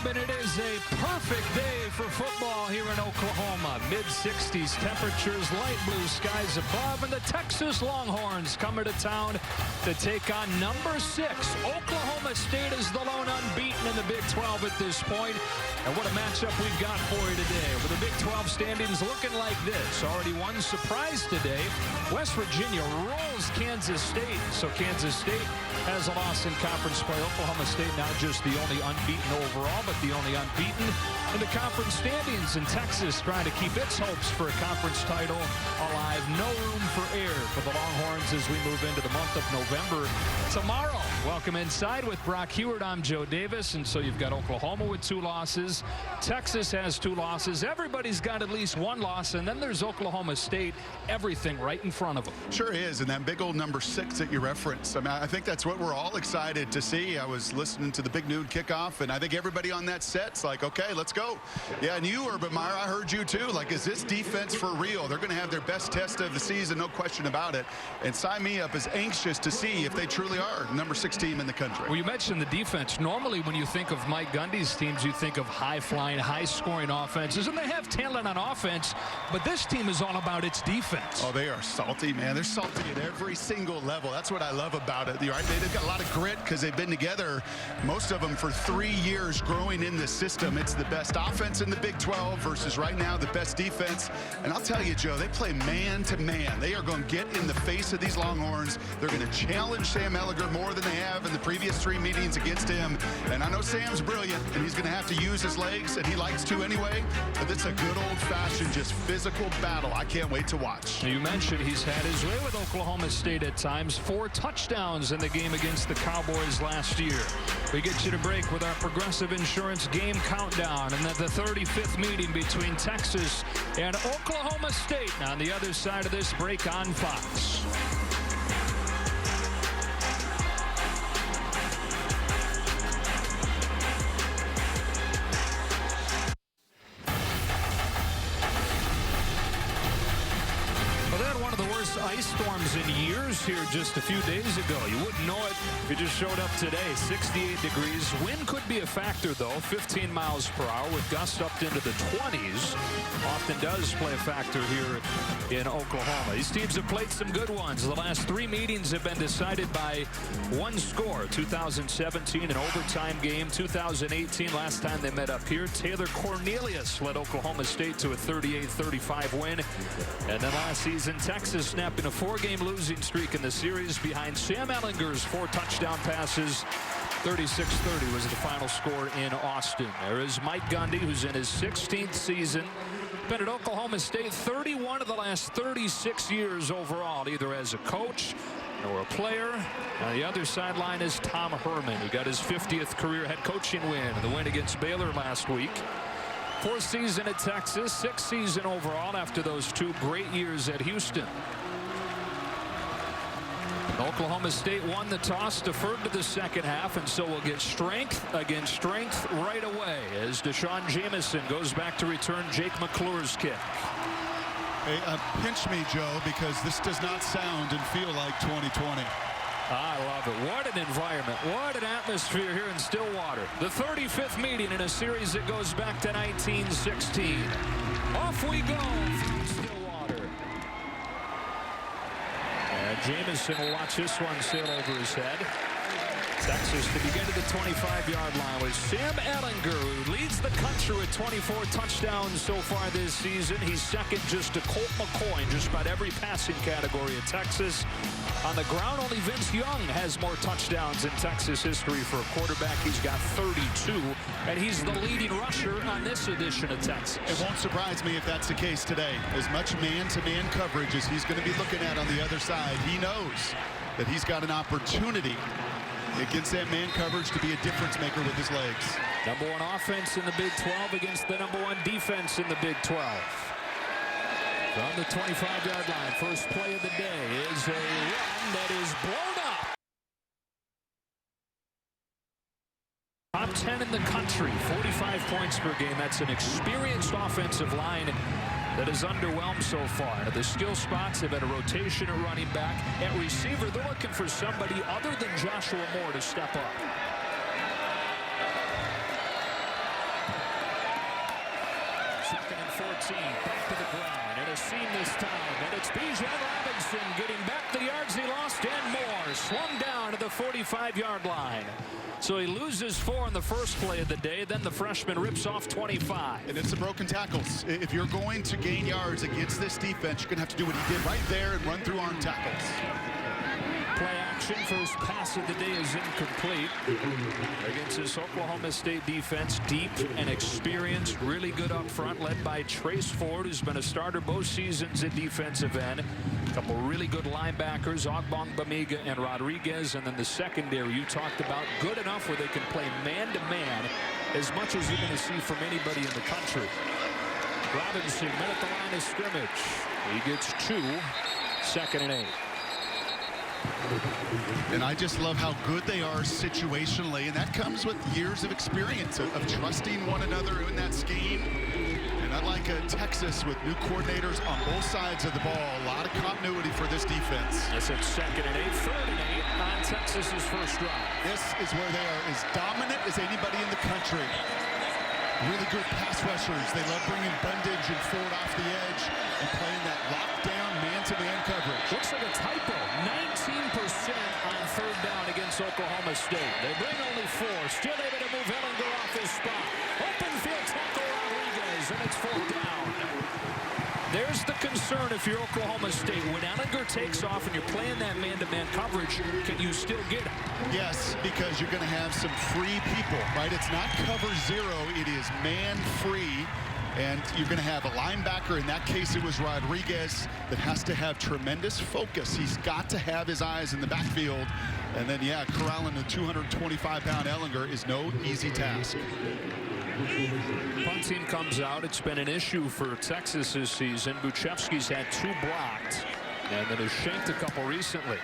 Bob, and it is a perfect day for football here in Oklahoma. Mid-60s temperatures, light blue skies above, and the Texas Longhorns coming to town to take on number 6. Oklahoma State is the lone unbeaten in the Big 12 at this point. And what a matchup we've got for you today. With the Big 12 standings looking like this. Already one surprise today. West Virginia rolls Kansas State. So Kansas State has a loss in conference play. Oklahoma State not just the only unbeaten overall, but the only unbeaten in the conference standings. In Texas trying to keep its hopes for a conference title alive. No room for error for the Longhorns as we move into the month of November. Tomorrow, welcome inside with Brock Heward. I'm Joe Davis. And so you've got Oklahoma with 2 losses. Texas has 2 losses. Everybody's got at least 1 loss. And then there's Oklahoma State. Everything right in front of them. Sure is. And that big old number 6 that you referenced. I mean, I think that's what we're all excited to see. I was listening to the big noon kickoff, and I think everybody on that set's like, okay, let's go. Yeah, and you, Urban Meyer, I heard you too. Like, is this defense for real? They're going to have their best test of the season, no question about it. And sign me up as anxious to see if they truly are number 6 team in the country. Well, you mentioned the defense. Normally, when you think of Mike Gundy's teams, you think of high-flying, high-scoring offenses, and they have talent on offense, but this team is all about its defense. Oh, they are salty, man. They're salty at every single level. That's what I love about it. Right? They've got a lot of grit because they've been together, most of them for 3 years growing in the system. It's the best offense in the Big 12 versus right now the best defense. And I'll tell you, Joe, they play man-to-man. They are going to get in the face of these Longhorns. They're going to challenge Sam Ehlinger more than they have in the previous 3 meetings against him. And I know Sam's brilliant, and he's going to have to use his legs, and he likes to anyway. But it's a good old-fashioned, just physical battle. I can't wait to watch. You mentioned he's had his way with Oklahoma State at times. 4 touchdowns in the game against the Cowboys last year. We get you to break with our Progressive Insurance game countdown, and then the 35th meeting between Texas and Oklahoma State on the other side of this break on Fox. Ice storms in years here just a few days ago. You wouldn't know it if it just showed up today. 68 degrees. Wind could be a factor, though. 15 miles per hour with gusts up into the 20s. Often does play a factor here in Oklahoma. These teams have played some good ones. The last 3 meetings have been decided by 1 score. 2017, an overtime game. 2018, last time they met up here, Taylor Cornelius led Oklahoma State to a 38-35 win. And then last season, Texas snapping a 4-game losing streak in the series behind Sam Ehlinger's 4 touchdown passes. 36-30 was the final score in Austin. There is Mike Gundy, who's in his 16th season. Been at Oklahoma State 31 of the last 36 years overall, either as a coach or a player. On the other sideline is Tom Herman, who got his 50th career head coaching win in the win against Baylor last week. 4th season at Texas, 6th season overall after those 2 great years at Houston. Oklahoma State won the toss, deferred to the second half, and so we'll get strength against strength right away as Deshaun Jameson goes back to return Jake McClure's kick. Hey, pinch me, Joe, because this does not sound and feel like 2020. I love it. What an environment. What an atmosphere here in Stillwater. The 35th meeting in a series that goes back to 1916. Off we go from Stillwater. And Jameson will watch this one sail over his head. Texas to begin at the 25-yard line with Sam Ehlinger, who leads the country with 24 touchdowns so far this season. He's second just to Colt McCoy in just about every passing category at Texas. On the ground, only Vince Young has more touchdowns in Texas history for a quarterback. He's got 32, and he's the leading rusher on this edition of Texas. It won't surprise me if that's the case today. As much man-to-man coverage as he's going to be looking at on the other side, he knows that he's got an opportunity against that man coverage to be a difference maker with his legs. Number 1 offense in the Big 12 against the number 1 defense in the Big 12. From the 25-yard line, first play of the day is a run that is blown up. Top 10 in the country, 45 points per game. That's an experienced offensive line that has underwhelmed so far. At the skill spots, they've had a rotation at running back. At receiver, they're looking for somebody other than Joshua Moore to step up. seam, back to the ground, and a seam this time, and it's Bijan Robinson getting back the yards he lost and more, swung down to the 45-yard line. So he loses 4 in the first play of the day. Then the freshman rips off 25. And it's the broken tackles. If you're going to gain yards against this defense, you're going to have to do what he did right there and run through arm tackles. Play action. First pass of the day is incomplete. Against this Oklahoma State defense, deep and experienced, really good up front, led by Trace Ford, who's been a starter both seasons at defensive end. A couple really good linebackers, Ogbong Bamiga and Rodriguez, and then the secondary you talked about, good enough where they can play man-to-man as much as you're going to see from anybody in the country. Robinson, at the line of scrimmage. He gets 2, 2nd and 8. And I just love how good they are situationally, and that comes with years of experience of trusting one another in that scheme. And unlike Texas with new coordinators on both sides of the ball, a lot of continuity for this defense. Yes, it's 2nd and 8, 3rd and 8 on Texas's first drive. This is where they are as dominant as anybody in the country. Really good pass rushers. They love bringing Bundage and Ford off the edge and playing that lockdown man-to-man coverage. Looks like a typo. 19% on 3rd down against Oklahoma State. They bring only 4. Still able to move Ellinger off his spot. Open field tackle Rodriguez, and it's 4th down. There's the concern if you're Oklahoma State. When Ellinger takes off and you're playing that man-to-man coverage, can you still get him? Yes, because you're going to have some free people, right? It's not cover 0. It is man-free. And you're going to have a linebacker, in that case it was Rodriguez, that has to have tremendous focus. He's got to have his eyes in the backfield. And then, yeah, corralling the 225-pound Ellinger is no easy task. Punting comes out. It's been an issue for Texas this season. Buchevsky's had 2 blocked, and then has shanked a couple recently.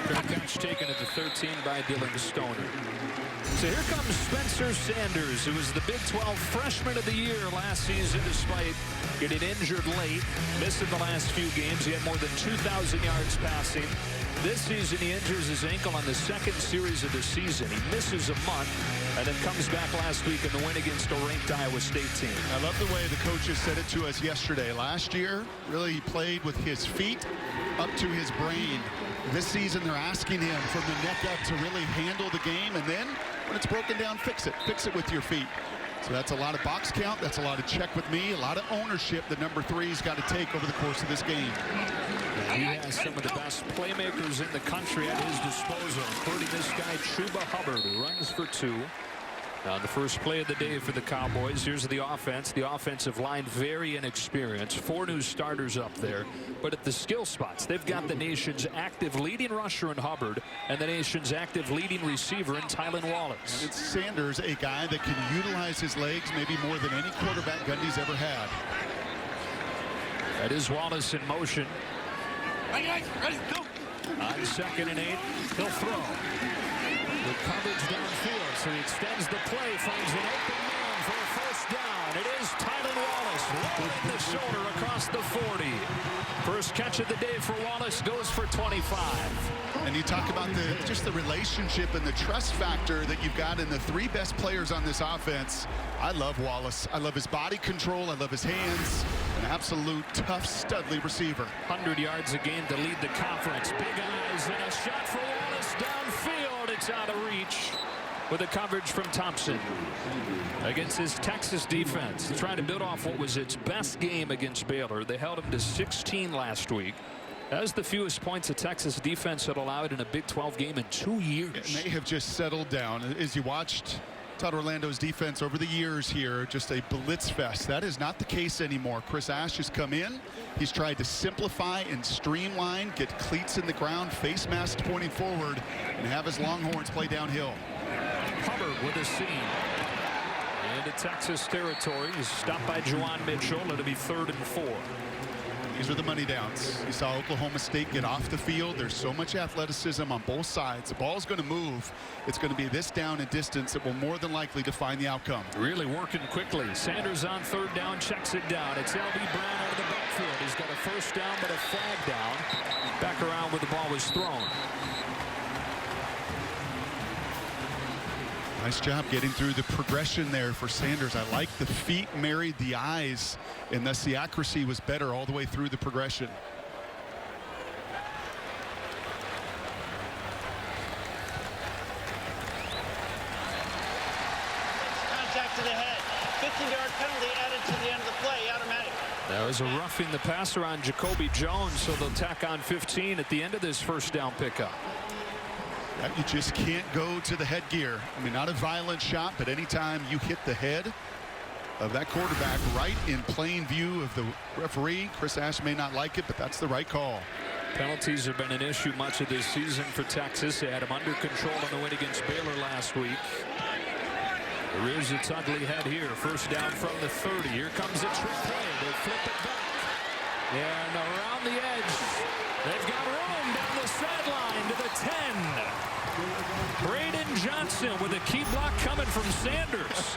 Fair catch taken at the 13 by Dylan Stoner. So here comes Spencer Sanders, who was the Big 12 Freshman of the Year last season, despite getting injured late, missing the last few games. He had more than 2,000 yards passing. This season, he injures his ankle on the 2nd series of the season. He misses a month and then comes back last week in the win against a ranked Iowa State team. I love the way the coaches said it to us yesterday. Last year, really he played with his feet up to his brain. This season, they're asking him from the neck up to really handle the game, and then when it's broken down, fix it. Fix it with your feet. So that's a lot of box count. That's a lot of check with me. A lot of ownership that number 3's got to take over the course of this game. He has some of the best playmakers in the country at his disposal, including this guy, Chuba Hubbard, who runs for 2. On the first play of the day for the Cowboys, here's the offense. The offensive line very inexperienced. 4 new starters up there. But at the skill spots, they've got the nation's active leading rusher in Hubbard and the nation's active leading receiver in Tylan Wallace. And it's Sanders, a guy that can utilize his legs maybe more than any quarterback Gundy's ever had. That is Wallace in motion. Ready, go. On 2nd and 8, he'll throw. With coverage downfield, so he extends the play, finds an open man for a first down. It is Tylan Wallace, low in the shoulder across the 40. First catch of the day for Wallace, goes for 25. And you talk about just the relationship and the trust factor that you've got in the 3 best players on this offense. I love Wallace. I love his body control. I love his hands. An absolute tough, studly receiver. 100 yards a game to lead the conference. Big eyes and a shot for Wallace downfield. It's out of reach with the coverage from Thompson. Against his Texas defense, trying to build off what was its best game against Baylor. They held him to 16 last week. That was the fewest points the Texas defense had allowed in a Big 12 game in 2 years. And they have just settled down. As you watched Todd Orlando's defense over the years here, just a blitz fest. That is not the case anymore. Chris Ash has come in. He's tried to simplify and streamline, get cleats in the ground, face masks pointing forward, and have his Longhorns play downhill. Hubbard with a seam. Into Texas territory. He's stopped by Juwan Mitchell. It'll be 3rd and 4. These are the money downs. You saw Oklahoma State get off the field. There's so much athleticism on both sides. The ball's going to move. It's going to be this down and distance that will more than likely define the outcome. Really working quickly. Sanders on 3rd down, checks it down. It's L.B. Brown out of the backfield. He's got a first down, but a flag down. Back around where the ball was thrown. Nice job getting through the progression there for Sanders. I like the feet married the eyes, and thus the accuracy was better all the way through the progression. Contact to the head. 15-yard penalty added to the end of the play. Automatic. That was a roughing the passer on Jacoby Jones, so they'll tack on 15 at the end of this first down pickup. You just can't go to the headgear. I mean, not a violent shot, but anytime you hit the head of that quarterback right in plain view of the referee, Chris Ash may not like it, but that's the right call. Penalties have been an issue much of this season for Texas. They had them under control on the win against Baylor last week. The rears its ugly head here. First down from the 30. Here comes a trick play. They flip it back. And around the edge. They've got room down the sideline to the 10. Braden Johnson with a key block coming from Sanders.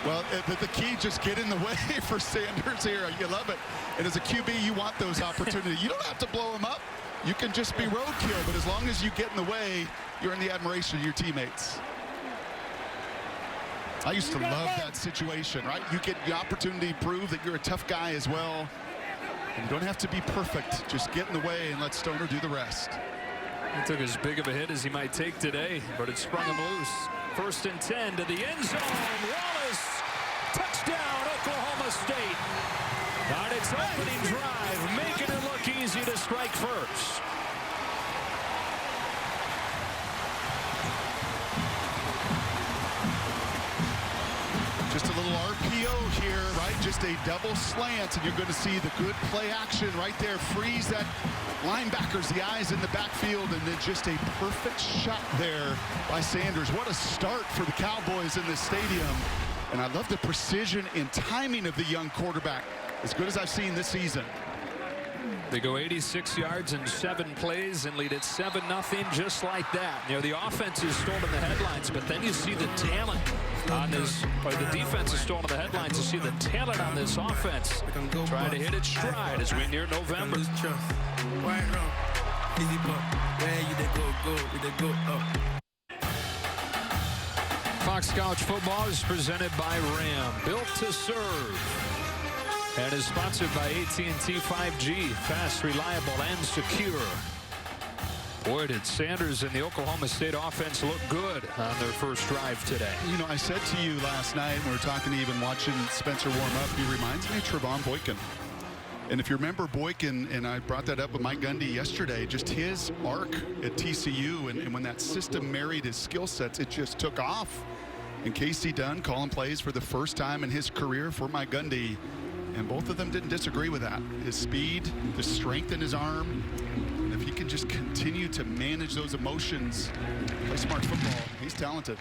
Well, the key, just get in the way for Sanders here. You love it. And as a QB, you want those opportunities. You don't have to blow them up. You can just be roadkill. But as long as you get in the way, you're in the admiration of your teammates. I used to love that situation, right? You get the opportunity to prove that you're a tough guy as well. And you don't have to be perfect. Just get in the way and let Stoner do the rest. He took as big of a hit as he might take today, but it sprung him loose. First and 10 to the end zone. Wallace, touchdown, Oklahoma State. On its opening drive, making it look easy to strike first. Just a little RPO here, right? Just a double slant, and you're going to see the good play action right there. Freeze that linebackers, the eyes in the backfield, and then just a perfect shot there by Sanders. What a start for the Cowboys in this stadium. And I love the precision and timing of the young quarterback. As good as I've seen this season. They go 86 yards in 7 plays and lead it 7-0 just like that. You know, the offense is stolen the headlines, but then you see the talent on this, or the defense is stolen the headlines. You see the talent on this offense trying to hit its stride as we near November. Fox College Football is presented by Ram, built to serve. And is sponsored by AT&T 5G, fast, reliable, and secure. Boy, did Sanders and the Oklahoma State offense look good on their first drive today. You know, I said to you last night, when we were talking, even watching Spencer warm up, he reminds me of Trevon Boykin. And if you remember Boykin, and I brought that up with Mike Gundy yesterday, just his arc at TCU, and when that system married his skill sets, it just took off. And Casey Dunn calling plays for the first time in his career for Mike Gundy. And both of them didn't disagree with that. His speed, the strength in his arm, and if he can just continue to manage those emotions, play smart football, he's talented.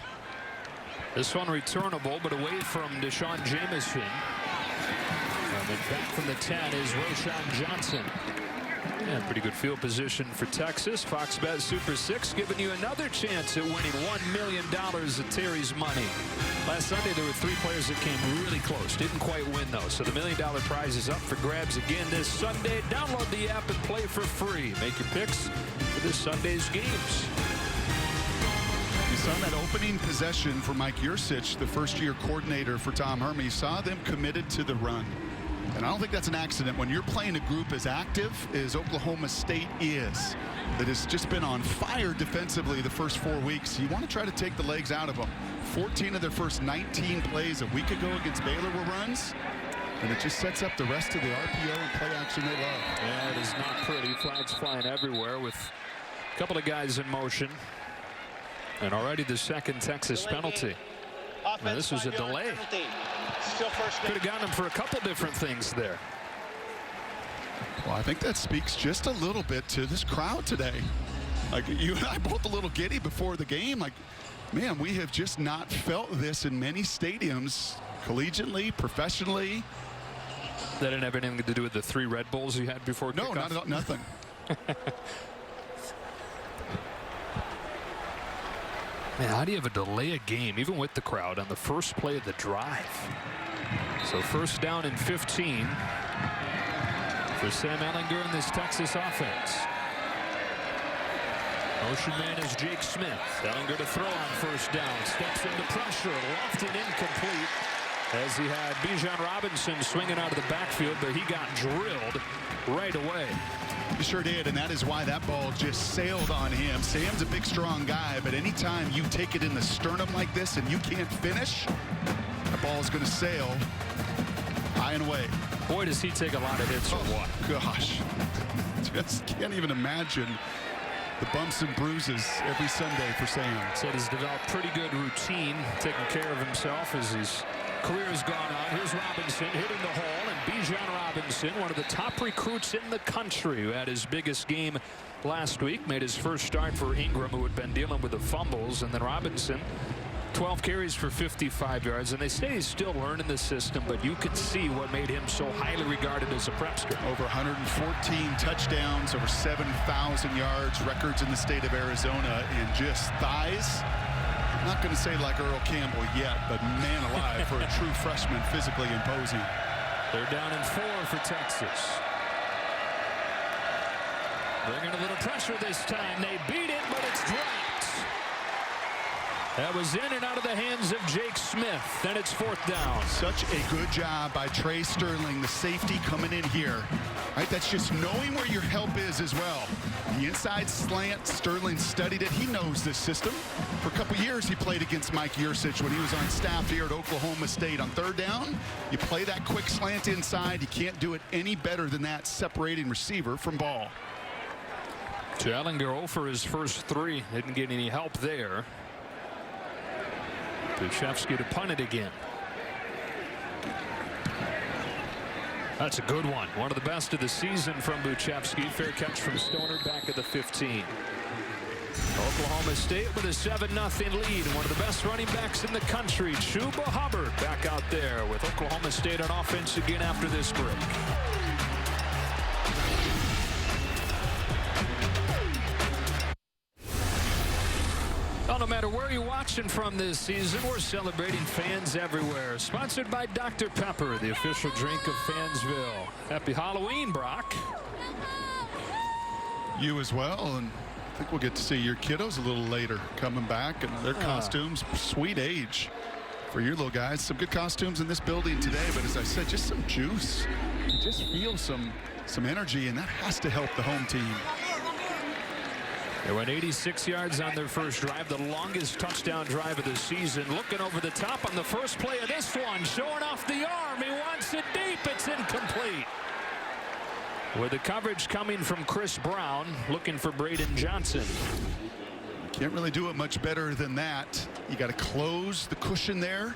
This one returnable, but away from Deshaun Jameson. And then back from the 10 is Roschon Johnson. And pretty good field position for Texas. Fox Bet Super 6 giving you another chance at winning $1 million of Terry's money. Last Sunday, there were 3 players that came really close. Didn't quite win, though. So the $1 million prize is up for grabs again this Sunday. Download the app and play for free. Make your picks for this Sunday's games. You saw that opening possession for Mike Yursich, the first-year coordinator for Tom Herman. You saw them committed to the run. And I don't think that's an accident when you're playing a group as active as Oklahoma State is, that has just been on fire defensively the first 4 weeks. You want to try to take the legs out of them. 14 of their first 19 plays a week ago against Baylor were runs, and it just sets up the rest of the RPO and play action they love. Yeah, it is not pretty. Flags flying everywhere with a couple of guys in motion. And already the second Texas penalty. Now, this was a delay. Could have gotten him for a couple different things there. Well, I think that speaks just a little bit to this crowd today. Like, you and I both a little giddy before the game. Like, man, we have just not felt this in many stadiums, collegiately, professionally. That didn't have anything to do with the 3 Red Bulls you had before No, kickoff? not at all, nothing. Man, how do you have a delay a game, even with the crowd, on the first play of the drive? So first down and 15 for Sam Ehlinger in this Texas offense. Motion man is Jake Smith. Ellinger to throw on first down. Steps into pressure. Lofted incomplete as he had Bijan Robinson swinging out of the backfield, but he got drilled right away. He sure did, and that is why that ball just sailed on him. Sam's a big, strong guy, but anytime you take it in the sternum like this and you can't finish, the ball is going to sail high and away. Boy, does he take a lot of hits or what? Gosh, just can't even imagine the bumps and bruises every Sunday for Sam. Said he's developed pretty good routine, taking care of himself as his career has gone on. Here's Robinson hitting the hole, and Bijan Robinson, one of the top recruits in the country, who had his biggest game last week, made his first start for Ingram, who had been dealing with the fumbles, and then Robinson, 12 carries for 55 yards, and they say he's still learning the system, but you can see what made him so highly regarded as a prepster. Over 114 touchdowns, over 7,000 yards, records in the state of Arizona, and just thighs. I'm not going to say like Earl Campbell yet, but man alive, for a true freshman, physically imposing. They're down in 4 for Texas. Bringing a little pressure this time. They beat it, but it's dropped. That was in and out of the hands of Jake Smith. Then it's 4th down. Such a good job by Trey Sterling, the safety coming in here. Right, that's just knowing where your help is as well. The inside slant, Sterling studied it. He knows this system. For a couple years, he played against Mike Yurcich when he was on staff here at Oklahoma State. On 3rd down, you play that quick slant inside. You can't do it any better than that, separating receiver from ball. To Ellinger 0 for his first 3. Didn't get any help there. Buchevsky to punt it again. That's a good one. One of the best of the season from Buchevsky. Fair catch from Stoner back at the 15. Oklahoma State with a 7-0 lead. One of the best running backs in the country, Chuba Hubbard, back out there with Oklahoma State on offense again after this break. Well, no matter where you're watching from this season, we're celebrating fans everywhere. Sponsored by Dr. Pepper, the official drink of Fansville. Happy Halloween, Brock. You as well, and I think we'll get to see your kiddos a little later coming back, and their costumes, sweet age for your little guys. Some good costumes in this building today, but as I said, just some juice. You just feel some energy, and that has to help the home team. They went 86 yards on their first drive, the longest touchdown drive of the season. Looking over the top on the first play of this one, showing off the arm. He wants it deep. It's incomplete. With the coverage coming from Chris Brown, looking for Braden Johnson. Can't really do it much better than that. You got to close the cushion there.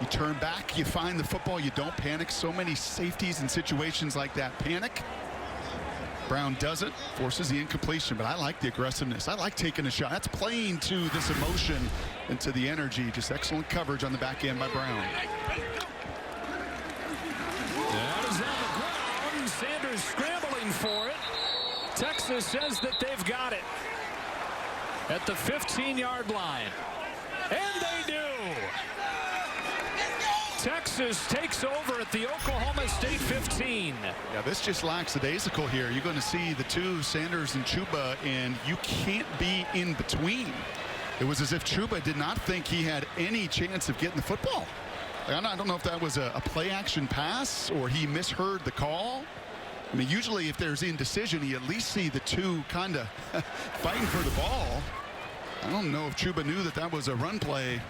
You turn back, you find the football, you don't panic. So many safeties in situations like that panic. Brown does it, forces the incompletion, but I like the aggressiveness. I like taking a shot. That's playing to this emotion and to the energy. Just excellent coverage on the back end by Brown. That is on the ground. Sanders scrambling for it. Texas says that they've got it at the 15-yard line. And they do. Texas takes over at the Oklahoma State 15. Yeah, this just lackadaisical here. You're going to see the two, Sanders and Chuba, and you can't be in between. It was as if Chuba did not think he had any chance of getting the football. I don't know if that was a play-action pass or he misheard the call. I mean, usually if there's indecision, you at least see the two kind of fighting for the ball. I don't know if Chuba knew that that was a run play.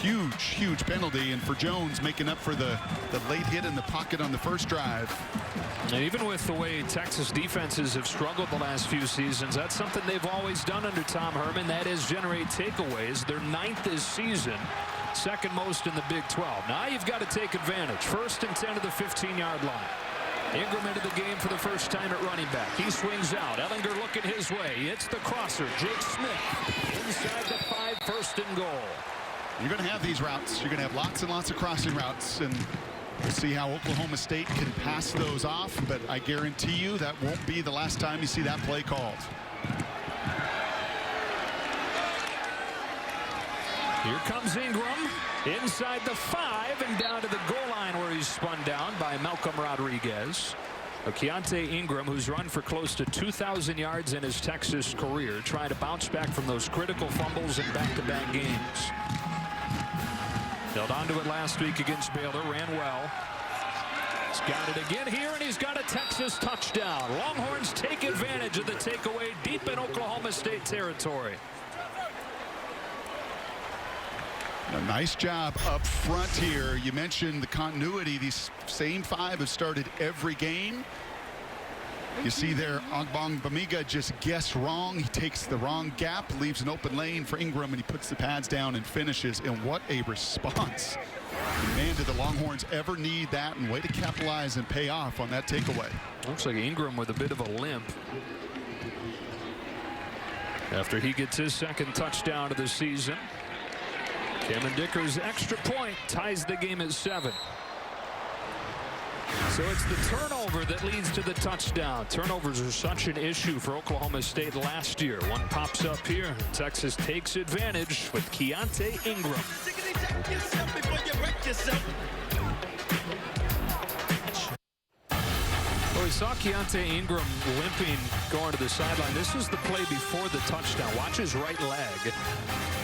Huge penalty, and for Jones making up for the late hit in the pocket on the first drive. And even with the way Texas defenses have struggled the last few seasons, that's something they've always done under Tom Herman. That is generate takeaways. They're 9th this season, 2nd most in the Big 12. Now you've got to take advantage. 1st and 10 to the 15-yard line. Ingram into the game for the first time at running back. He swings out. Ellinger looking his way. It's the crosser, Jake Smith, inside the 5, 1st and goal. You're going to have these routes. You're going to have lots and lots of crossing routes, and we'll see how Oklahoma State can pass those off, but I guarantee you that won't be the last time you see that play called. Here comes Ingram inside the 5 and down to the goal line where he's spun down by Malcolm Rodriguez. Keontae Ingram, who's run for close to 2,000 yards in his Texas career, trying to bounce back from those critical fumbles in back-to-back games. Held on to it last week against Baylor, ran well. He's got it again here, and he's got a Texas touchdown. Longhorns take advantage of the takeaway deep in Oklahoma State territory. A nice job up front here. You mentioned the continuity. These same five have started every game. You see there, Bamiga just guessed wrong. He takes the wrong gap, leaves an open lane for Ingram, and he puts the pads down and finishes. And what a response. Man, did the Longhorns ever need that, and way to capitalize and pay off on that takeaway. Looks like Ingram with a bit of a limp after he gets his second touchdown of the season. Cameron Dicker's extra point ties the game at 7. So it's the turnover that leads to the touchdown. Turnovers are such an issue for Oklahoma State last year. One pops up here. Texas takes advantage with Keontae Ingram. Well, we saw Keontae Ingram limping going to the sideline. This is the play before the touchdown. Watch his right leg.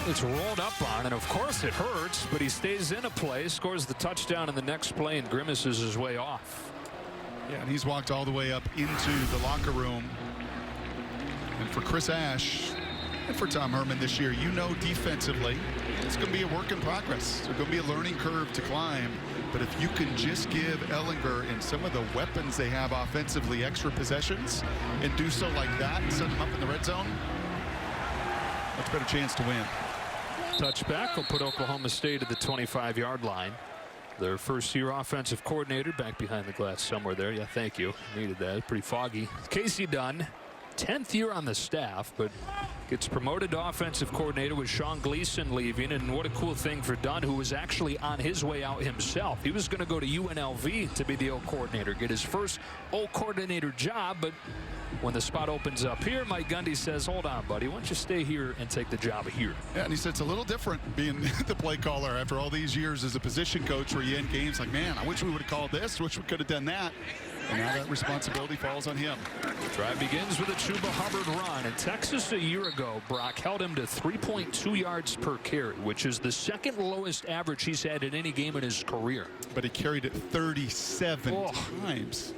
It's rolled up on, and of course it hurts, but he stays in a play, scores the touchdown in the next play, and grimaces his way off. Yeah, and he's walked all the way up into the locker room. And for Chris Ash and for Tom Herman this year, you know defensively, it's going to be a work in progress. There's going to be a learning curve to climb. But if you can just give Ehlinger and some of the weapons they have offensively extra possessions and do so like that and set them up in the red zone, much better chance to win. Touchback will put Oklahoma State at the 25-yard line. Their first-year offensive coordinator back behind the glass somewhere there. Yeah, thank you. Needed that. Pretty foggy. Casey Dunn, 10th year on the staff, but gets promoted to offensive coordinator with Sean Gleason leaving. And what a cool thing for Dunn, who was actually on his way out himself. He was going to go to UNLV to be the O coordinator, get his first O coordinator job, but when the spot opens up here, Mike Gundy says, hold on, buddy, why don't you stay here and take the job here? Yeah, and he said it's a little different being the play caller after all these years as a position coach where you end games like, man, I wish we would have called this, wish we could have done that. And now that responsibility falls on him. Drive begins with a Chuba Hubbard run. And Texas a year ago, Brock, held him to 3.2 yards per carry, which is the second lowest average he's had in any game in his career. But he carried it 37 times.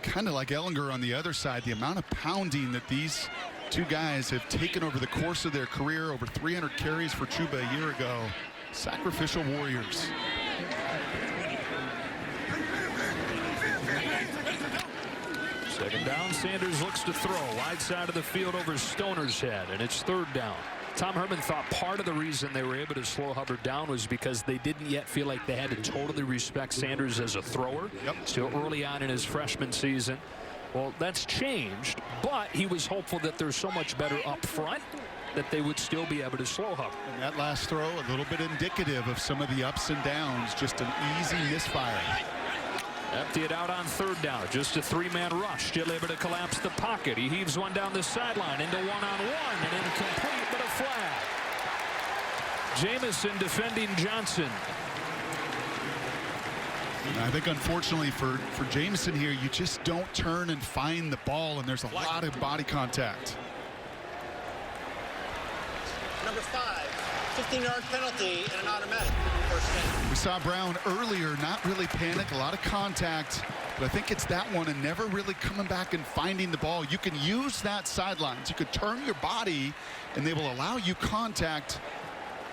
Kind of like Ehlinger on the other side. The amount of pounding that these two guys have taken over the course of their career, over 300 carries for Chuba a year ago. Sacrificial warriors. Second down, Sanders looks to throw. Wide side of the field over Stoner's head, and it's third down. Tom Herman thought part of the reason they were able to slow Hubbard down was because they didn't yet feel like they had to totally respect Sanders as a thrower. Still early on in his freshman season. Well, that's changed, but he was hopeful that they're so much better up front that they would still be able to slow Hubbard. And that last throw, a little bit indicative of some of the ups and downs, just an easy misfire. Empty it out on third down. Just a three-man rush. Still able to collapse the pocket. He heaves one down the sideline into one-on-one and incomplete, but a flag. Jamison defending Johnson. I think unfortunately for Jamison here, you just don't turn and find the ball, and there's a lot of body contact. Number 5, 15-yard penalty and an automatic. First down. We saw Brown earlier not really panic, a lot of contact, but I think it's that one and never really coming back and finding the ball. You can use that sidelines. You could turn your body, and they will allow you contact,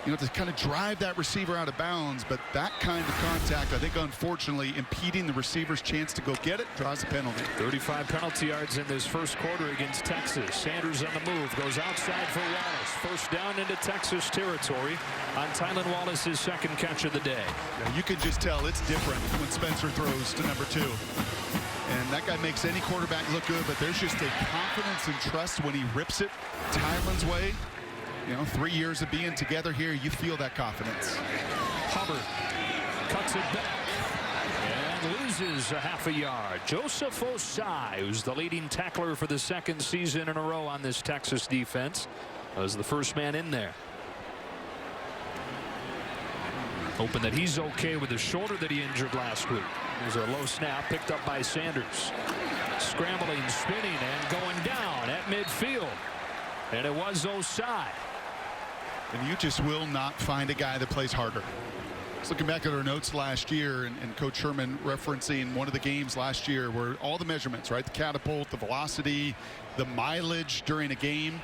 you know, to kind of drive that receiver out of bounds. But that kind of contact, I think, unfortunately, impeding the receiver's chance to go get it, draws a penalty. 35 penalty yards in this first quarter against Texas. Sanders on the move, goes outside for Wallace. First down into Texas territory on Tylan Wallace's second catch of the day. Now, you can just tell it's different when Spencer throws to number 2. And that guy makes any quarterback look good, but there's just a confidence and trust when he rips it Tylan's way. You know, 3 years of being together here, you feel that confidence. Hubbard cuts it back and loses a half a yard. Joseph Osai, who's the leading tackler for the second season in a row on this Texas defense, was the first man in there. Hoping that he's okay with the shoulder that he injured last week. There's a low snap picked up by Sanders. Scrambling, spinning, and going down at midfield. And it was Osai. And you just will not find a guy that plays harder. Just looking back at our notes last year, and Coach Sherman referencing one of the games last year where all the measurements, right? The catapult, the velocity, the mileage during a game.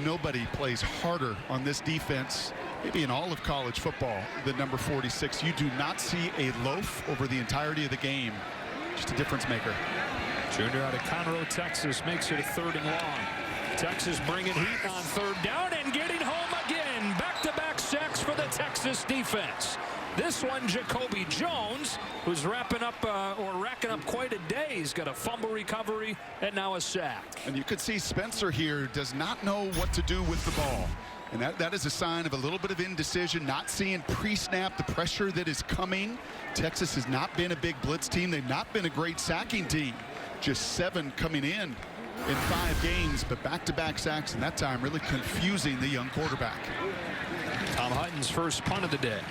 Nobody plays harder on this defense, maybe in all of college football, than number 46. You do not see a loaf over the entirety of the game. Just a difference maker. Junior out of Conroe, Texas, makes it a 3rd and long. Texas bringing heat on 3rd down and getting home again. Back-to-back sacks for the Texas defense. This one, Jacoby Jones, who's racking up quite a day. He's got a fumble recovery and now a sack. And you could see Spencer here does not know what to do with the ball. And that is a sign of a little bit of indecision, not seeing pre-snap the pressure that is coming. Texas has not been a big blitz team. They've not been a great sacking team. Just 7 coming in 5 games, but back-to-back sacks, and that time really confusing the young quarterback. Tom Hutton's first punt of the day.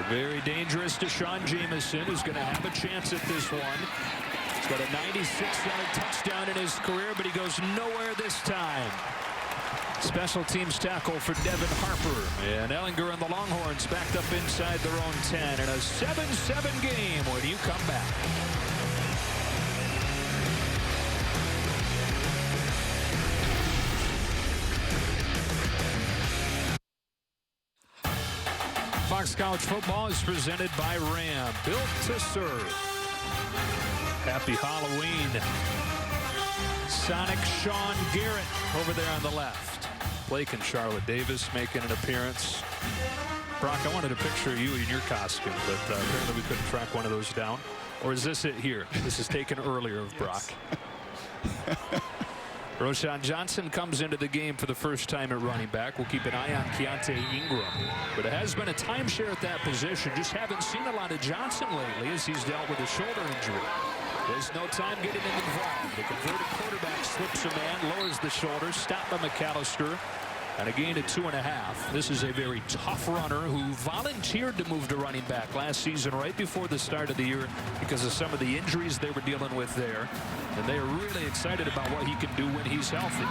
Very dangerous to Sean Jamison, who's going to have a chance at this one. He's got a 96-yard touchdown in his career, but he goes nowhere this time. Special teams tackle for Devin Harper. And Ellinger and the Longhorns backed up inside their own 10 in a 7-7 game when you come back. Fox College Football is presented by Ram, built to serve. Happy Halloween. Sonic Sean Garrett over there on the left. Blake and Charlotte Davis making an appearance. Brock, I wanted a picture of you in your costume, but apparently we couldn't track one of those down. Or is this it here? This is taken earlier of Brock. Roshan Johnson comes into the game for the first time at running back. We'll keep an eye on Keontae Ingram. But it has been a timeshare at that position. Just haven't seen a lot of Johnson lately as he's dealt with a shoulder injury. There's no time getting him involved. The converted quarterback slips a man, lowers the shoulder, stopped by McAllister, and a gain of 2.5. This is a very tough runner who volunteered to move to running back last season right before the start of the year because of some of the injuries they were dealing with there. And they are really excited about what he can do when he's healthy.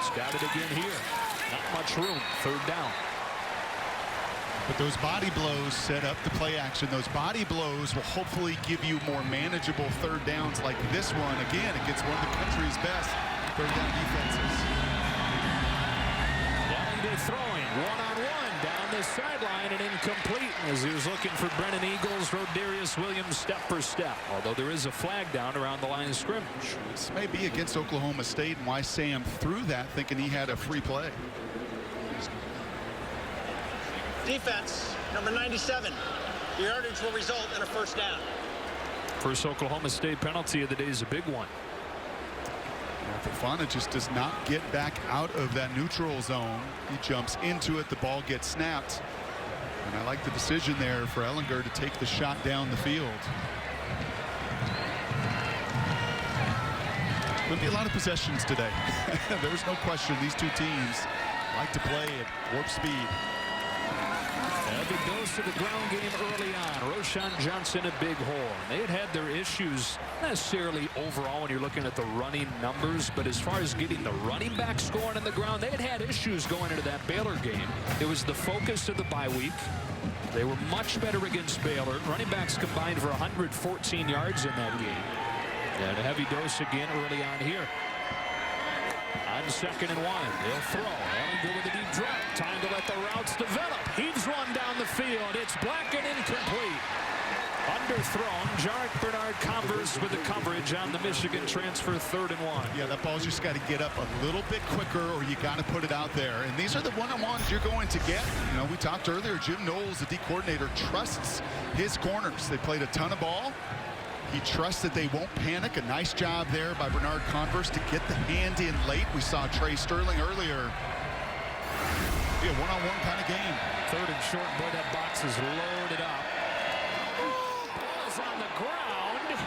He's got it again here. Not much room. 3rd down. But those body blows set up the play action. Those body blows will hopefully give you more manageable 3rd downs like this one. Again, against one of the country's best 3rd down defenses. Day throwing one-on-one down the sideline and incomplete as he was looking for Brennan Eagles. Rodarius Williams step for step, although there is a flag down around the line of scrimmage. This may be against Oklahoma State, and why Sam threw that thinking he had a free play. Defense, number 97. The yardage will result in a 1st down. First Oklahoma State penalty of the day is a big one. Fofana just does not get back out of that neutral zone. He jumps into it. The ball gets snapped. And I like the decision there for Ellinger to take the shot down the field. There'll be a lot of possessions today. There's no question these two teams like to play at warp speed. Heavy dose of the ground game early on. Roshan Johnson a big hole. They had their issues, not necessarily overall when you're looking at the running numbers, but as far as getting the running back scoring on the ground, they had issues going into that Baylor game. It was the focus of the bye week. They were much better against Baylor. Running backs combined for 114 yards in that game. And a heavy dose again early on here. On 2nd and 1, they'll throw. Ellinger with a deep drop. Time to let the routes develop. Heaves one down the field. It's black and incomplete. Underthrown. Jarek Bernard Converse with the coverage on the Michigan transfer 3rd and 1. Yeah, that ball's just got to get up a little bit quicker or you got to put it out there. And these are the one-on-ones you're going to get. You know, we talked earlier, Jim Knowles, the D coordinator, trusts his corners. They played a ton of ball. He trusts that they won't panic. A nice job there by Bernard Converse to get the hand in late. We saw Trey Sterling earlier. Be a one-on-one kind of game. 3rd and short. Boy, that box is loaded up. Ball's on the ground.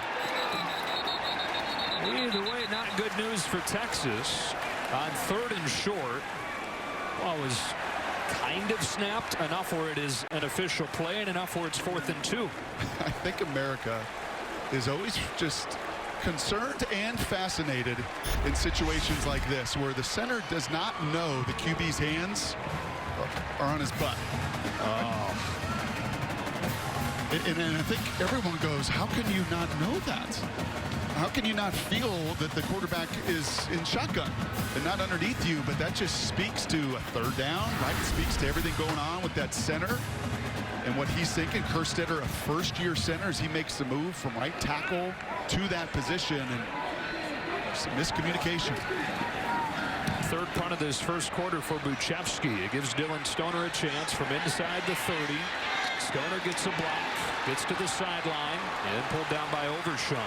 Either way, not good news for Texas. On 3rd and short, well, it was kind of snapped enough where it is an official play and enough where it's 4th and 2. I think America is always just concerned and fascinated in situations like this where the center does not know the QB's hands are on his butt. Oh. And I think everyone goes, how can you not know that? How can you not feel that the quarterback is in shotgun and not underneath you? But that just speaks to a third down, right? It speaks to everything going on with that center and what he's thinking. Kerstetter, a first-year center, as he makes the move from right tackle to that position, and some miscommunication. Third punt of this first quarter for Buchevsky. It gives Dylan Stoner a chance from inside the 30. Stoner gets a block, gets to the sideline, and pulled down by Overshawn.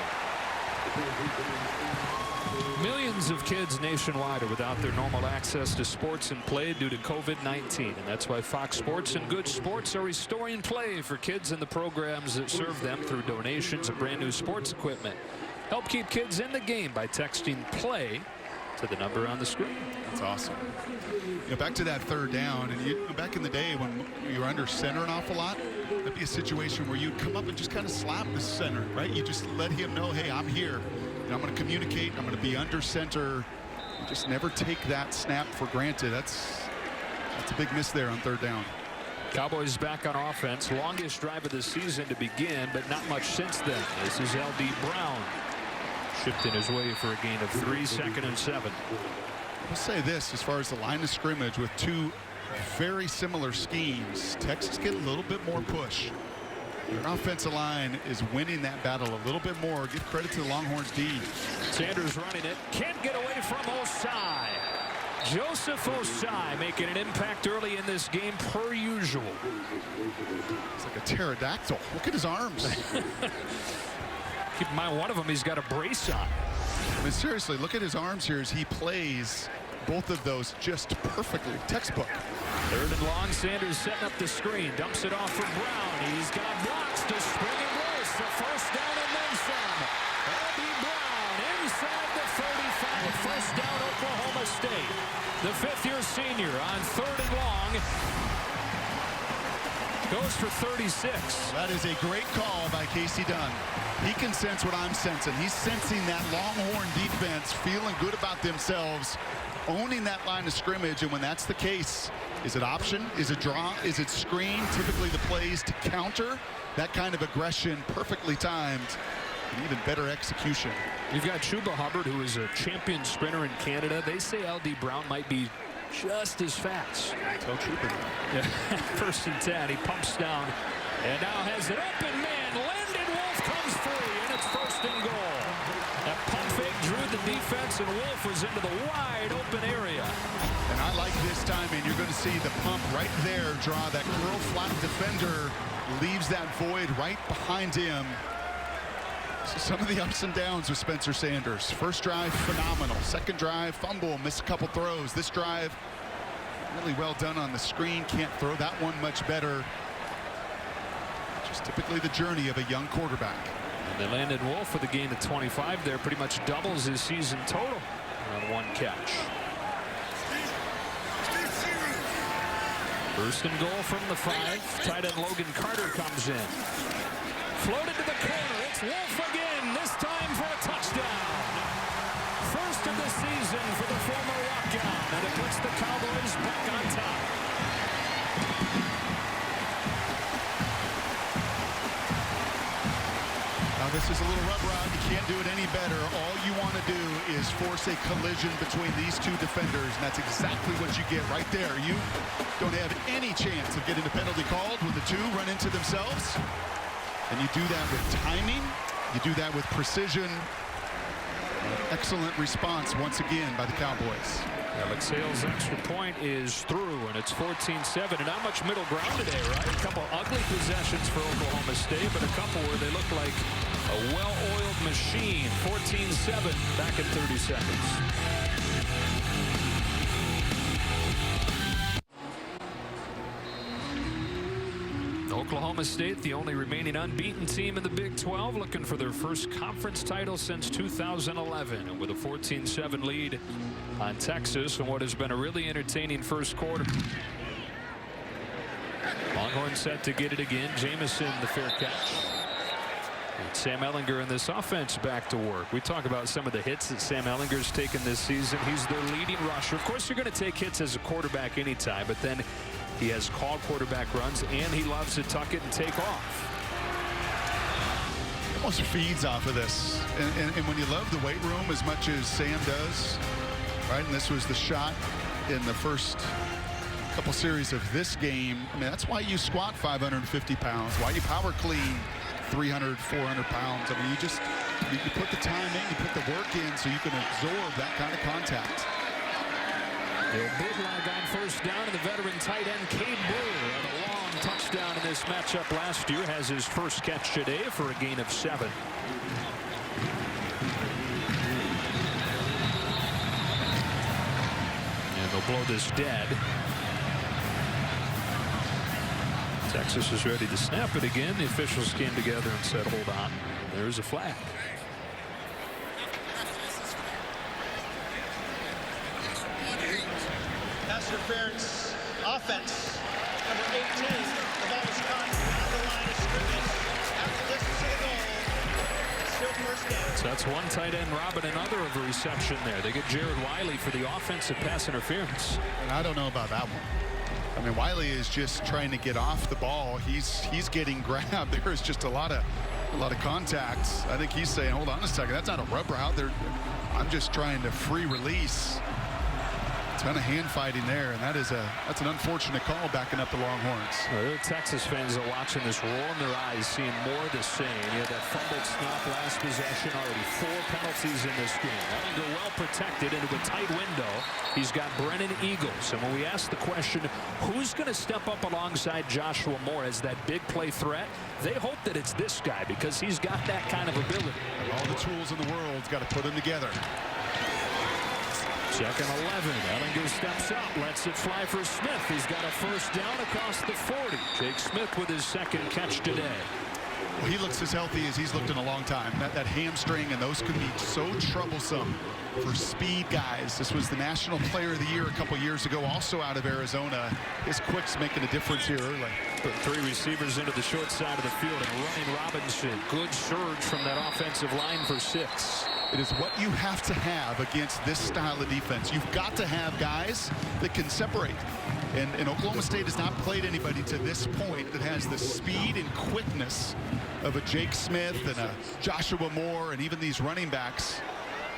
Millions of kids nationwide are without their normal access to sports and play due to COVID-19, and that's why Fox Sports and Good Sports are restoring play for kids in the programs that serve them through donations of brand new sports equipment. Help keep kids in the game by texting PLAY to the number on the screen. That's awesome. You know, back to that third down, and back in the day when you were under center an awful lot, that'd be a situation where you'd come up and just kind of slap the center, right? You just let him know, hey, I'm here, and I'm going to communicate. I'm going to be under center. You just never take that snap for granted. That's a big miss there on third down. Cowboys back on offense. Longest drive of the season to begin, but not much since then. This is L.D. Brown. Shifting his way for a gain of 3, 2nd and 7. I'll say this, as far as the line of scrimmage with two very similar schemes, Texas get a little bit more push. Their offensive line is winning that battle a little bit more. Give credit to the Longhorns D. Sanders running it. Can't get away from Osai. Joseph Osai making an impact early in this game per usual. It's like a pterodactyl. Look at his arms. Keep in mind, one of them he's got a brace on. I mean, seriously, look at his arms here as he plays both of those just perfectly. Textbook. Third and long. Sanders setting up the screen. Dumps it off for Brown. He's got blocks to spring and roll. The first down and then some. L.D. Brown inside the 35. First down, Oklahoma State. The fifth-year senior on third and long. Goes for 36. That is a great call by Casey Dunn. He can sense what I'm sensing. He's sensing that Longhorn defense feeling good about themselves, owning that line of scrimmage. And when that's the case, is it option? Is it draw? Is it screen? Typically the plays to counter that kind of aggression, perfectly timed, and even better execution. You've got Chuba Hubbard, who is a champion sprinter in Canada. They say L.D. Brown might be just as fast. Tell Chuba. Yeah. First and 10. He pumps down and now has an open man. Landon Wolf comes free, and it's first and goal. That pump fake drew the defense, and Wolf was into the wide open area. And I like this timing. You're going to see the pump right there draw that curl flat defender, leaves that void right behind him. So some of the ups and downs with Spencer Sanders. First drive, phenomenal. Second drive, fumble, missed a couple throws. This drive, really well done on the screen. Can't throw that one much better. Just typically the journey of a young quarterback. And they landed Wolf with a gain of 25 there. Pretty much doubles his season total on one catch. First and goal from the 5. Tight end Logan Carter comes in. Floated to the corner. It's Wolf again, this time for a touchdown. First of the season for the former walk-on, and it puts the Cowboys back on top. Now this is a little rub route. You can't do it any better. All you want to do is force a collision between these two defenders, and that's exactly what you get right there. You don't have any chance of getting a penalty called when the two run into themselves. And you do that with timing. You do that with precision. Excellent response once again by the Cowboys. Alex Hale's extra point is through, and it's 14-7. And not much middle ground today, right? A couple ugly possessions for Oklahoma State, but a couple where they look like a well-oiled machine. 14-7 back at 30 seconds. Oklahoma State, the only remaining unbeaten team in the Big 12, looking for their first conference title since 2011. And with a 14-7 lead on Texas and what has been a really entertaining first quarter. Longhorns set to get it again. Jamison, the fair catch. Sam Ehlinger and this offense back to work. We talk about some of the hits that Sam Ehlinger's taken this season. He's their leading rusher. Of course, you're going to take hits as a quarterback anytime, but then he has called quarterback runs, and he loves to tuck it and take off. He almost feeds off of this. And when you love the weight room as much as Sam does, right, and this was the shot in the first couple series of this game. I mean, that's why you squat 550 pounds, why you power clean 300, 400 pounds. I mean, you put the time in, you put the work in so you can absorb that kind of contact. They'll bootleg on first down, and the veteran tight end Cade Brewer had a long touchdown in this matchup last year. Has his first catch today for a gain of 7. And they'll blow this dead. Texas is ready to snap it again. The officials came together and said, hold on. There's a flag. Pass interference, offense. Number 18, the ball was caught on the line of scrimmage. After the distance of the goal, still first down. So that's one tight end robbing another of a reception there. They get Jared Wiley for the offensive pass interference. And I don't know about that one. I mean, Wiley is just trying to get off the ball. He's getting grabbed. There is just a lot of contacts. I think he's saying, hold on a second, that's not a rub route. I'm just trying to free release. Ton of hand fighting there, and that's an unfortunate call backing up the Longhorns. Well, the Texas fans are watching this, rolling their eyes, seeing more of the same. You had that fumbled snap last possession, already 4 penalties in this game. Ehlinger well protected into a tight window. He's got Brennan Eagles, and when we ask the question, who's going to step up alongside Joshua Moore as that big play threat, they hope that it's this guy because he's got that kind of ability. All the tools in the world, got to put them together. Second 11. Ehlinger steps up, lets it fly for Smith. He's got a first down across the 40. Jake Smith with his second catch today. Well, he looks as healthy as he's looked in a long time. That hamstring, and those can be so troublesome for speed guys. This was the National Player of the Year a couple years ago, also out of Arizona. His quick's making a difference here early. Put 3 receivers into the short side of the field, and running Robinson. Good surge from that offensive line for 6. It is what you have to have against this style of defense. You've got to have guys that can separate. And Oklahoma State has not played anybody to this point that has the speed and quickness of a Jake Smith and a Joshua Moore and even these running backs.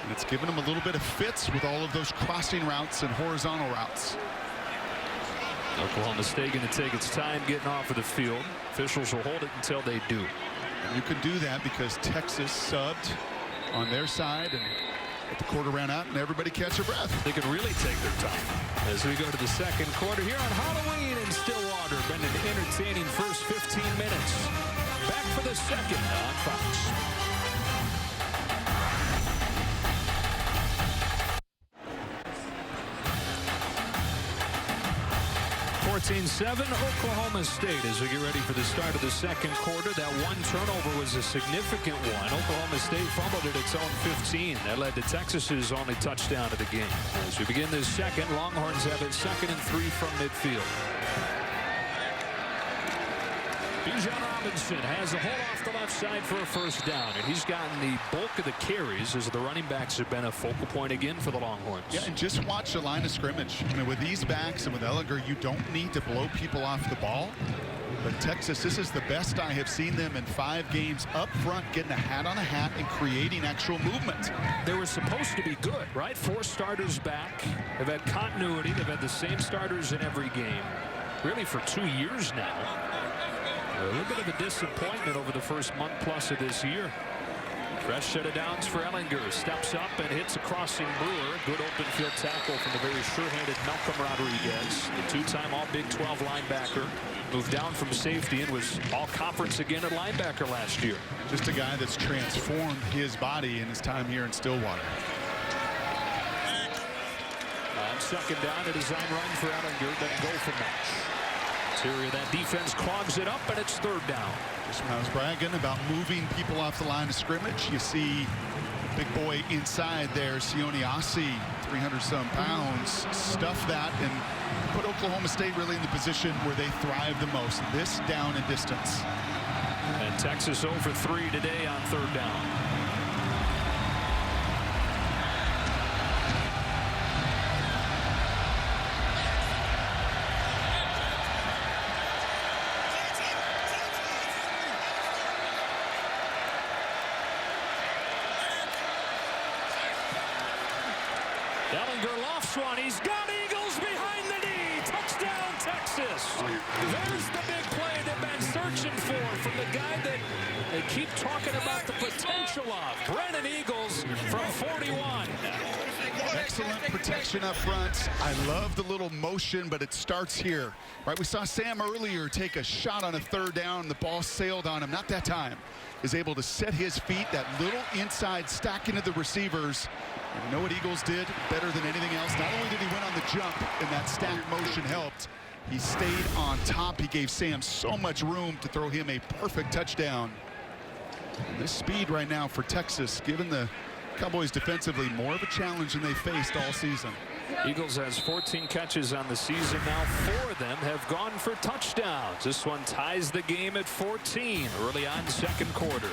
And it's given them a little bit of fits with all of those crossing routes and horizontal routes. Oklahoma State going to take its time getting off of the field. Officials will hold it until they do. And you can do that because Texas subbed on their side, and let the quarter ran out and everybody catch their breath. They can really take their time as we go to the second quarter here on Halloween in Stillwater. Been an entertaining first 15 minutes. Back for the second on Fox. 14-7 Oklahoma State as we get ready for the start of the second quarter. That one turnover was a significant one. Oklahoma State fumbled at its own 15. That led to Texas's only touchdown of the game. As we begin this second, Longhorns have it 2nd and 3 from midfield. Bijan Robinson has a hole off the left side for a first down, and he's gotten the bulk of the carries as the running backs have been a focal point again for the Longhorns. Yeah, and just watch the line of scrimmage. I mean, with these backs and with Ehlinger, you don't need to blow people off the ball. But Texas, this is the best I have seen them in 5 games up front, getting a hat on a hat and creating actual movement. They were supposed to be good, right? 4 starters back. They've had continuity. They've had the same starters in every game, really for 2 years now. A little bit of a disappointment over the first month plus of this year. Fresh set of downs for Ehlinger. Steps up and hits a crossing Brewer. Good open field tackle from the very sure-handed Malcolm Rodriguez. The 2-time All-Big 12 linebacker. Moved down from safety and was all-conference again at linebacker last year. Just a guy that's transformed his body in his time here in Stillwater. On second down, a design run for Ehlinger, then go for match. Interior of that defense clogs it up, and it's 3rd down. Just when I was bragging about moving people off the line of scrimmage, you see big boy inside there, Sione Asi, 300-some pounds, stuff that and put Oklahoma State really in the position where they thrive the most, this down and distance. And Texas 0 for 3 today on third down. Ellinger lofts one. He's got Eagles behind the knee. Touchdown, Texas. There's the big play they've been searching for from the guy that they keep talking about the potential of. Brennan Eagles from 41. Excellent protection up front. I love the little motion, but it starts here. Right, we saw Sam earlier take a shot on a third down. The ball sailed on him. Not that time. Is able to set his feet. That little inside stack into the receivers. And you know what Eagles did better than anything else? Not only did he win on the jump, and that stack motion helped, he stayed on top. He gave Sam so much room to throw him a perfect touchdown. And this speed right now for Texas, given the Cowboys defensively, more of a challenge than they faced all season. Eagles has 14 catches on the season now. 4 of them have gone for touchdowns. This one ties the game at 14 early on second quarter.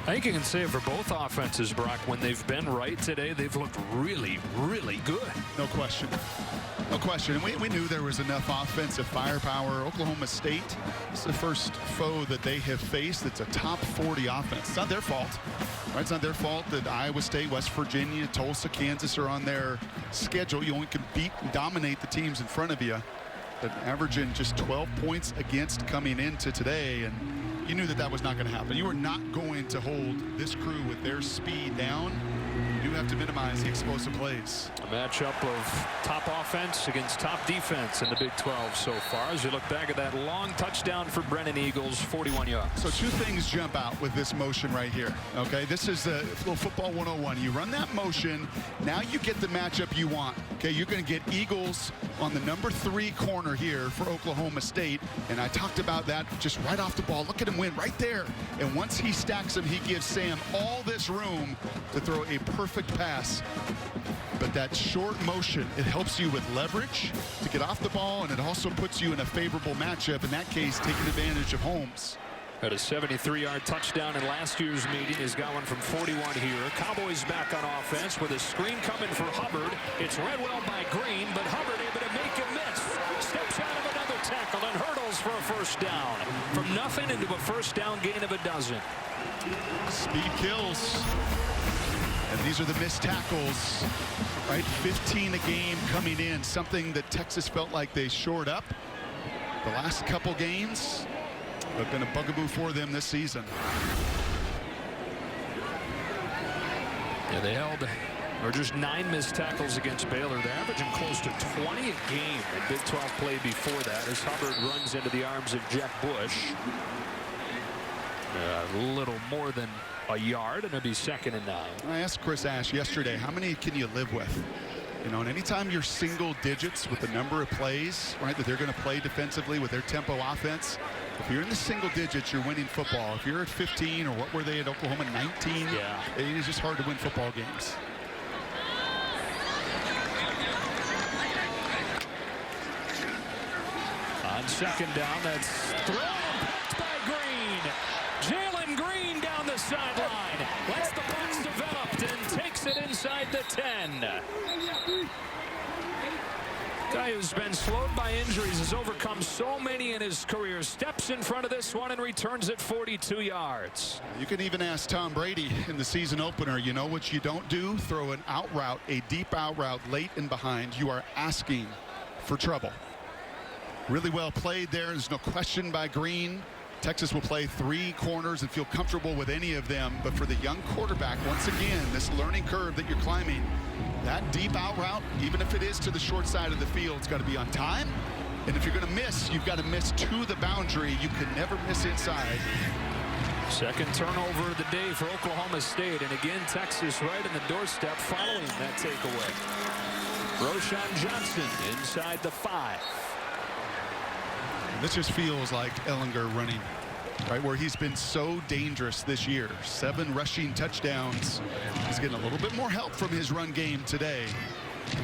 I think you can say it for both offenses, Brock. When they've been right today, they've looked really, really good. No question. No question. And we knew there was enough offensive firepower. Oklahoma State is the first foe that they have faced. It's a top 40 offense. It's not their fault. Right? It's not their fault that Iowa State, West Virginia, Tulsa, Kansas are on their schedule. You only can beat and dominate the teams in front of you. But averaging just 12 points against coming into today, and you knew that that was not going to happen. You were not going to hold this crew with their speed down. You do have to minimize the explosive plays. A matchup of top offense against top defense in the Big 12 so far. As you look back at that long touchdown for Brennan Eagles, 41 yards. So 2 things jump out with this motion right here. Okay, this is a little football 101. You run that motion, now you get the matchup you want. Okay, you're going to get Eagles on the number 3 corner here for Oklahoma State, and I talked about that just right off the ball. Look at him win right there. And once he stacks him, he gives Sam all this room to throw a perfect pass. But that short motion, it helps you with leverage to get off the ball, and it also puts you in a favorable matchup, in that case taking advantage of Holmes. Had a 73-yard touchdown in last year's meeting. He's got one from 41 here. Cowboys back on offense with a screen coming for Hubbard. It's read well by Green, but Hubbard able to make him miss. Steps out of another tackle and hurdles for a first down. From nothing into a first down gain of 12. Speed kills. And these are the missed tackles, right? 15 a game coming in, something that Texas felt like they shored up. The last couple games have been a bugaboo for them this season. Yeah, they held or just 9 missed tackles against Baylor. They're averaging close to 20 a game in Big 12 play before that as Hubbard runs into the arms of Jack Bush. A little more than a yard, and it'll be 2nd and 9. I asked Chris Ash yesterday, how many can you live with? You know, and anytime you're single digits with the number of plays, right, that they're going to play defensively with their tempo offense, if you're in the single digits, you're winning football. If you're at 15, or what were they at Oklahoma, 19? Yeah. It is just hard to win football games. On 2nd down, that's thrown picked by Green. Jalen Green down the sideline. Lets the box developed and takes it inside the 10. Guy who's been slowed by injuries, has overcome so many in his career, steps in front of this one and returns it 42 yards. You can even ask Tom Brady in the season opener, you know what you don't do? Throw an out route, a deep out route late and behind. You are asking for trouble. Really well played there. There's no question by Green. Texas will play 3 corners and feel comfortable with any of them. But for the young quarterback, once again, this learning curve that you're climbing, that deep out route, even if it is to the short side of the field, it's got to be on time. And if you're going to miss, you've got to miss to the boundary. You can never miss inside. 2nd turnover of the day for Oklahoma State. And again, Texas right in the doorstep following that takeaway. Roschon Johnson inside the 5. This just feels like Ellinger running, right, where he's been so dangerous this year. 7 rushing touchdowns. He's getting a little bit more help from his run game today.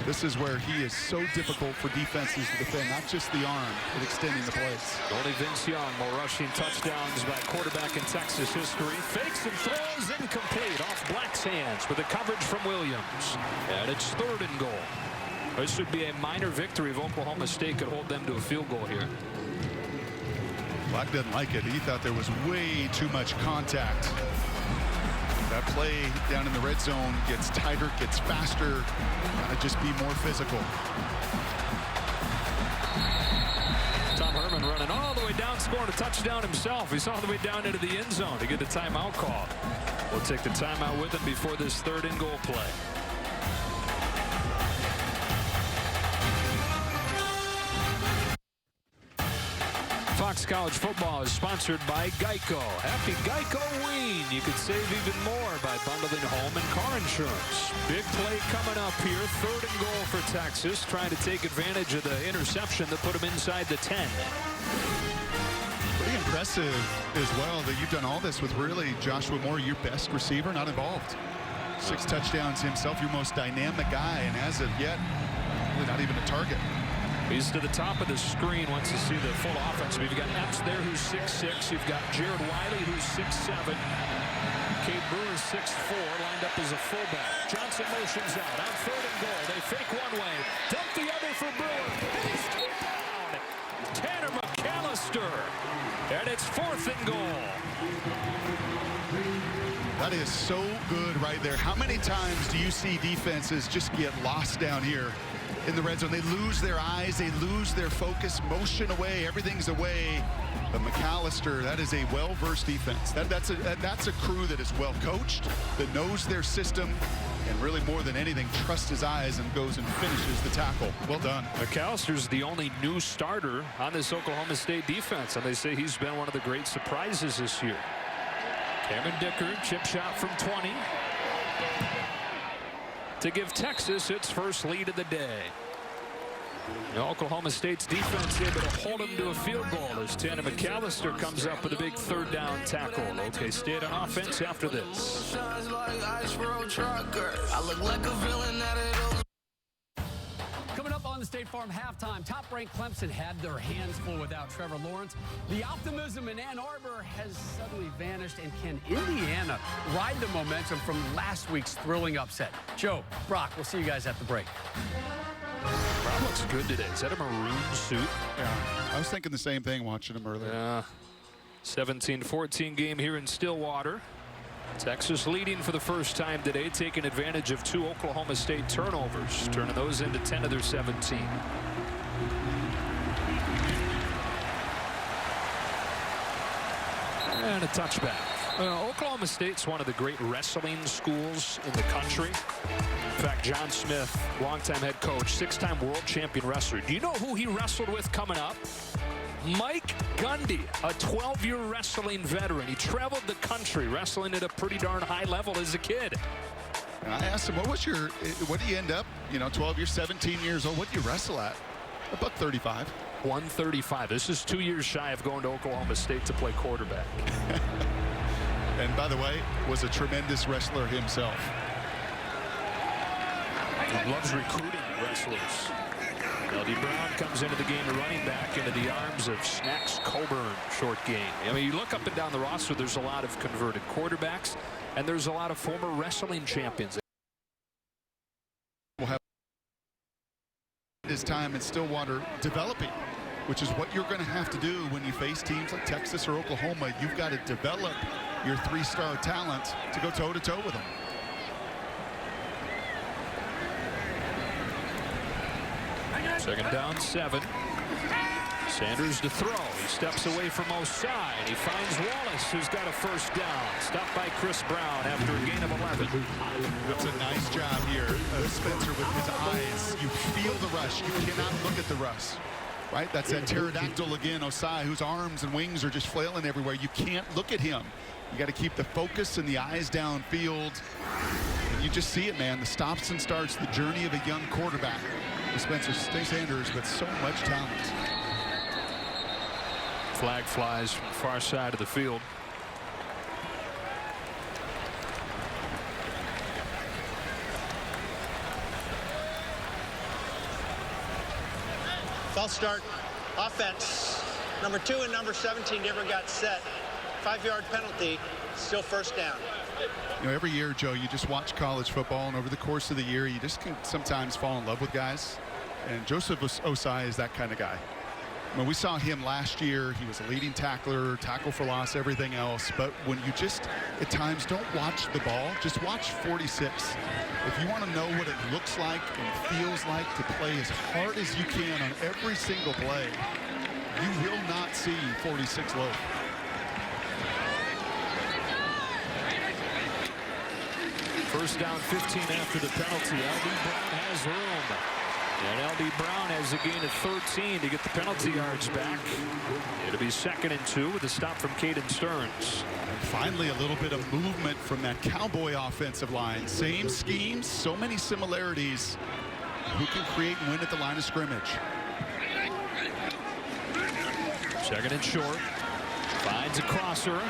This is where he is so difficult for defenses to defend, not just the arm, but extending the plays. Only Vince Young, more rushing touchdowns by quarterback in Texas history. Fakes and throws incomplete off Black's hands with the coverage from Williams. And it's 3rd and goal. This would be a minor victory if Oklahoma State could hold them to a field goal here. Black doesn't like it. He thought there was way too much contact. That play down in the red zone gets tighter, gets faster, gotta just be more physical. Tom Herman running all the way down, scoring a touchdown himself. He's all the way down into the end zone to get the timeout call. We'll take the timeout with him before this 3rd and goal play. Fox College Football is sponsored by Geico. Happy Geico-ween. You could save even more by bundling home and car insurance. Big play coming up here. 3rd and goal for Texas, trying to take advantage of the interception that put him inside the 10. Pretty impressive as well that you've done all this with really Joshua Moore, your best receiver, not involved. 6 touchdowns himself, your most dynamic guy, and as of yet, really not even a target. He's to the top of the screen once you see the full offense. We've got Epps there, who's 6'6". You've got Jared Wiley, who's 6'7". Cade Brewer, 6'4", lined up as a fullback. Johnson motions out on 3rd and goal. They fake one way, dump the other for Brewer. And he's stripped down. Tanner McAllister. And it's 4th and goal. That is so good right there. How many times do you see defenses just get lost down here in the red zone? They lose their eyes, they lose their focus, motion away, everything's away. But McAllister, that is a well-versed defense. That's a crew that is well coached, that knows their system, and really more than anything trusts his eyes and goes and finishes the tackle. Well done. McAllister's the only new starter on this Oklahoma State defense, and they say he's been one of the great surprises this year. Cameron Dicker, chip shot from 20 to give Texas its first lead of the day. Now, Oklahoma State's defense able to hold him to a field goal as Tanner McAllister comes up with a big 3rd down tackle. OK State on offense after this. Coming up on the State Farm halftime, top-ranked Clemson had their hands full without Trevor Lawrence. The optimism in Ann Arbor has suddenly vanished, and can Indiana ride the momentum from last week's thrilling upset? Joe, Brock, we'll see you guys at the break. Brock looks good today. Is that a maroon suit? Yeah, I was thinking the same thing watching him earlier. Yeah. 17-14 game here in Stillwater. Texas leading for the first time today, taking advantage of 2 Oklahoma State turnovers, turning those into 10 of their 17. And a touchback. Oklahoma State's one of the great wrestling schools in the country. In fact, John Smith, longtime head coach, 6-time world champion wrestler. Do you know who he wrestled with coming up? Mike Gundy, a 12-year wrestling veteran. He traveled the country wrestling at a pretty darn high level as a kid. And I asked him, what do you end up, 12 years, 17 years old, what do you wrestle at? $135. 135. This is 2 years shy of going to Oklahoma State to play quarterback. And by the way, was a tremendous wrestler himself. He loves recruiting wrestlers. L.D. Brown comes into the game, the running back, into the arms of Snacks Coburn, short game. I mean, you look up and down the roster, there's a lot of converted quarterbacks, and there's a lot of former wrestling champions. We'll have his time in Stillwater developing, which is what you're going to have to do when you face teams like Texas or Oklahoma. You've got to develop your 3-star talent to go toe-to-toe with them. Second down, 7. Sanders to throw. He steps away from Osai. He finds Wallace, who's got a first down. Stopped by Chris Brown after a gain of 11. That's a nice job here. Spencer with his eyes. You feel the rush. You cannot look at the rush. Right? That's that pterodactyl again, Osai, whose arms and wings are just flailing everywhere. You can't look at him. You got to keep the focus and the eyes downfield. And you just see it, man. The stops and starts, the journey of a young quarterback. Spencer Sanders with so much talent. Flag flies from the far side of the field. False start. Offense. Number 2 and number 17 never got set. 5-yard penalty. Still first down. You know, every year, Joe, you just watch college football, and over the course of the year, you just can sometimes fall in love with guys. And Joseph Osai is that kind of guy. When we saw him last year, he was a leading tackler, tackle for loss, everything else. But when you just, at times, don't watch the ball, just watch 46. If you want to know what it looks like and feels like to play as hard as you can on every single play, you will not see 46 low. First down 15 after the penalty. L.D. Brown has room. And L.D. Brown has a gain of 13 to get the penalty yards back. It'll be 2nd and 2 with a stop from Caden Stearns. And finally, a little bit of movement from that Cowboy offensive line. Same schemes, so many similarities. Who can create and win at the line of scrimmage? 2nd and short. Finds a crosser.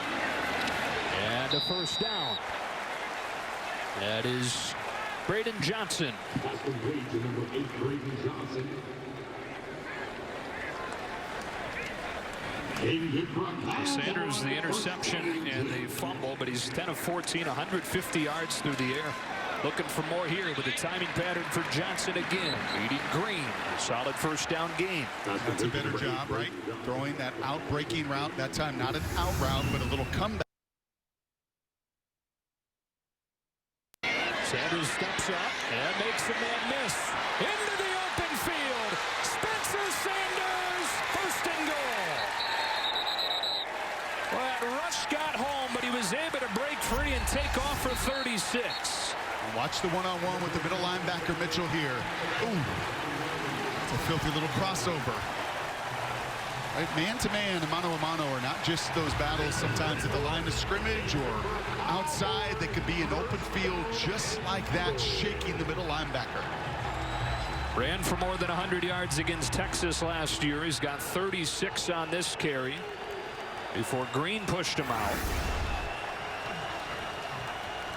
And a first down. That is Braden Johnson. Sanders the interception and the fumble, but he's 10 of 14, 150 yards through the air. Looking for more here with a timing pattern for Johnson again. Beating Green. A solid first down gain. That's a better job, right? Throwing that out-breaking route. That time not an out route, but a little comeback. Sanders steps up and makes a man miss. Into the open field. Spencer Sanders, 1st and goal. Well, that rush got home, but he was able to break free and take off for 36. Watch the one-on-one with the middle linebacker Mitchell here. Ooh, it's a filthy little crossover. Right, man-to-man and mano-a-mano are not just those battles sometimes at the line of scrimmage or outside. They could be an open field just like that, shaking the middle linebacker. Ran for more than 100 yards against Texas last year. He's got 36 on this carry before Green pushed him out.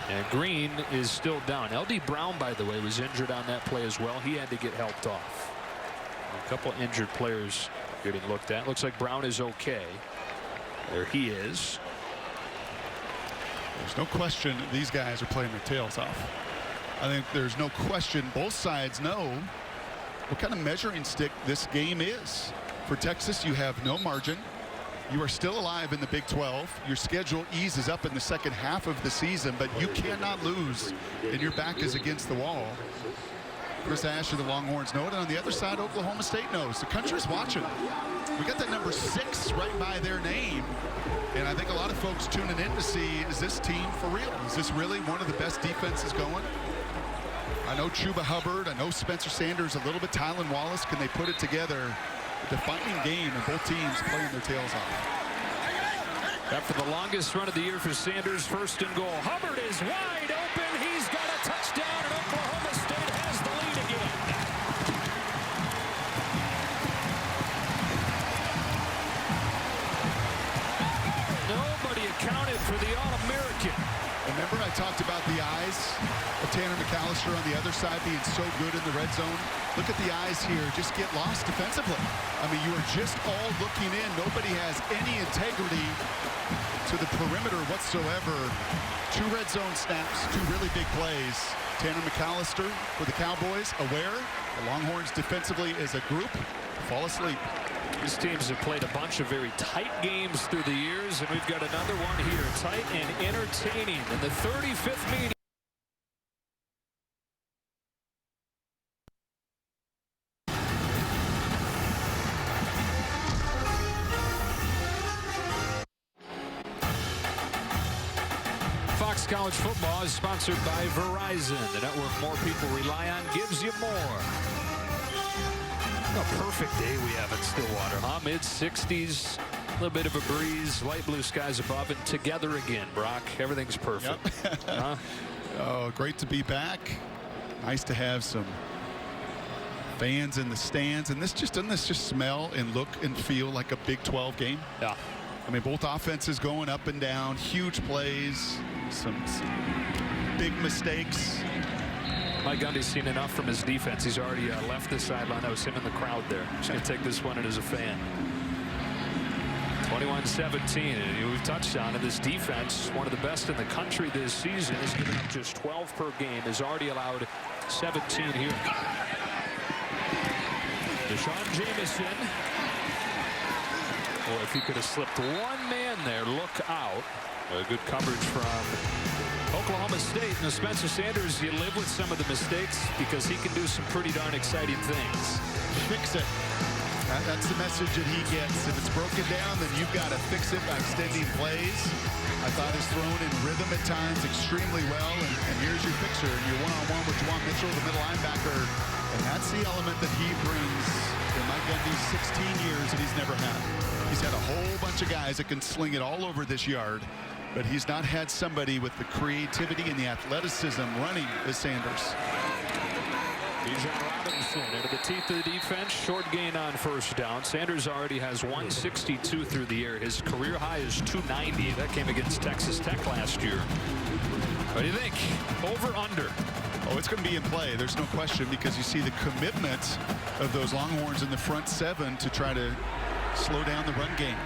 And Green is still down. L.D. Brown, by the way, was injured on that play as well. He had to get helped off. A couple injured players getting looked at. Looks like Brown is okay. There he is. There's no question these guys are playing their tails off. I think there's no question both sides know what kind of measuring stick this game is. For Texas, you have no margin. You are still alive in the Big 12. Your schedule eases up in the second half of the season, but you cannot lose, and your back is against the wall. Chris Ash of the Longhorns know it, and on the other side, Oklahoma State knows. The country's watching. We got that number 6 right by their name, and I think a lot of folks tuning in to see, is this team for real? Is this really one of the best defenses going? I know Chuba Hubbard, I know Spencer Sanders, a little bit Tylan Wallace. Can they put it together? A defining game, and both teams playing their tails off. After the longest run of the year for Sanders, 1st and goal. Hubbard is wide open. He's got a touchdown, and Oklahoma State has the lead again. Nobody accounted for the All-American. Remember I talked about the eyes of Tanner McAllister on the other side being so good in the red zone? Look at the eyes here. Just get lost defensively. I mean, you are just all looking in. Nobody has any integrity to the perimeter whatsoever. 2 red zone snaps, 2 really big plays. Tanner McAllister for the Cowboys, aware. The Longhorns defensively as a group fall asleep. These teams have played a bunch of very tight games through the years, and we've got another one here. Tight and entertaining in the 35th meeting. Fox College Football is sponsored by Verizon. The network more people rely on gives you more. A perfect day we have in Stillwater, huh? Mid-60s, a little bit of a breeze, light blue skies above, and together again, Brock. Everything's perfect. Yep. Huh? Oh, great to be back. Nice to have some fans in the stands. And doesn't this just smell and look and feel like a Big 12 game? Yeah. I mean, both offenses going up and down, huge plays, some big mistakes. Mike Gundy's seen enough from his defense. He's already left the sideline. That was him in the crowd there. Just going to take this one in as a fan. 21-17, and we've touched on it. This defense, one of the best in the country this season, has given up just 12 per game, has already allowed 17 here. Deshaun Jameson. Boy, if he could have slipped one man there, look out. Good coverage from Oklahoma State. And Spencer Sanders, you live with some of the mistakes because he can do some pretty darn exciting things. Fix it. That's the message that he gets. If it's broken down, then you've got to fix it by extending plays. I thought he's thrown in rhythm at times extremely well. And here's your fixer. And your one-on-one with Juwan Mitchell, the middle linebacker. And that's the element that he brings in Mike Gundy's 16 years that he's never had. He's had a whole bunch of guys that can sling it all over this yard. But he's not had somebody with the creativity and the athleticism running as Sanders. Bijan Robinson into the teeth of the defense. Short gain on first down. Sanders already has 162 through the air. His career high is 290. That came against Texas Tech last year. What do you think? Over, under? Oh, it's going to be in play. There's no question, because you see the commitment of those Longhorns in the front seven to try to slow down the run game.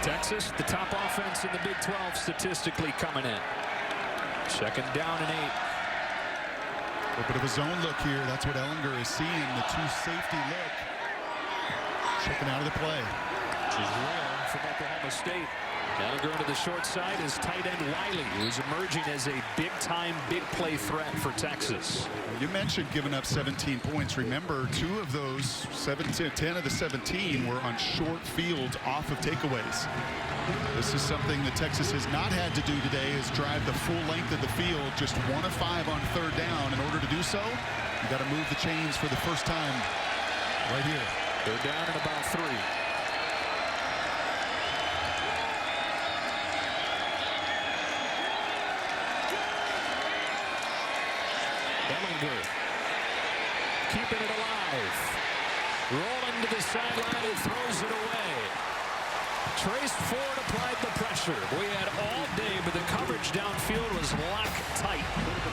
Texas, the top offense in the Big 12 statistically coming in. Second down and 8. A little bit of a zone look here. That's what Ellinger is seeing. The two safety look. Checking out of the play. Which is rare from Oklahoma State. Ellinger into the short side is tight end Wiley, who's emerging as a big-time, big-play threat for Texas. You mentioned giving up 17 points. Remember, 2 of those 10 of the 17 were on short fields off of takeaways. This is something that Texas has not had to do today, is drive the full length of the field, just 1 of 5 on third down. In order to do so, you got to move the chains for the first time right here. They're down at about 3. Ellinger keeping it alive. Rolling to the sideline and throws it away. Traced forward, applied the pressure. We had all day, but the coverage downfield was lock tight.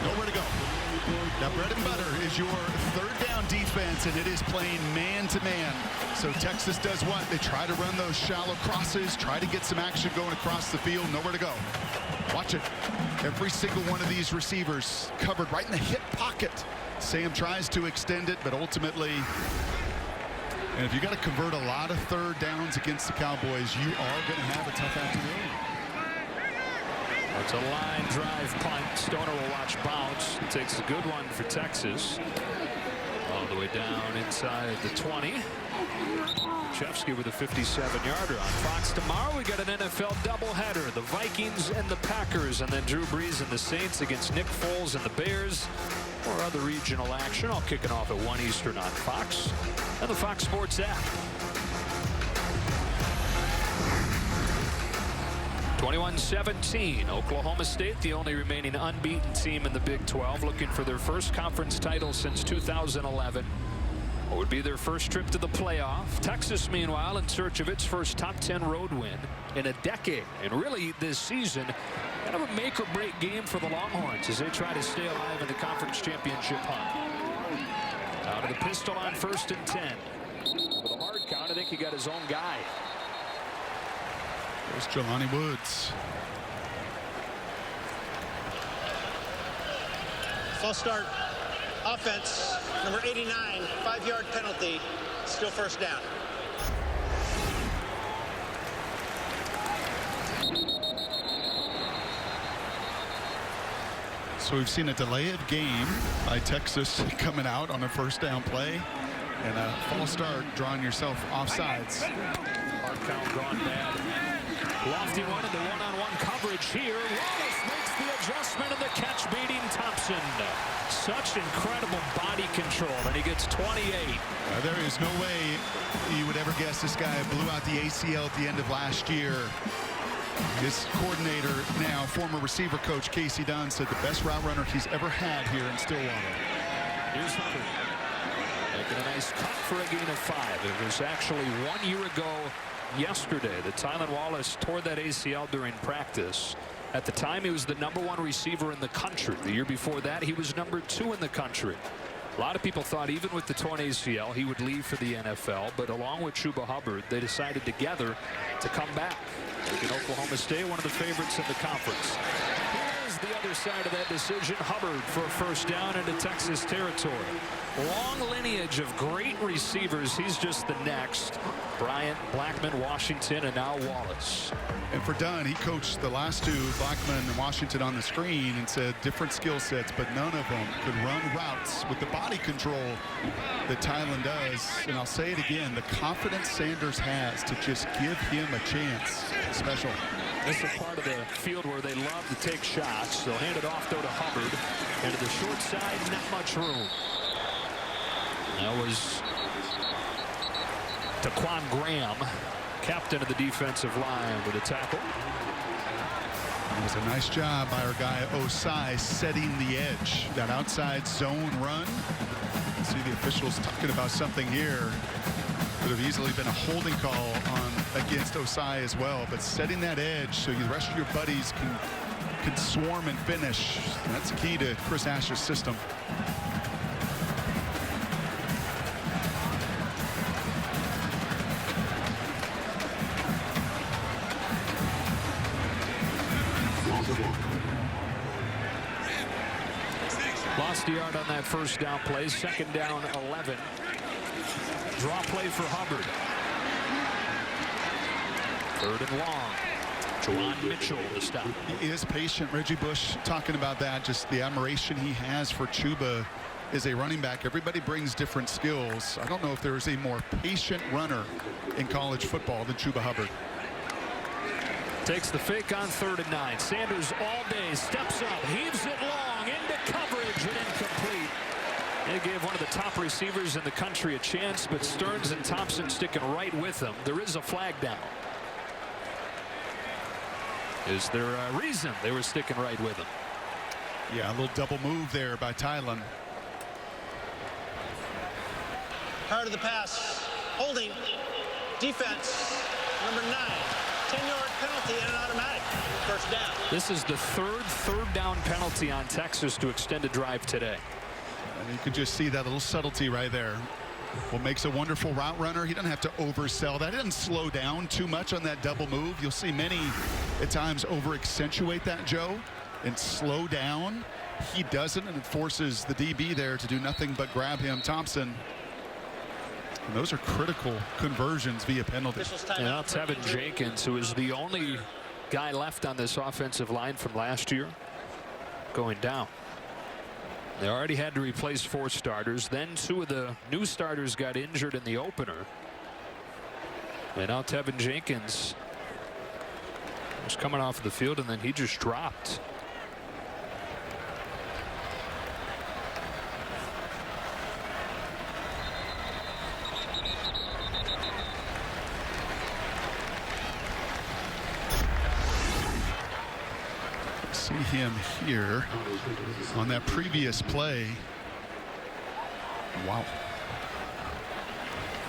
Nowhere to go. Now, bread and butter is your third down defense, and it is playing man-to-man. So Texas does what? They try to run those shallow crosses, try to get some action going across the field. Nowhere to go. Watch it. Every single one of these receivers covered right in the hip pocket. Sam tries to extend it, but ultimately, and if you got to convert a lot of third downs against the Cowboys, you are going to have a tough afternoon. It's a line drive punt. Stoner will watch bounce. Takes a good one for Texas. All the way down inside the 20. Chefsky with a 57-yarder. On Fox tomorrow, we got an NFL doubleheader. The Vikings and the Packers, and then Drew Brees and the Saints against Nick Foles and the Bears. Or other regional action. All kicking off at 1 Eastern on Fox and the Fox Sports app. 21-17. Oklahoma State, the only remaining unbeaten team in the Big 12, looking for their first conference title since 2011. It would be their first trip to the playoff. Texas, meanwhile, in search of its first top 10 road win in a decade. And really, this season, kind of a make-or-break game for the Longhorns as they try to stay alive in the conference championship hunt. Out of the pistol on 1st and 10. With a hard count, I think he got his own guy. There's Jelani Woods. False start. Offense, number 89, 5-yard penalty. Still first down. So we've seen a delay of game by Texas coming out on a first down play, and a false start drawing yourself offsides. Hard count gone bad. Lofty one into one-on-one coverage here. Wallace makes the adjustment and the catch, beating Thompson. Such incredible body control, and he gets 28. There is no way you would ever guess this guy blew out the ACL at the end of last year. His coordinator now, former receiver coach Casey Dunn, said the best route runner he's ever had here in Stillwater. Here's Hunter. Making a nice cut for a gain of 5. It was actually 1 year ago yesterday that Tylan Wallace tore that ACL during practice. At the time, he was the #1 receiver in the country. The year before that, he was #2 in the country. A lot of people thought even with the torn ACL, he would leave for the NFL. But along with Chuba Hubbard, they decided together to come back. Making Oklahoma State one of the favorites in the conference. Here's the other side of that decision. Hubbard for a first down into Texas territory. Long lineage of great receivers. He's just the next. Bryant, Blackman, Washington, and now Wallace. And for Dunn, he coached the last two, Blackman and Washington, on the screen and said different skill sets, but none of them could run routes with the body control that Tylen does. And I'll say it again, the confidence Sanders has to just give him a chance. Special. This is part of the field where they love to take shots. They'll hand it off, though, to Hubbard. And to the short side, not much room. That was Taquan Graham, captain of the defensive line, with a tackle. It was a nice job by our guy Osai setting the edge. That outside zone run. You can see the officials talking about something here. Could have easily been a holding call against Osai as well, but setting that edge so the rest of your buddies can swarm and finish. That's the key to Chris Asher's system. Lost a yard on that first down play. Second down, 11. Draw play for Hubbard. Third and long. Juwan Mitchell to stop. He is patient. Reggie Bush talking about that. Just the admiration he has for Chuba as a running back. Everybody brings different skills. I don't know if there is a more patient runner in college football than Chuba Hubbard. Takes the fake on 3rd and 9. Sanders all day steps up, heaves it long into coverage and incomplete. They gave one of the top receivers in the country a chance, but Stearns and Thompson sticking right with him. There is a flag down. Is there a reason they were sticking right with him? Yeah, a little double move there by Tylen. Part of the pass. Holding. Defense. Number 9. 10-yard penalty and an automatic. First down. This is the third down penalty on Texas to extend a drive today. And you can just see that little subtlety right there. What makes a wonderful route runner, he doesn't have to oversell that. He doesn't slow down too much on that double move. You'll see many at times over accentuate that, Joe, and slow down. He doesn't, and it forces the DB there to do nothing but grab him. Thompson. And those are critical conversions via penalty. And now Tevin Jenkins, who is the only guy left on this offensive line from last year, going down. They already had to replace 4 starters. Then 2 of the new starters got injured in the opener. And now Tevin Jenkins was coming off the field, and then he just dropped. See him here on that previous play. Wow.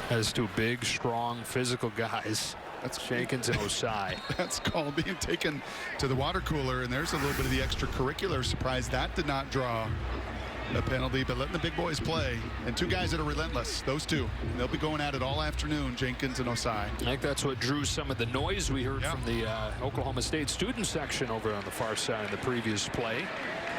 As 2 big, strong, physical guys. That's Jenkins and Osai. That's called being taken to the water cooler, and there's a little bit of the extracurricular surprise. That did not draw a penalty, but letting the big boys play. And 2 guys that are relentless, those 2. They'll be going at it all afternoon, Jenkins and Osai. I think that's what drew some of the noise we heard from the Oklahoma State student section over on the far side of the previous play.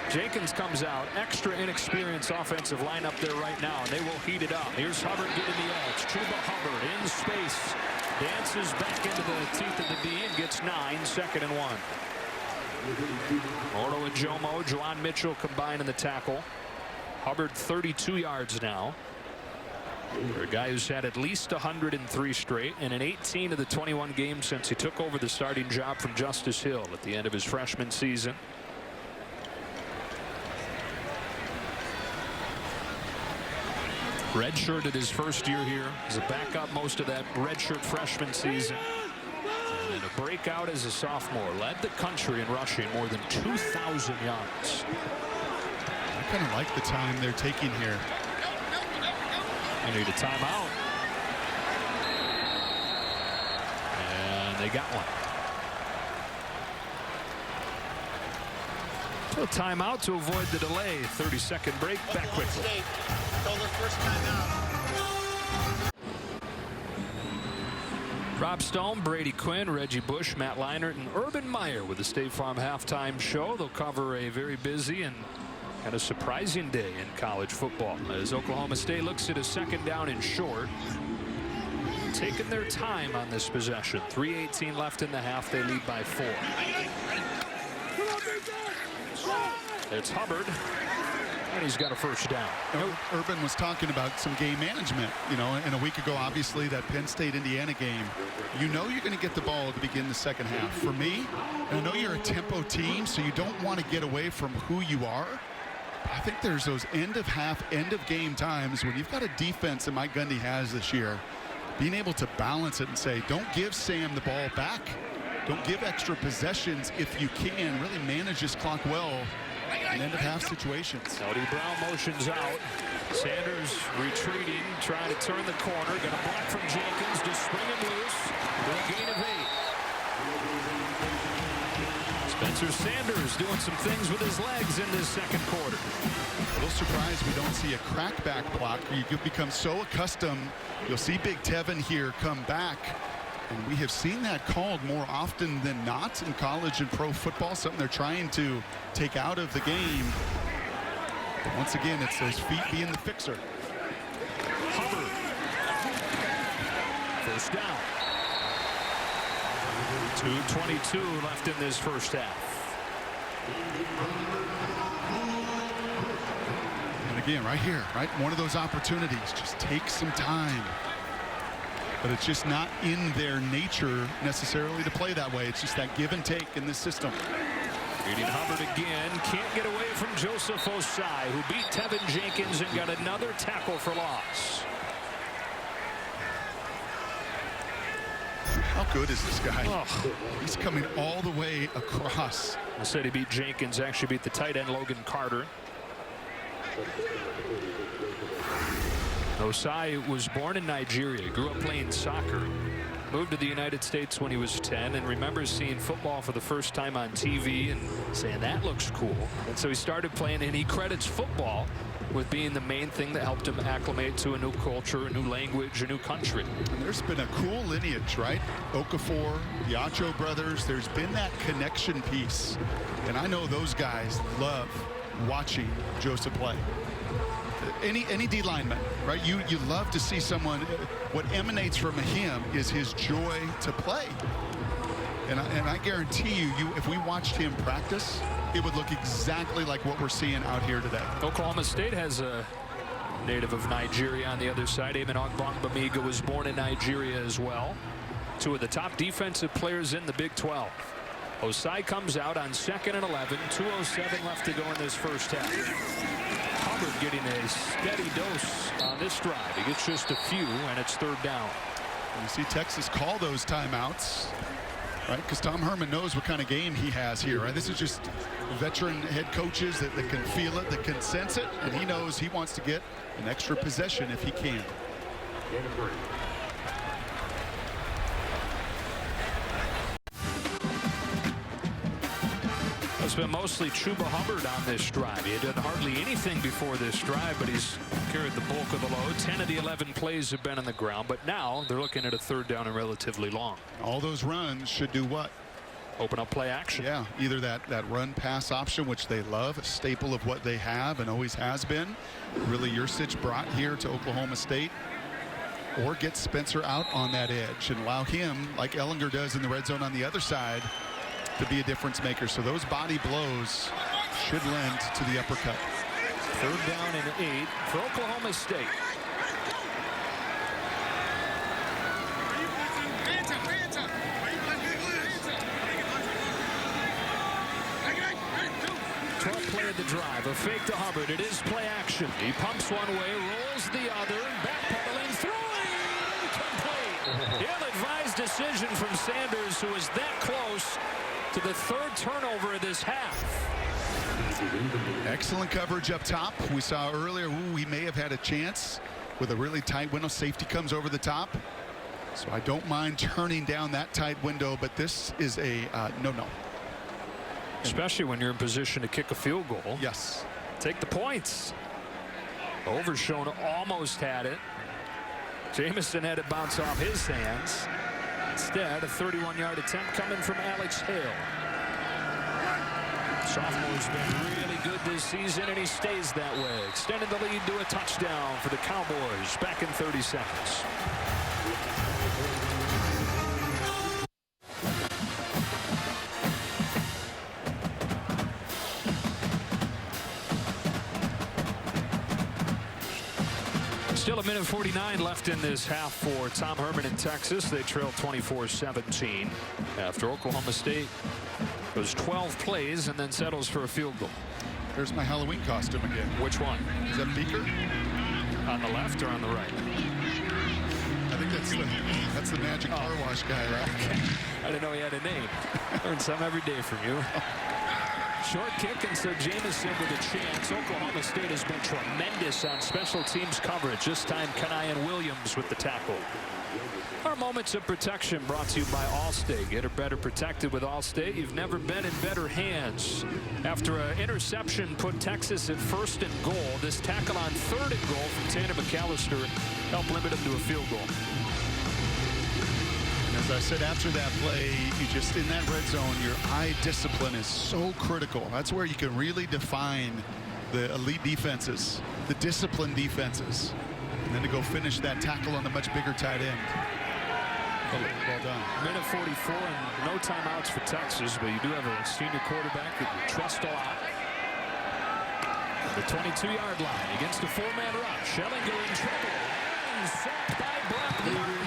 Jenkins comes out, extra inexperienced offensive lineup there right now, and they will heat it up. Here's Hubbard getting the edge. Chuba Hubbard in space, dances back into the teeth of the D and gets 9, 2nd and 1. Orlo and Jomo, Juwan Mitchell combined in the tackle. Hubbard 32 yards now. For a guy who's had at least 103 straight, and in 18 of the 21 games since he took over the starting job from Justice Hill at the end of his freshman season. Redshirted his first year here as a backup most of that redshirt freshman season. And a breakout as a sophomore. Led the country in rushing, more than 2,000 yards. I kind of like the time they're taking here. They need a timeout. And they got one. A timeout to avoid the delay. 30-second break. Back quickly. State called their first timeout. Rob Stone, Brady Quinn, Reggie Bush, Matt Leinart, and Urban Meyer with the State Farm halftime show. They'll cover a very busy and kind of surprising day in college football as Oklahoma State looks at a second down and short. Taking their time on this possession. 3:18 left in the half. They lead by 4. It's Hubbard, and he's got a first down. Urban was talking about some game management, you know, and a week ago, obviously, that Penn State-Indiana game. You know you're going to get the ball to begin the second half. For me, and I know you're a tempo team, so you don't want to get away from who you are. But I think there's those end-of-half, end-of-game times when you've got a defense that Mike Gundy has this year, being able to balance it and say, don't give Sam the ball back. Don't give extra possessions if you can. Really manage this clock well in end-of-half situations. Cody Brown motions out. Sanders retreating, trying to turn the corner. Got a block from Jenkins. Just swing him loose. For a gain of 8. Spencer Sanders doing some things with his legs in this second quarter. A little surprised we don't see a crackback block. You become so accustomed. You'll see Big Tevin here come back. And we have seen that called more often than not in college and pro football, something they're trying to take out of the game. But once again, it's those feet being the fixer. Hubbard. First down. 2:22 left in this first half. And again, right here, right? One of those opportunities. Just take some time. But it's just not in their nature necessarily to play that way. It's just that give and take in this system. Reading Hubbard again. Can't get away from Joseph Osai, who beat Tevin Jenkins and got another tackle for loss. How good is this guy? Oh. He's coming all the way across. I said he beat Jenkins. Actually beat the tight end Logan Carter. Osai was born in Nigeria, grew up playing soccer, moved to the United States when he was 10, and remembers seeing football for the first time on TV and saying, that looks cool. And so he started playing, and he credits football with being the main thing that helped him acclimate to a new culture, a new language, a new country. And there's been a cool lineage, right? Okafor, the Acho brothers, there's been that connection piece. And I know those guys love watching Joseph play. Any D lineman, right? You love to see someone. What emanates from him is his joy to play. And I guarantee you, if we watched him practice, it would look exactly like what we're seeing out here today. Oklahoma State has a native of Nigeria on the other side. Eamon Ogbongbemiga was born in Nigeria as well. Two of the top defensive players in the Big 12. Osai comes out on 2nd and 11. 2:07 left to go in this first half. Hubbard getting a steady dose on this drive. He gets just a few, and it's 3rd down. And you see Texas call those timeouts, right? Because Tom Herman knows what kind of game he has here, right? This is just veteran head coaches that can feel it, that can sense it, and he knows he wants to get an extra possession if he can. It's been mostly Chuba Hubbard on this drive. He had done hardly anything before this drive, but he's carried the bulk of the load. 10 of the 11 plays have been on the ground, but now they're looking at a 3rd down and relatively long. All those runs should do what? Open up play action. Yeah, either that run pass option, which they love, a staple of what they have and always has been. Really Yursich brought here to Oklahoma State. Or get Spencer out on that edge and allow him, like Ellinger does in the red zone on the other side, to be a difference maker. So those body blows should lend to the uppercut. 3rd down and 8 for Oklahoma State. Play of the drive, a fake to Hubbard. It is play action. He pumps one way, rolls the other, backpedaling, throwing, complete. Ill-advised decision from Sanders, who is that close to the 3rd turnover of this half. Excellent coverage up top. We saw earlier, he may have had a chance with a really tight window. Safety comes over the top. So I don't mind turning down that tight window, but this is a no-no. especially when you're in position to kick a field goal. Yes. Take the points. Overshone almost had it. Jamison had it bounce off his hands. Instead, a 31-yard attempt coming from Alex Hale. Sophomore's been really good this season, and he stays that way. Extending the lead to a touchdown for the Cowboys. Back in 30 seconds. Still a minute 49 left in this half for Tom Herman in Texas. They trail 24-17 after Oklahoma State goes 12 plays and then settles for a field goal. There's my Halloween costume again. Which one? Is that Beaker? On the left or on the right? I think that's the magic car wash guy, right? Okay. I didn't know he had a name. Learn some every day from you. Short kick, and so Jamison with a chance. Oklahoma State has been tremendous on special teams coverage. This time, Kenayan Williams with the tackle. Our moments of protection brought to you by Allstate. Get her better protected with Allstate. You've never been in better hands. After an interception put Texas at 1st and goal, this tackle on 3rd and goal from Tanner McAllister helped limit him to a field goal. As I said after that play, you just in that red zone, your eye discipline is so critical. That's where you can really define the elite defenses, the disciplined defenses. And then to go finish that tackle on the much bigger tight end. Well done. Minute 44 and no timeouts for Texas, but you do have a senior quarterback that you trust a lot. The 22-yard line against a 4-man rush. Schellinger in trouble. And sacked by Brock Martin.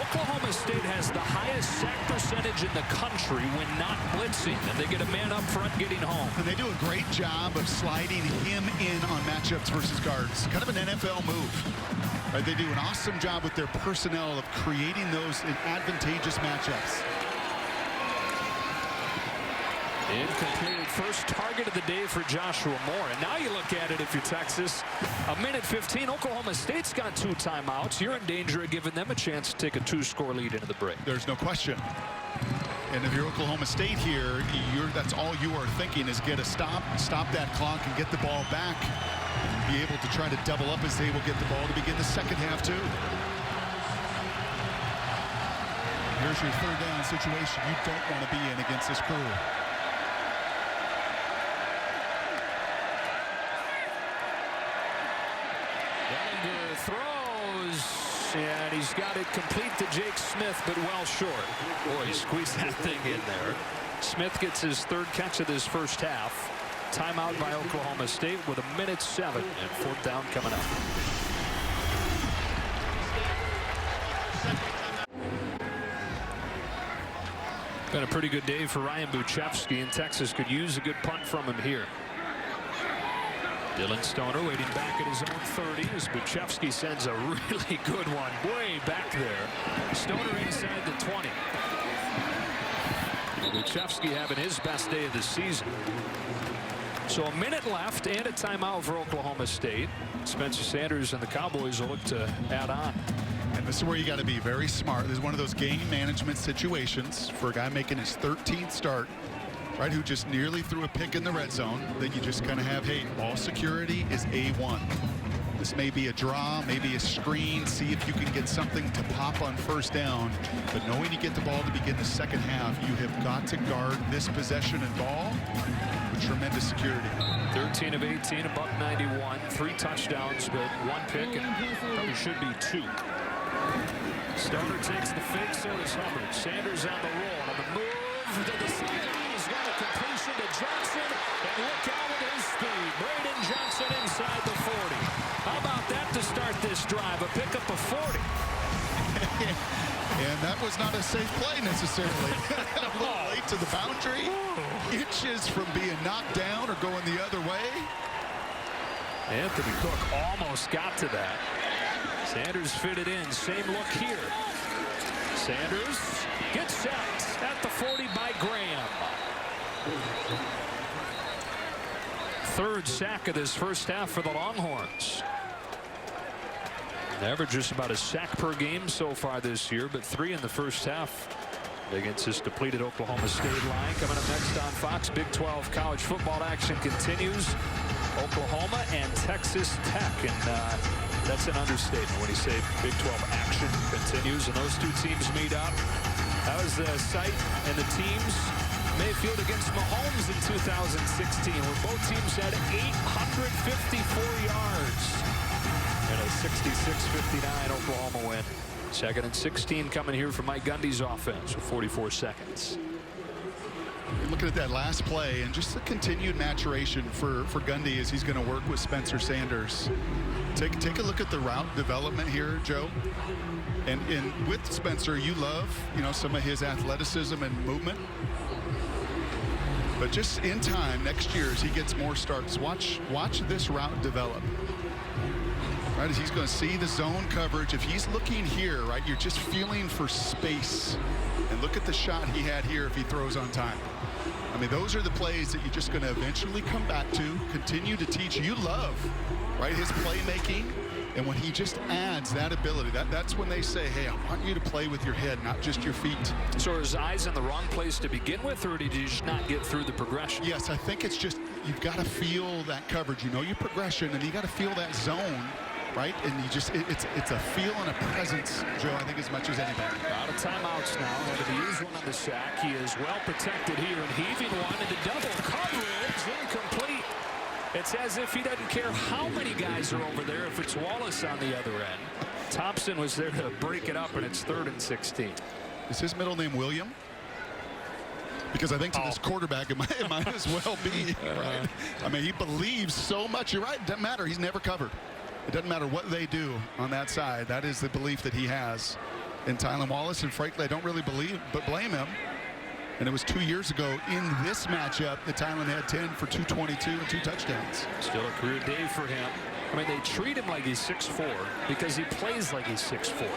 Oklahoma State has the highest sack percentage in the country when not blitzing, and they get a man up front getting home. And they do a great job of sliding him in on matchups versus guards. Kind of an NFL move. Right, they do an awesome job with their personnel of creating those advantageous matchups. Incomplete. First target of the day for Joshua Moore. And now you look at it if you're Texas. A minute 15. Oklahoma State's got 2 timeouts. You're in danger of giving them a chance to take a 2-score lead into the break. There's no question. And if you're Oklahoma State here, that's all you are thinking is get a stop that clock and get the ball back. And be able to try to double up as they will get the ball to begin the second half too. Here's your 3rd down situation you don't want to be in against this crew. Throws, and he's got it complete to Jake Smith, but well short. Boy, he squeezed that thing in there. Smith gets his 3rd catch of this first half. Timeout by Oklahoma State with a minute 7 and 4th down coming up. Been a pretty good day for Ryan Buchevsky, and Texas could use a good punt from him here. Dylan Stoner waiting back at his own 30 as Buchevsky sends a really good one way back there. Stoner inside the 20. Buchevsky having his best day of the season. So a minute left and a timeout for Oklahoma State. Spencer Sanders and the Cowboys will look to add on. And this is where you got to be very smart. This is one of those game management situations for a guy making his 13th start. Right, who just nearly threw a pick in the red zone, that you just kind of have, hey, ball security is A1. This may be a draw, maybe a screen, see if you can get something to pop on 1st down. But knowing you get the ball to begin the second half, you have got to guard this possession and ball with tremendous security. 13 of 18, $191, 3 touchdowns, but 1 pick, and probably should be 2. Stoner takes the fake, so does Hubbard. Sanders on the roll, on the move to the sideline. Got a completion to Johnson, and look out with his speed. Braden Johnson inside the 40. How about that to start this drive? A pickup of 40. And that was not a safe play necessarily. A little late to the boundary. Inches from being knocked down or going the other way. Anthony Cook almost got to that. Sanders fitted in. Same look here. Sanders gets sacked at the 40 by Graham. 3rd sack of this first half for the Longhorns. Averages about a sack per game so far this year, but 3 in the first half against this depleted Oklahoma State line. Coming up next on Fox, Big 12 college football action continues. Oklahoma and Texas Tech, and that's an understatement when you say Big 12 action continues, and those two teams meet up. That was the site and the teams. Mayfield against Mahomes in 2016, where both teams had 854 yards. And a 66-59 Oklahoma win. 2nd and 16 coming here from Mike Gundy's offense with 44 seconds. You're looking at that last play and just the continued maturation for Gundy as he's going to work with Spencer Sanders. Take a look at the route development here, Joe. And with Spencer, you love, some of his athleticism and movement. But just in time, next year, as he gets more starts, watch this route develop. Right, as he's going to see the zone coverage. If he's looking here, right, you're just feeling for space. And look at the shot he had here if he throws on time. I mean, those are the plays that you're just going to eventually come back to, continue to teach. You love, right, his playmaking. And when he just adds that ability, that's when they say, hey, I want you to play with your head, not just your feet. So are his eyes in the wrong place to begin with, or did he just not get through the progression? Yes, I think it's just you've got to feel that coverage. You know your progression, and you got to feel that zone. Right, and you just it's a feel and a presence, Joe, I think, as much as anybody. Out of timeouts now. Going to use one on the sack. He is well protected here and heaving one into double coverage. Incomplete. It's as if he doesn't care how many guys are over there if it's Wallace on the other end. Thompson was there to break it up, and it's 3rd and 16. Is his middle name William? Because I think to this quarterback, it might as well be. Right? I mean, he believes so much. You're right. It doesn't matter. He's never covered. It doesn't matter what they do on that side. That is the belief that he has in Tylan Wallace. And frankly, I don't really blame him. And it was 2 years ago in this matchup that Tylan had 10 for 222 and 2 touchdowns. Still a career day for him. I mean, they treat him like he's 6'4" because he plays like he's 6'4".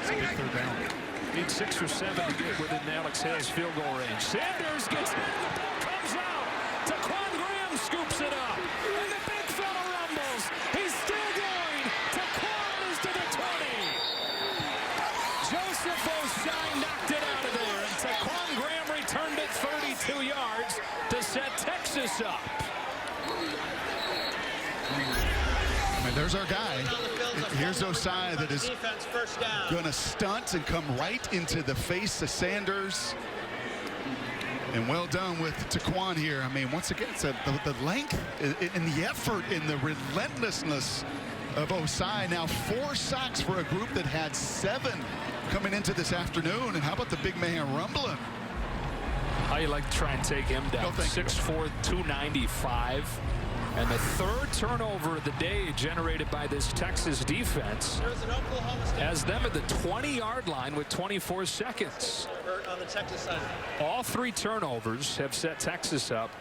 It's a big 3rd down. Need 6 or 7 to get within Alex Hale's field goal range. Sanders gets it. The ball comes out. Taquan Graham scoops it up. And the big fella rumbles. He's still going. Taquan is to the 20. Joseph Osai knocked it out of there. And Taquan Graham returned it 32 yards to set Texas up. I mean, there's our guy. Here's Osai that is going to stunt and come right into the face of Sanders. And well done with Taquan here. I mean, once again, it's the length and the effort and the relentlessness of Osai. Now 4 sacks for a group that had 7 coming into this afternoon. And how about the big man rumbling? How you like to try and take him down? 6'4", 295. And the 3rd turnover of the day generated by this Texas defense has them at the 20-yard line with 24 seconds. On the Texas side. All 3 turnovers have set Texas up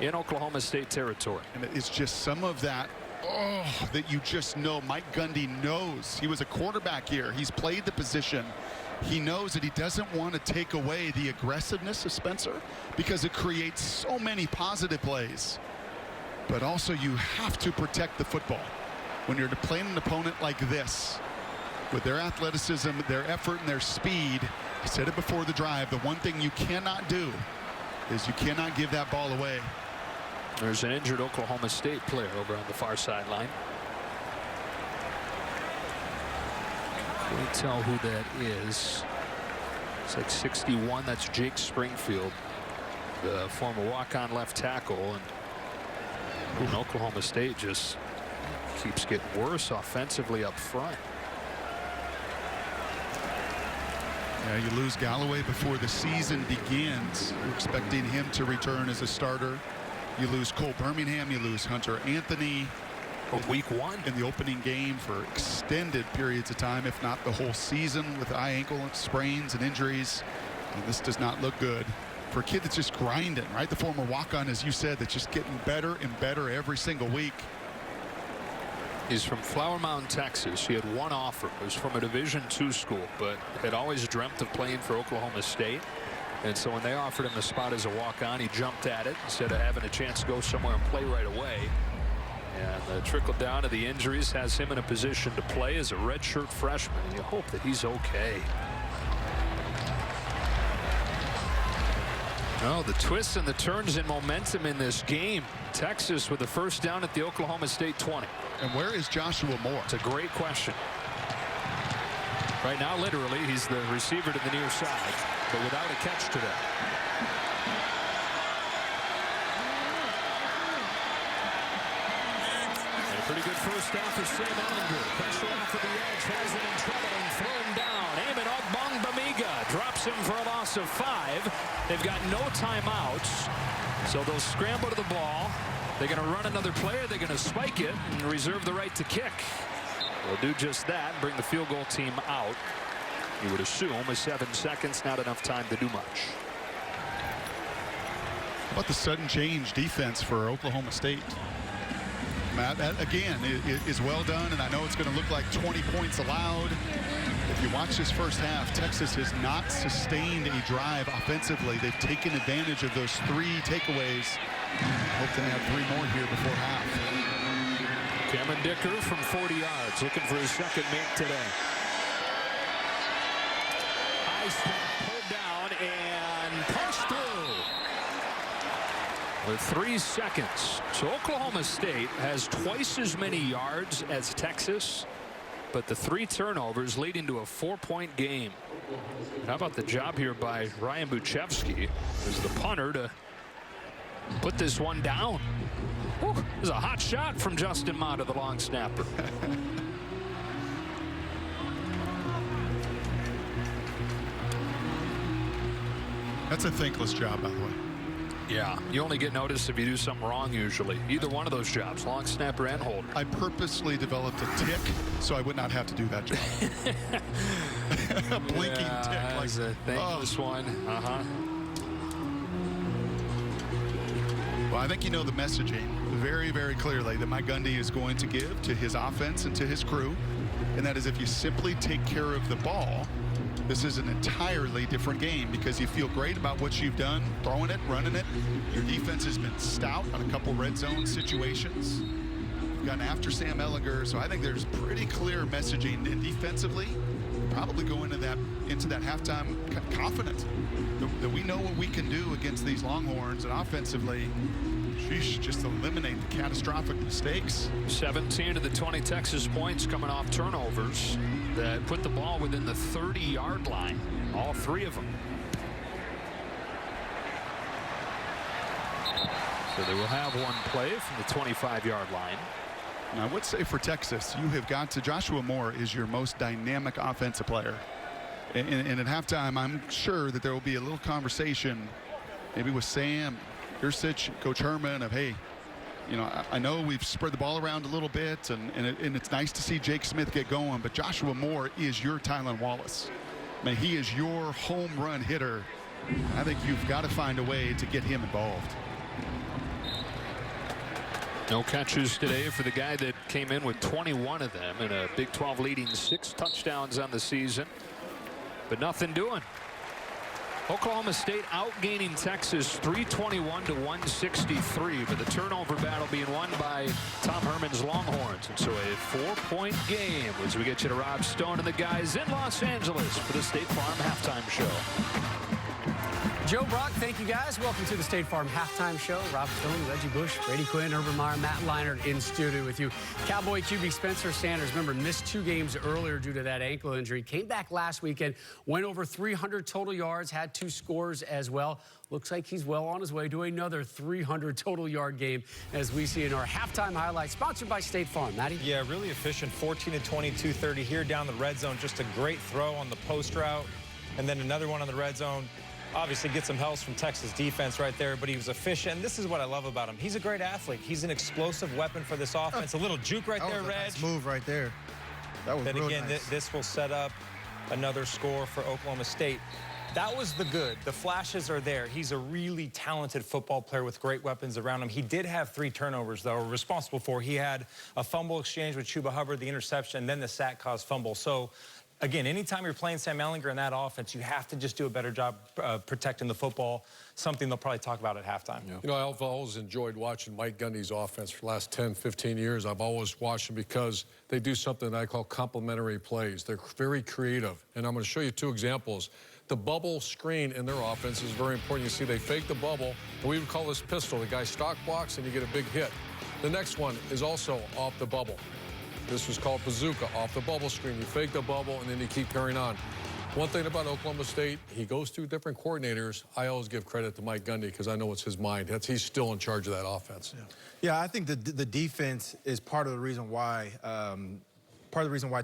in Oklahoma State territory. And it's just some of that, that you just know. Mike Gundy knows. He was a quarterback here. He's played the position. He knows that he doesn't want to take away the aggressiveness of Spencer because it creates so many positive plays. But also you have to protect the football when you're playing an opponent like this with their athleticism, their effort, and their speed. I said it before the drive. The one thing you cannot do is you cannot give that ball away. There's an injured Oklahoma State player over on the far sideline. Can't tell who that is. It's like 61. That's Jake Springfield, the former walk-on left tackle. And Oklahoma State just keeps getting worse offensively up front. Yeah, you lose Galloway before the season begins. You're expecting him to return as a starter. You lose Cole Birmingham. You lose Hunter Anthony. Week 1 in the opening game for extended periods of time, if not the whole season, with eye ankle sprains and injuries. And this does not look good for a kid that's just grinding, right? The former walk-on, as you said, that's just getting better and better every single week. He's from Flower Mound, Texas. He had 1 offer. It was from a Division II school, but had always dreamt of playing for Oklahoma State. And so when they offered him a spot as a walk-on, he jumped at it instead of having a chance to go somewhere and play right away. And the trickle down of the injuries has him in a position to play as a redshirt freshman. And you hope that he's okay. Oh, the twists and the turns in momentum in this game. Texas with the first down at the Oklahoma State 20. And where is Joshua Moore? It's a great question. Right now, literally, he's the receiver to the near side, but without a catch today. And a pretty good first down for Sam Ehlinger. Pressure off of the edge, has it in trouble and thrown down. Eamon Ogbongbemiga drops him for a loss of 5. They've got no timeouts, so they'll scramble to the ball. They're going to run another play, or they're going to spike it and reserve the right to kick. They'll do just that and bring the field goal team out. You would assume with 7 seconds, not enough time to do much. How about the sudden change defense for Oklahoma State? Matt, that again is well done, and I know it's going to look like 20 points allowed. If you watch this first half, Texas has not sustained a drive offensively. They've taken advantage of those 3 takeaways. Hope to have 3 more here before half. Cameron Dicker from 40 yards, looking for his second make today. High snap, pulled down and punched through with 3 seconds. So Oklahoma State has twice as many yards as Texas, but the 3 turnovers leading to a 4-point game. How about the job here by Ryan Buchevsky as the punter to put this one down. Whew, there's a hot shot from Justin Mott, the long snapper. That's a thankless job, by the way. Yeah, you only get noticed if you do something wrong usually. Either one of those jobs, long snapper and holder. I purposely developed a tick so I would not have to do that job. A blinking tick. Like a thankless one. Well, I think you know the messaging very, very clearly that Mike Gundy is going to give to his offense and to his crew. And that is, if you simply take care of the ball, this is an entirely different game because you feel great about what you've done, throwing it, running it. Your defense has been stout on a couple red zone situations. You've gotten after Sam Ehlinger, so I think there's pretty clear messaging. And defensively, probably go into that halftime confident that we know what we can do against these Longhorns, and offensively, sheesh, just eliminate the catastrophic mistakes. 17 of the 20 Texas points coming off turnovers that put the ball within the 30-yard line, all 3 of them. So they will have one play from the 25-yard line. Now, I would say for Texas, you have got to, Joshua Moore is your most dynamic offensive player. And at halftime, I'm sure that there will be a little conversation, maybe with Sam, Yursich, Coach Herman, of, hey, you know, I know we've spread the ball around a little bit, and it's nice to see Jake Smith get going, but Joshua Moore is your Tylan Wallace. I mean, he is your home run hitter. I think you've got to find a way to get him involved. No catches today for the guy that came in with 21 of them and a Big 12 leading 6 touchdowns on the season, but nothing doing. Oklahoma State outgaining Texas 321 to 163, but the turnover battle being won by Tom Herman's Longhorns. And so a 4-point game as we get you to Rob Stone and the guys in Los Angeles for the State Farm Halftime Show. Joe, Brock, thank you guys. Welcome to the State Farm Halftime Show. Rob Stone, Reggie Bush, Brady Quinn, Urban Meyer, Matt Leinart in studio with you. Cowboy QB Spencer Sanders, remember, missed 2 games earlier due to that ankle injury. Came back last weekend, went over 300 total yards, had 2 scores as well. Looks like he's well on his way to another 300 total yard game, as we see in our halftime highlights, sponsored by State Farm. Matty? Yeah, really efficient, 14 to 22, 30 here down the red zone. Just a great throw on the post route, and then another one on the red zone. Obviously get some help from Texas defense right there, but he was efficient. And this is what I love about him. He's a great athlete. He's an explosive weapon for this offense. A little juke right there, Reg. Nice move right there. That was then real again, nice. This will set up another score for Oklahoma State. That was the good. The flashes are there. He's a really talented football player with great weapons around him. He did have 3 turnovers, though, responsible for. He had a fumble exchange with Chuba Hubbard, the interception, and then the sack caused fumble. So, again, anytime you're playing Sam Ehlinger in that offense, you have to just do a better job protecting the football, something they'll probably talk about at halftime. Yeah. You know, I've always enjoyed watching Mike Gundy's offense for the last 10, 15 years. I've always watched them because they do something that I call complementary plays. They're very creative. And I'm going to show you 2 examples. The bubble screen in their offense is very important. You see, they fake the bubble, and we would call this pistol. The guy stock blocks, and you get a big hit. The next one is also off the bubble. This was called bazooka, off the bubble screen. You fake the bubble, and then you keep carrying on. One thing about Oklahoma State, he goes through different coordinators. I always give credit to Mike Gundy because I know it's his mind. He's still in charge of that offense. Yeah, I think the defense is part of the reason why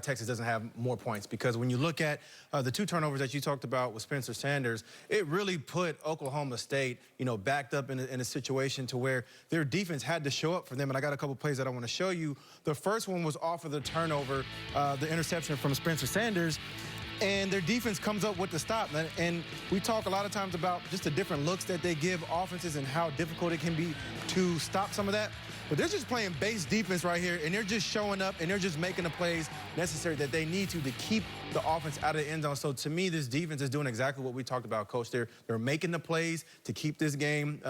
Texas doesn't have more points, because when you look at the 2 turnovers that you talked about with Spencer Sanders, it really put Oklahoma State, backed up in a situation to where their defense had to show up for them. And I got a couple plays that I want to show you. The first one was off of the turnover, the interception from Spencer Sanders. And their defense comes up with the stop. And we talk a lot of times about just the different looks that they give offenses and how difficult it can be to stop some of that. But they're just playing base defense right here, and they're just showing up, and they're just making the plays necessary that they need to keep the offense out of the end zone. So to me, this defense is doing exactly what we talked about, Coach. They're making the plays to keep this game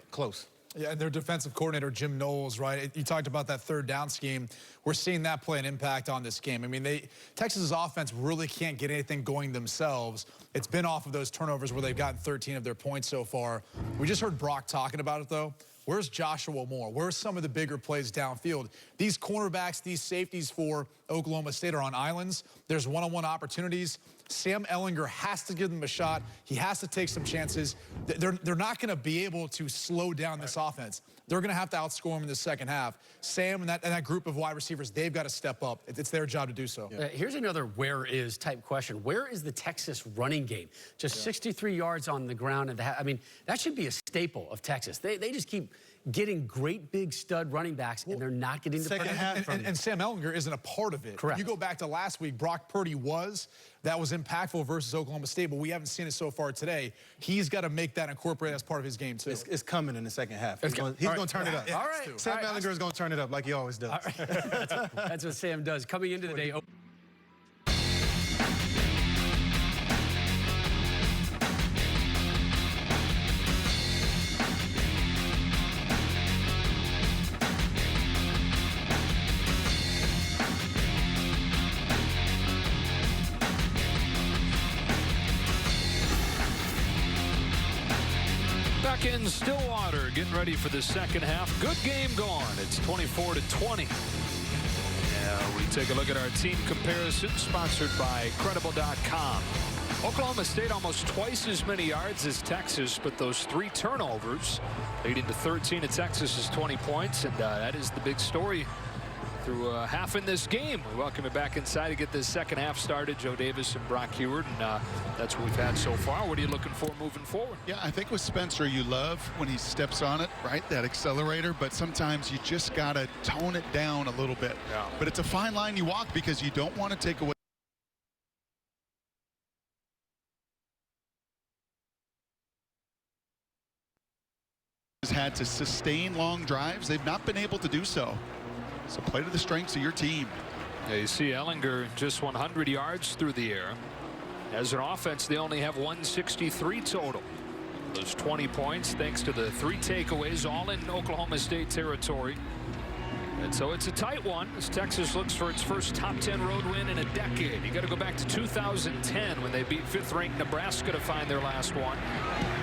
close. Yeah, and their defensive coordinator, Jim Knowles, right? You talked about that 3rd down scheme. We're seeing that play an impact on this game. I mean, Texas's offense really can't get anything going themselves. It's been off of those turnovers where they've gotten 13 of their points so far. We just heard Brock talking about it, though. Where's Joshua Moore? Where's some of the bigger plays downfield? These cornerbacks, these safeties for Oklahoma State are on islands. There's one-on-one opportunities. Sam Ehlinger has to give them a shot. He has to take some chances. They're not going to be able to slow down this offense. They're going to have to outscore them in the second half. Sam and that group of wide receivers, they've got to step up. It's their job to do so. Here's another where is type question. Where is the Texas running game? Just 63 yards on the ground. I mean, that should be a staple of Texas. They just keep getting great big stud running backs, and they're not getting the second half. And Sam Ehlinger isn't a part of it. Correct. You go back to last week, Brock Purdy was. That was impactful versus Oklahoma State, but we haven't seen it so far today. He's got to make that incorporate as part of his game, too. It's coming in the second half. He's going to turn it up. All right. Sam Ehlinger is going to turn it up like he always does. That's what Sam does. Coming into the day. Back in Stillwater, getting ready for the second half. Good game going. It's 24-20. Yeah, we take a look at our team comparison, sponsored by Credible.com. Oklahoma State almost twice as many yards as Texas, but those 3 turnovers leading to 13 of Texas's 20 points, and that is the big story through half in this game. We welcome you back inside to get this second half started. Joe Davis and Brock Heward, and that's what we've had so far. What are you looking for moving forward? Yeah, I think with Spencer, you love when he steps on it, right? That accelerator, but sometimes you just got to tone it down a little bit. Yeah. But it's a fine line you walk because you don't want to take away. Had to sustain long drives. They've not been able to do so. So play to the strengths of your team. Yeah, you see Ehlinger just 100 yards through the air. As an offense, they only have 163 total. Those 20 points thanks to the 3 takeaways, all in Oklahoma State territory. And so it's a tight one as Texas looks for its first top 10 road win in a decade. You got to go back to 2010 when they beat 5th-ranked Nebraska to find their last one.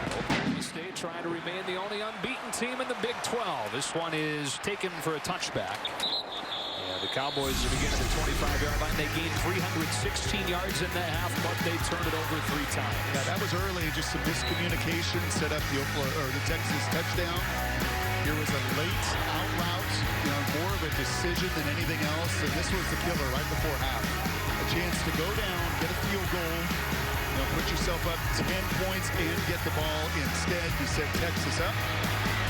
Oklahoma State trying to remain the only unbeaten team in the Big 12. This one is taken for a touchback. The Cowboys begin at the 25-yard line. They gained 316 yards in the half, but they turned it over 3 times. Yeah, that was early. Just some miscommunication set up the Texas touchdown. Here was a late out route, more of a decision than anything else, and this was the killer right before half. A chance to go down, get a field goal, put yourself up 10 points and get the ball. Instead, you set Texas up.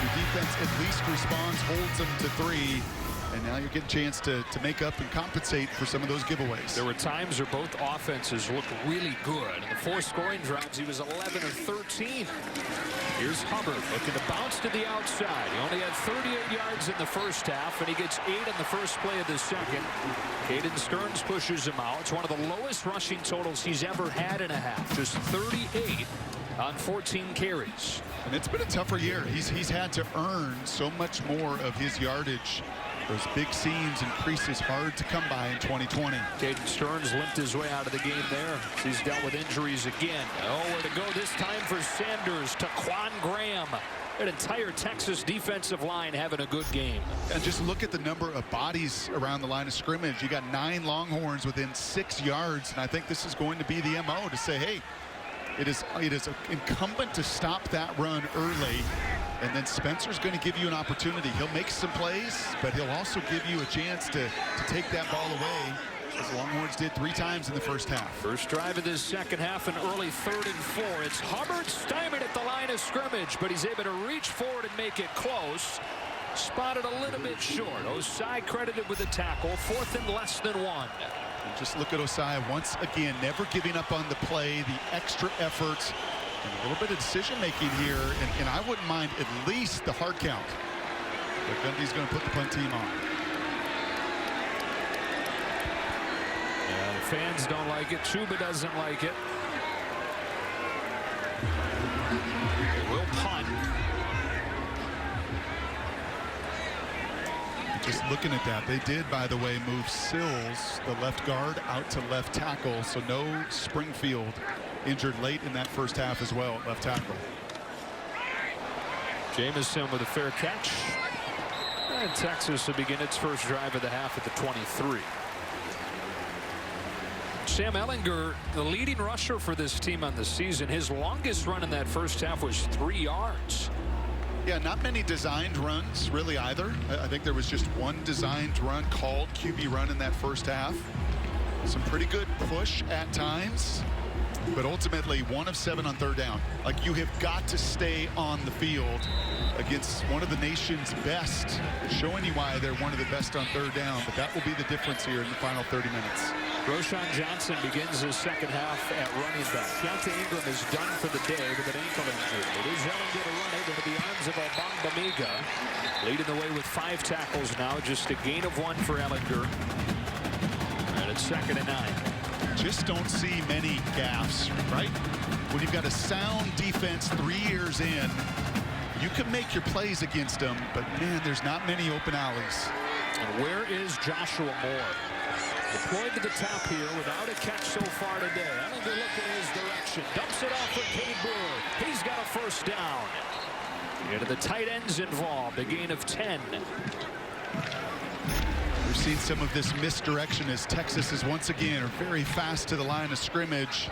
Your defense at least responds, holds them to 3. And now you get a chance to make up and compensate for some of those giveaways. There were times where both offenses looked really good. In the 4 scoring drives, he was 11 of 13. Here's Hubbard looking to bounce to the outside. He only had 38 yards in the first half, and he gets 8 in the first play of the second. Caden Stearns pushes him out. It's one of the lowest rushing totals he's ever had in a half. Just 38 on 14 carries. And it's been a tougher year. He's had to earn so much more of his yardage Those big seams and creases hard to come by in 2020. Caden Stearns limped his way out of the game there. He's dealt with injuries again. Nowhere to go this time for Sanders. Taquan Graham. An entire Texas defensive line having a good game. And just look at the number of bodies around the line of scrimmage. You got 9 Longhorns within 6 yards, and I think this is going to be the MO to say, hey, it is incumbent to stop that run early. And then Spencer's going to give you an opportunity. He'll make some plays, but he'll also give you a chance to take that ball away, as the Longhorns did 3 times in the first half. First drive of this second half, an early 3rd and 4. It's Hubbard stymied at the line of scrimmage, but he's able to reach forward and make it close. Spotted a little bit short. Osai credited with a tackle. 4th and less than 1. And just look at Osai once again, never giving up on the play, the extra effort. And a little bit of decision-making here, and I wouldn't mind at least the hard count. But Gundy's going to put the punt team on. Yeah, the fans don't like it. Chuba doesn't like it. They will punt. Just looking at that, they did, by the way, move Sills, the left guard, out to left tackle, so no Springfield injured late in that first half as well at left tackle. Jamison with a fair catch. And Texas will begin its first drive of the half at the 23. Sam Ehlinger, the leading rusher for this team on the season. His longest run in that first half was 3 yards. Yeah, not many designed runs really either. I think there was just one designed run called QB run in that first half. Some pretty good push at times, but ultimately 1 of 7 on 3rd down. Like, you have got to stay on the field against one of the nation's best, showing you why they're one of the best on 3rd down, but that will be the difference here in the final 30 minutes. Roshan Johnson begins his second half at running back. Keontae Ingram is done for the day with an ankle injury. It is Ehlinger to run into the arms of Obambamiga, leading the way with 5 tackles now, just a gain of 1 for Ehlinger. And it's 2nd and 9. Just don't see many gaffes, right? When you've got a sound defense 3 years in, you can make your plays against them, but man, there's not many open alleys. And where is Joshua Moore? Deployed to the top here without a catch so far today. Ehlinger looking in his direction. Dumps it off for Cade Brewer. He's got a first down. Into the tight ends involved. A gain of 10. We've seen some of this misdirection as Texas is once again very fast to the line of scrimmage.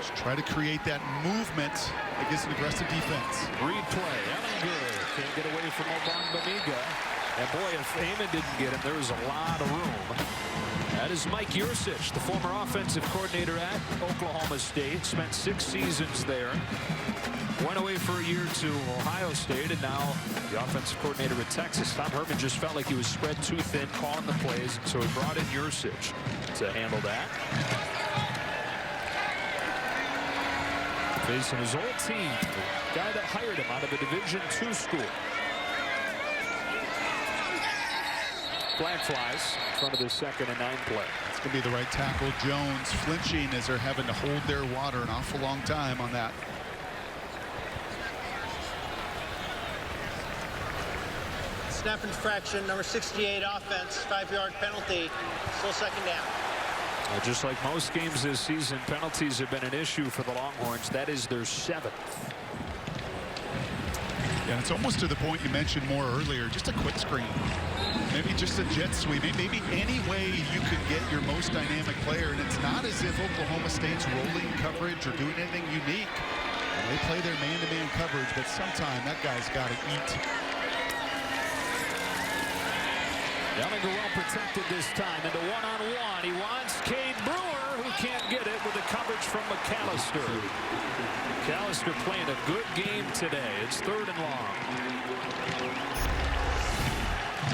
Just try to create that movement against an aggressive defense. Replay. Ehlinger can't get away from Obambamiga. And boy, if Amon didn't get him, there was a lot of room. That is Mike Yursich, the former offensive coordinator at Oklahoma State. Spent 6 seasons there. Went away for a year to Ohio State, and now the offensive coordinator at Texas. Tom Herman just felt like he was spread too thin calling the plays, so he brought in Yursich to handle that. Facing his old team, the guy that hired him out of a Division II school. Flag flies in front of the 2nd and 9 play. It's going to be the right tackle. Jones flinching as they're having to hold their water an awful long time on that. Snap infraction, number 68 offense, 5-yard penalty, still 2nd down. Just like most games this season, penalties have been an issue for the Longhorns. That is their 7th. And it's almost to the point you mentioned more earlier, just a quick screen. Maybe just a jet sweep, maybe any way you could get your most dynamic player. And it's not as if Oklahoma State's rolling coverage or doing anything unique. They play their man-to-man coverage, but sometime that guy's got to eat. Ehlinger well protected this time into one-on-one. He wants Cade Brewer, who can't get it with the coverage from McAllister. McAllister playing a good game today. It's 3rd and long.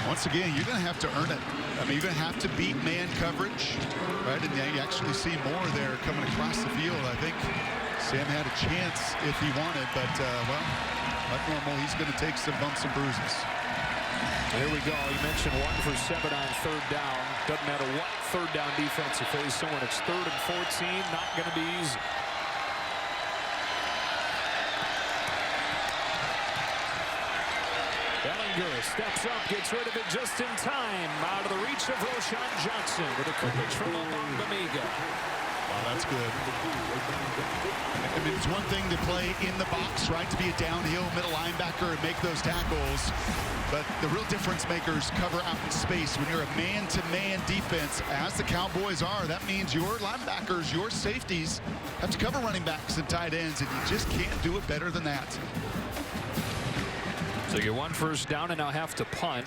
Once again, you're going to have to earn it. I mean, you're going to have to beat man coverage, right? And you actually see more there coming across the field. I think Sam had a chance if he wanted, but, well, like normal, he's going to take some bumps and bruises. Here we go. You mentioned 1 for 7 on 3rd down. Doesn't matter what 3rd down defense you face. So when it's 3rd and 14, not going to be easy. Hager steps up, gets rid of it just in time. Out of the reach of Roshan Johnson with a coverage from Bamiga. Oh, that's good. I mean, it's one thing to play in the box, right, to be a downhill middle linebacker and make those tackles. But the real difference makers cover out in space. When you're a man-to-man defense, as the Cowboys are, that means your linebackers, your safeties have to cover running backs and tight ends, and you just can't do it better than that. So you get 1 first down and now have to punt.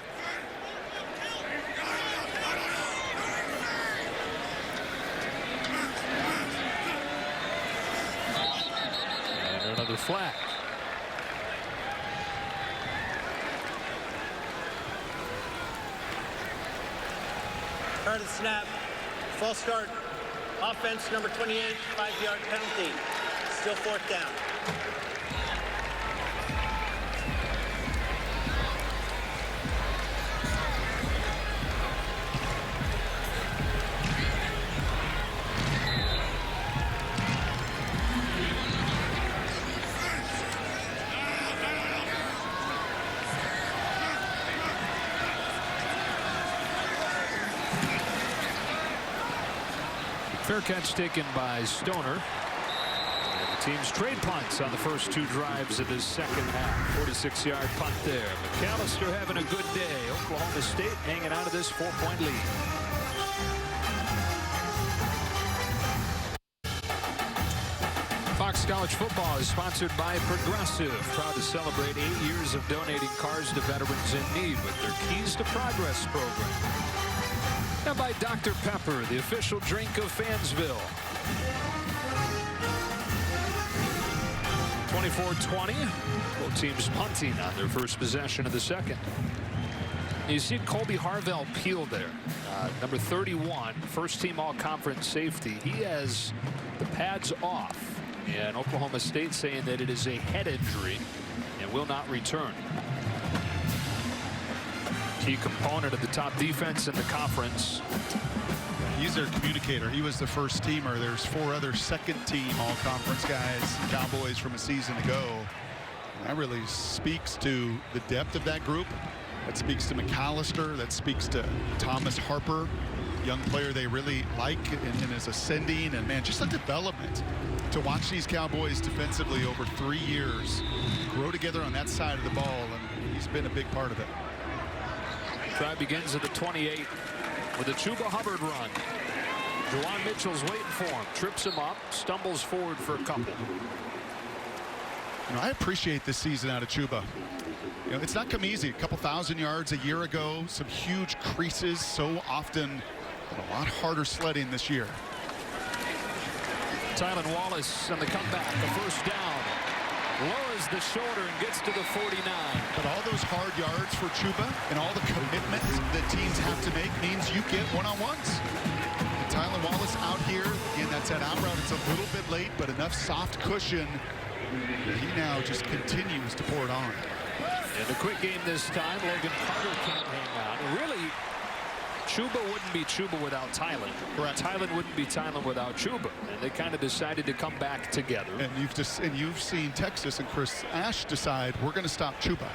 And another flag. Start of the snap. False start. Offense number 28, 5-yard penalty. Still 4th down. Fair catch taken by Stoner. And the team's trade punts on the first 2 drives of this second half. 46-yard punt there. McAllister having a good day. Oklahoma State hanging out of this 4-point lead. Fox College Football is sponsored by Progressive. Proud to celebrate 8 years of donating cars to veterans in need with their Keys to Progress program. And by Dr. Pepper, the official drink of Fansville. 24-20. Both teams punting on their first possession of the second. You see Colby Harvell Peel there. Number 31, first team all-conference safety. He has the pads off. And Oklahoma State saying that it is a head injury and will not return. Key component of the top defense in the conference. He's their communicator. He was the first teamer. There's 4 other second-team all-conference guys, Cowboys from a season ago. And that really speaks to the depth of that group. That speaks to McAllister. That speaks to Thomas Harper, young player they really like and is ascending. And, man, just a development to watch these Cowboys defensively over 3 years grow together on that side of the ball. And he's been a big part of it. Drive begins at the 28 with a Chuba Hubbard run. Juwan Mitchell's waiting for him. Trips him up. Stumbles forward for a couple. You know, I appreciate this season out of Chuba. You know, it's not come easy. A couple thousand yards a year ago. Some huge creases. So often a lot harder sledding this year. Tylan Wallace on the comeback. The first down. Lowers the shoulder and gets to the 49. But all those hard yards for Chuba and all the commitment that teams have to make means you get one-on-ones. Tylan Wallace out here. Again, that's that out route. It's a little bit late, but enough soft cushion. He now just continues to pour it on. In the quick game this time, Logan Carter can't hang on. Really, Chuba wouldn't be Chuba without Tylan. Correct. Tylan wouldn't be Tylan without Chuba. And they kind of decided to come back together. And you've seen Texas and Chris Ash decide we're going to stop Chuba.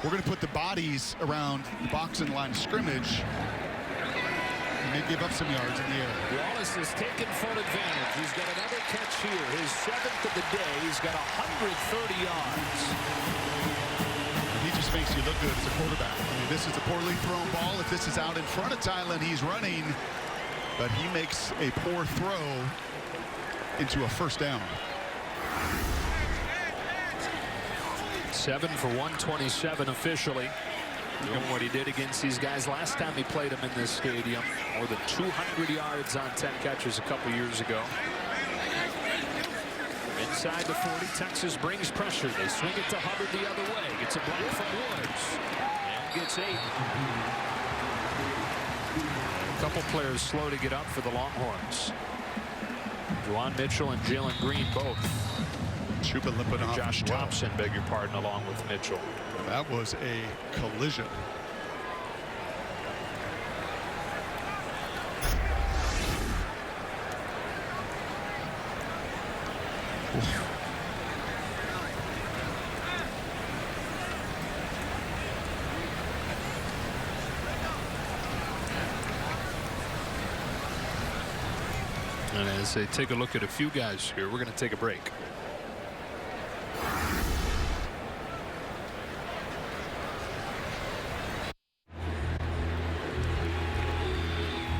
We're going to put the bodies around the box and line of scrimmage. And they give up some yards in the air. Wallace has taken full advantage. He's got another catch here. His 7th of the day. He's got 130 yards. He just makes you look good as a quarterback. I mean, this is a poorly thrown ball. If this is out in front of Tylan, he's running. But he makes a poor throw into a first down. 7 for 127 officially. Doing what he did against these guys last time he played them in this stadium. More than 200 yards on 10 catches a couple years ago. Inside the 40, Texas brings pressure. They swing it to Hubbard the other way. Gets a block from Woods. And gets 8. A couple players slow to get up for the Longhorns. Juwan Mitchell and Jalen Green both. Chuba limping off. Josh Thompson, beg your pardon, along with Mitchell. That was a collision. And as they take a look at a few guys here, we're going to take a break.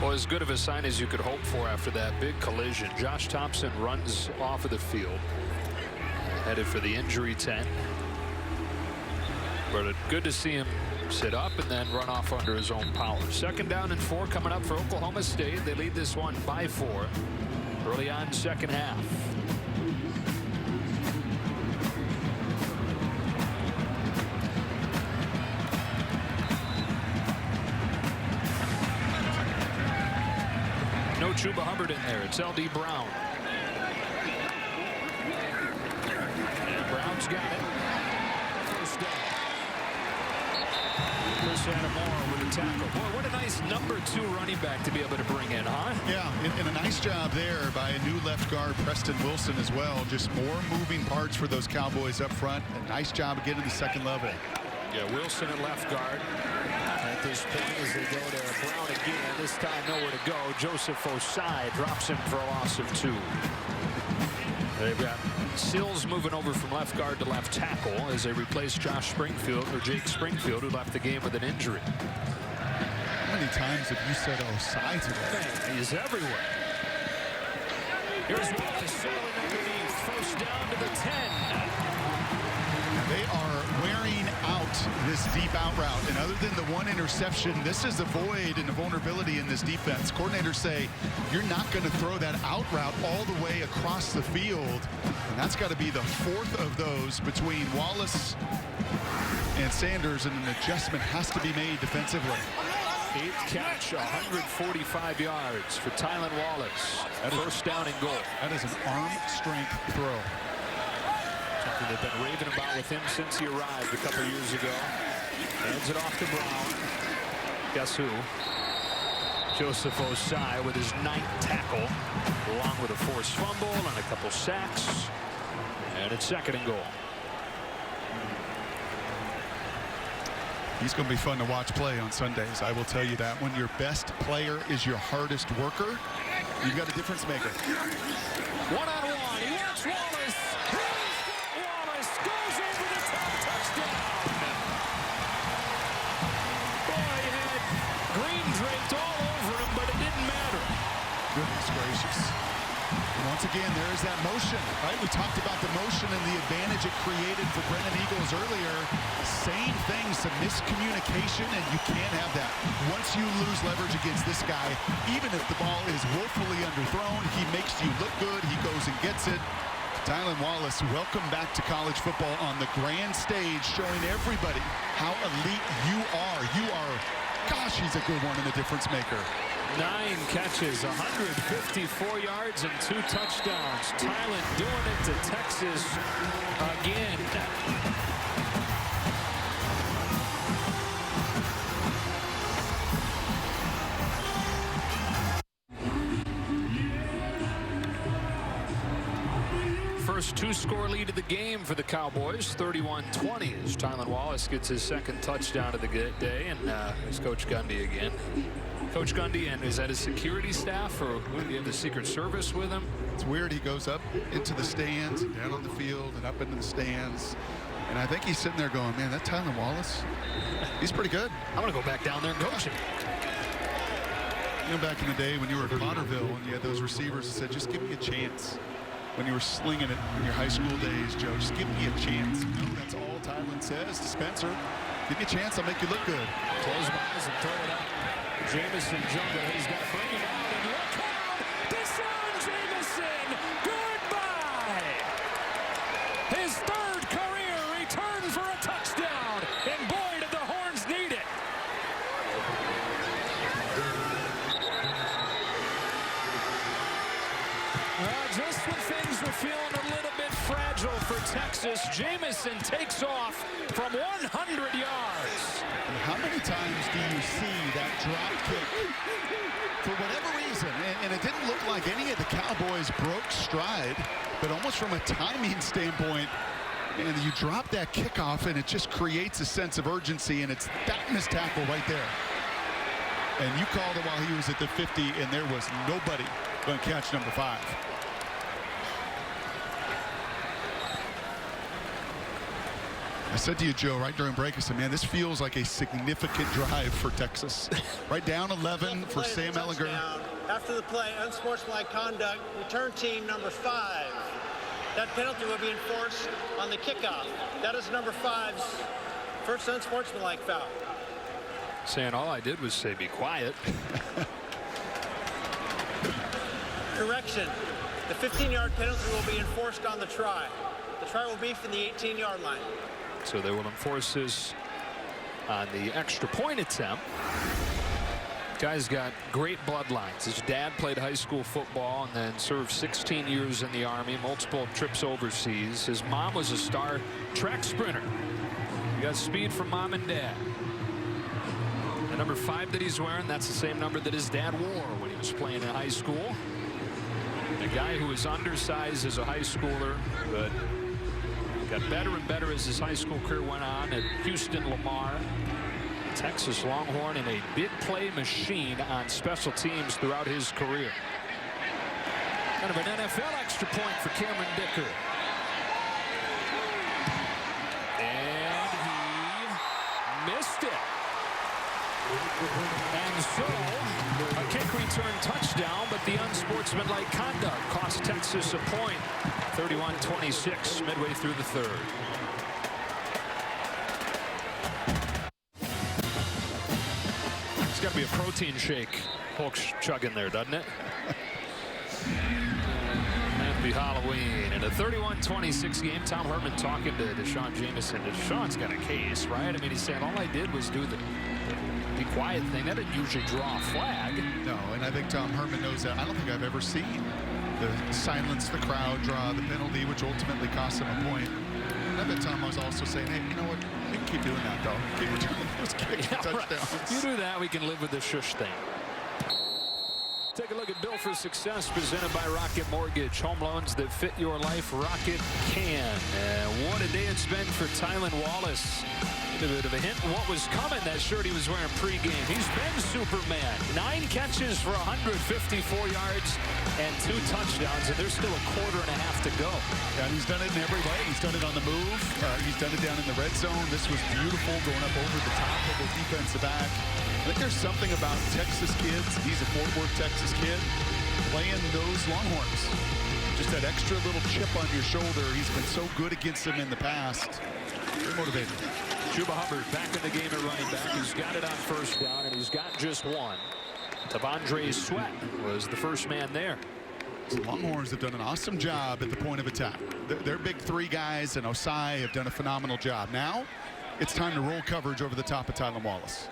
Well, as good of a sign as you could hope for after that big collision. Josh Thompson runs off of the field, headed for the injury tent. But good to see him sit up and then run off under his own power. 2nd down and 4 coming up for Oklahoma State. They lead this one by 4 early on 2nd half. No Chuba Hubbard in there. It's L.D. Brown. And Brown's got it. First down. Chris Adamore with a tackle. Boy, what a nice number 2 running back to be able to bring in, huh? Yeah, and a nice job there by a new left guard, Preston Wilson, as well. Just more moving parts for those Cowboys up front. A nice job of getting the second level. Yeah, Wilson at left guard. At this point as they go to Brown again. This time nowhere to go. Joseph Osai drops him for a loss of 2. They've got Sills moving over from left guard to left tackle as they replace Josh Springfield, or Jake Springfield, who left the game with an injury. How many times have you said Osai today? Man, he's everywhere. Here's Wallace sailing underneath. First down to the 10. They are wearing out this deep out route. And other than the one interception, this is a void and a vulnerability in this defense. Coordinators say you're not going to throw that out route all the way across the field. And that's got to be the 4th of those between Wallace and Sanders. And an adjustment has to be made defensively. 8th catch, 145 yards for Tylan Wallace. First down and goal. That is an arm strength throw. Something they've been raving about with him since he arrived a couple years ago. Hands it off to Brown. Guess who? Joseph Osai with his 9th tackle, along with a forced fumble and a couple sacks. And it's 2nd and goal. He's going to be fun to watch play on Sundays. I will tell you that. When your best player is your hardest worker, you've got a difference maker. One-on-one. He wants Wallace. Wallace goes over the top. Touchdown. Boy, he had green draped all over him, but it didn't matter. Goodness gracious. Once again, there is that motion, right? We talked about the motion and the advantage it created for Brennan Eagles earlier. Same thing, some miscommunication, and you can't have that. Once you lose leverage against this guy, even if the ball is woefully underthrown, he makes you look good. He goes and gets it. Tylan Wallace, welcome back to college football on the grand stage, showing everybody how elite you are. You are, gosh, he's a good one and a difference maker. 9 catches, 154 yards, and 2 touchdowns. Tylan doing it to Texas again. First 2-score lead of the game for the Cowboys, 31-20, as Tylan Wallace gets his 2nd touchdown of the day, and it's Coach Gundy again. Coach Gundy, and is that his security staff, or do you have the Secret Service with him? It's weird. He goes up into the stands, and down on the field, and up into the stands. And I think he's sitting there going, man, that Tylan Wallace, he's pretty good. I'm going to go back down there and coach him. You know, back in the day when you were at Potterville and you had those receivers that said, just give me a chance. When you were slinging it in your high school days, Joe, just give me a chance. No, that's all Tylan says to Spencer. Give me a chance, I'll make you look good. Close my eyes and throw it up. Jamison Jungle, he's got to bring it out, and look out! Deshaun Jamison, goodbye! His 3rd career return for a touchdown, and boy, did the Horns need it. Just when things were feeling a little bit fragile for Texas, Jamison takes off from 100 yards. And how many times do you see that drop kick? For whatever reason, and it didn't look like any of the Cowboys broke stride, but almost from a timing standpoint, and you drop that kickoff, and it just creates a sense of urgency, and it's that missed tackle right there. And you called it while he was at the 50, and there was nobody going to catch number 5. I said to you, Joe, right during break, I said, man, this feels like a significant drive for Texas. Right down 11 for Sam Ehlinger. After the play, unsportsmanlike conduct, return team number 5. That penalty will be enforced on the kickoff. That is number 5's first unsportsmanlike foul. Saying all I did was say be quiet. Correction. The 15-yard penalty will be enforced on the try. The try will be from the 18-yard line. So they will enforce this on the extra point attempt. Guy's got great bloodlines. His dad played high school football and then served 16 years in the Army, multiple trips overseas. His mom was a star track sprinter. He got speed from mom and dad. The number 5 that he's wearing, that's the same number that his dad wore when he was playing in high school. A guy who was undersized as a high schooler, but got better and better as his high school career went on at Houston Lamar. Texas Longhorn and a big play machine on special teams throughout his career. Kind of an NFL extra point for Cameron Dicker. And he missed it. And so a kick return touchdown, but the unsportsmanlike conduct cost Texas a point. 31-26 midway through the 3rd. It's got to be a protein shake folks chugging there, doesn't it? Happy Halloween. In a 31-26 game, Tom Herman talking to Deshaun Jameson. Deshaun's got a case, right? I mean, he's saying all I did was do the be quiet thing. That didn't usually draw a flag. No, and I think Tom Herman knows that. I don't think I've ever seen the silence the crowd draw the penalty, which ultimately cost him a point. And I bet Tom was also saying, hey, you know what? You can keep doing that, though. Keep returning those kicks and touchdowns. Right. You do that, we can live with the shush thing. Take a look at Bill for Success, presented by Rocket Mortgage. Home loans that fit your life, Rocket can. What a day it's been for Tylan Wallace. A bit of a hint of what was coming, that shirt he was wearing pregame. He's been Superman. 9 catches for 154 yards and 2 touchdowns, and there's still a quarter and a half to go. Yeah, and he's done it in every way. He's done it on the move. He's done it down in the red zone. This was beautiful, going up over the top of the defensive back. I think there's something about Texas kids. He's a Fort Worth, Texas kid, playing those Longhorns. Just that extra little chip on your shoulder. He's been so good against them in the past. Very motivated. Chuba Hubbard back in the game at running back. He's got it on first down, and he's got just one. Tavondre Sweat was the first man there. The Longhorns have done an awesome job at the point of attack. Their big 3 guys and Osai have done a phenomenal job. Now it's time to roll coverage over the top of Tylan Wallace.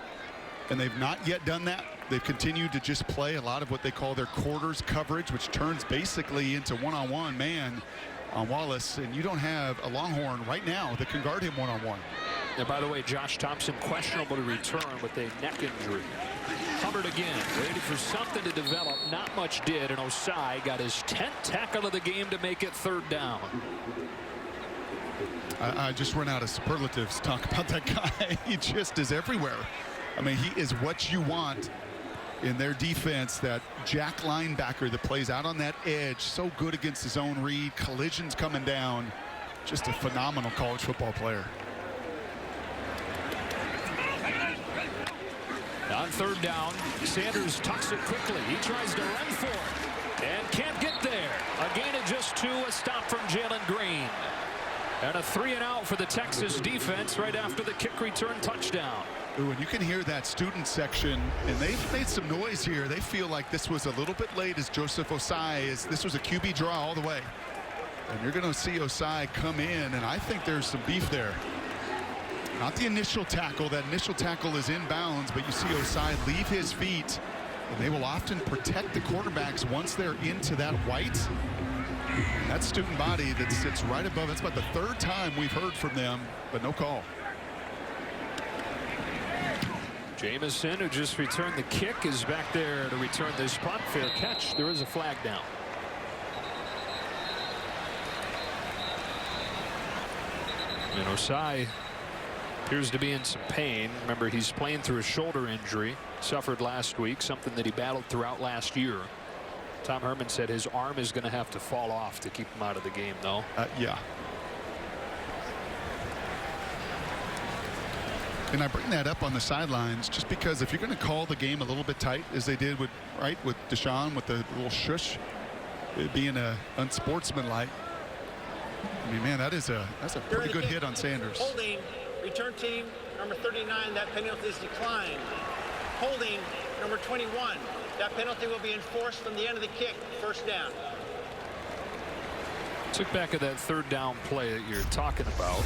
And they've not yet done that. They've continued to just play a lot of what they call their quarters coverage, which turns basically into one-on-one man on Wallace. And you don't have a Longhorn right now that can guard him one-on-one. And by the way, Josh Thompson questionable to return with a neck injury. Hubbard again, ready for something to develop. Not much did, and Osai got his 10th tackle of the game to make it 3rd down. I just run out of superlatives to talk about that guy. He just is everywhere. I mean, he is what you want in their defense, that jack linebacker that plays out on that edge, so good against his own read, collisions coming down. Just a phenomenal college football player. On 3rd down, Sanders tucks it quickly. He tries to run for it and can't get there. A gain of just 2, a stop from Jalen Green. And a 3-and-out for the Texas defense right after the kick return touchdown. Ooh, and you can hear that student section, and they've made some noise here. They feel like this was a little bit late as Joseph Osai this was a QB draw all the way. And you're going to see Osai come in, and I think there's some beef there. Not the initial tackle. That initial tackle is inbounds, but you see Osai leave his feet, and they will often protect the quarterbacks once they're into that white. That student body that sits right above, that's about the 3rd time we've heard from them, but no call. Jameson, who just returned the kick, is back there to return this punt. Fair catch. There is a flag down. And Osai Appears to be in some pain. Remember, he's playing through a shoulder injury, suffered last week, something that he battled throughout last year. Tom Herman said his arm is going to have to fall off to keep him out of the game, though. Yeah. And I bring that up on the sidelines just because if you're going to call the game a little bit tight, as they did with Deshaun with the little shush, it being unsportsmanlike. I mean, man, that's a pretty good hit on Sanders. Holding, return team number 39, that penalty is declined. Holding number 21, that penalty will be enforced from the end of the kick, first down. Look back at that third down play that you're talking about.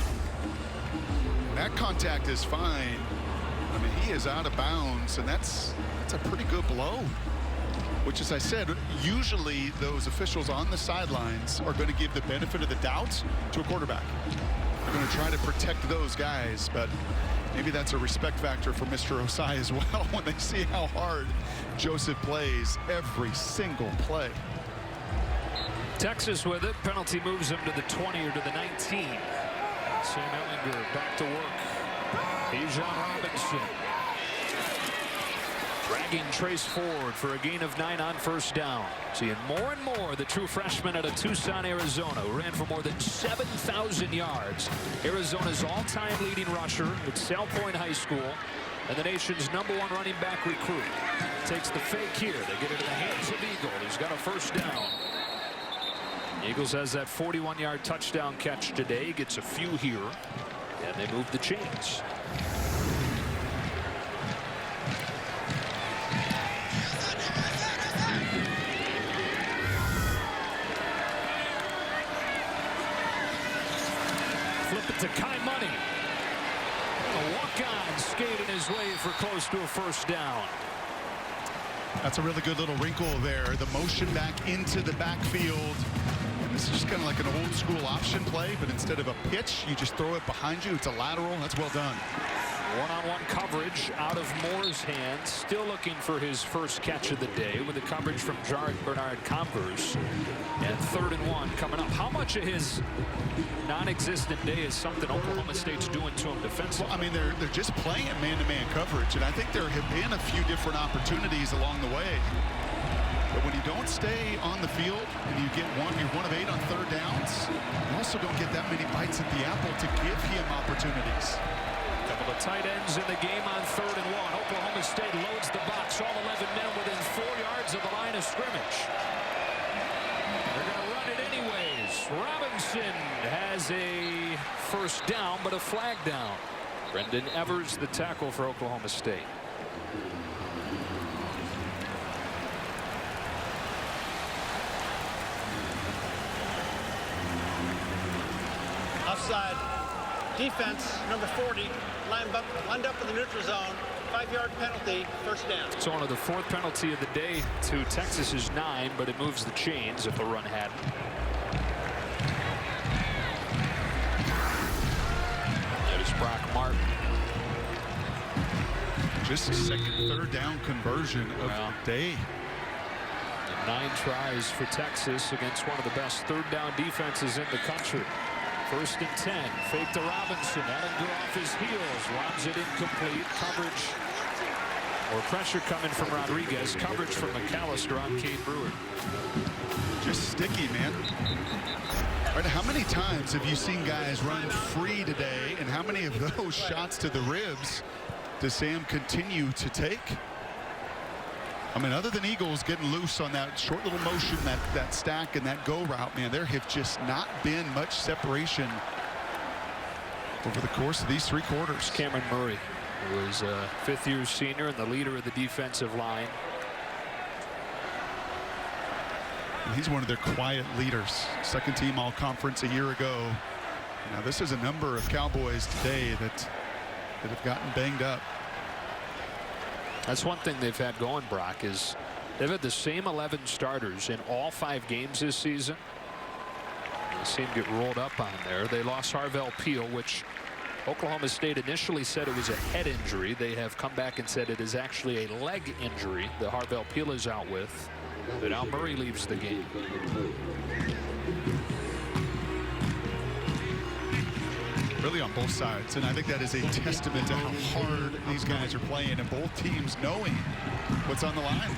That contact is fine. I mean, he is out of bounds, and that's a pretty good blow. Which, as I said, usually those officials on the sidelines are going to give the benefit of the doubt to a quarterback. They're going to try to protect those guys, but maybe that's a respect factor for Mr. Osai as well when they see how hard Joseph plays every single play. Texas with it. Penalty moves him to the 20 or to the 19. Sam Ehlinger back to work. Bijan Robinson dragging Trace Ford for a gain of 9 on first down. Seeing more and more the true freshman out of Tucson, Arizona, who ran for more than 7,000 yards. Arizona's all-time leading rusher at South Point High School and the nation's #1 running back recruit. Takes the fake here. They get it in the hands of Eagle. He's got a first down. Eagles has that 41-yard touchdown catch today. Gets a few here, and they move the chains. Flip it to Kai Money. A walk-on skating his way for close to a first down. That's a really good little wrinkle there. The motion back into the backfield. This is just kind of like an old school option play, but instead of a pitch, you just throw it behind you. It's a lateral. That's well done. One-on-one coverage out of Moore's hands. Still looking for his first catch of the day with the coverage from Jared Bernard Converse. And 3rd and 1 coming up. How much of his non-existent day is something Oklahoma State's doing to him defensively? Well, I mean, they're just playing man-to-man coverage, and I think there have been a few different opportunities along the way. But when you don't stay on the field and you're 1 of 8 on 3rd downs, you also don't get that many bites at the apple to give him opportunities. Couple of tight ends in the game on 3rd and 1. Oklahoma State loads the box, all 11 men within 4 yards of the line of scrimmage. They're going to run it anyways. Robinson has a first down, but a flag down. Brendan Evers, the tackle for Oklahoma State. Offside. Defense, number 40, lined up in the neutral zone. 5-yard penalty, first down. So on to the 4th penalty of the day to Texas's 9, but it moves the chains if the run hadn't. That is Brock Martin. Just a second 3rd down conversion of the day. 9 tries for Texas against one of the best 3rd down defenses in the country. 1st and 10. Fake to Robinson. Ehlinger off his heels. Lobs it incomplete. Coverage or pressure coming from Rodriguez. Coverage from McAllister on Cade Brewer. Just sticky, man. Right, how many times have you seen guys run free today, and how many of those shots to the ribs does Sam continue to take? I mean, other than Eagles getting loose on that short little motion, that stack and that go route, man, there have just not been much separation over the course of these 3 quarters. Cameron Murray, who is a 5th-year senior and the leader of the defensive line. And he's one of their quiet leaders. 2nd team all-conference a year ago. Now, this is a number of Cowboys today that have gotten banged up. That's one thing they've had going, Brock, is they've had the same 11 starters in all 5 games this season. They seem to get rolled up on there. They lost Harvell Peel, which Oklahoma State initially said it was a head injury. They have come back and said it is actually a leg injury that Harvell Peel is out with. But now Murray leaves the game. really on both sides. And I think that is a testament to how hard these guys are playing, and both teams knowing what's on the line.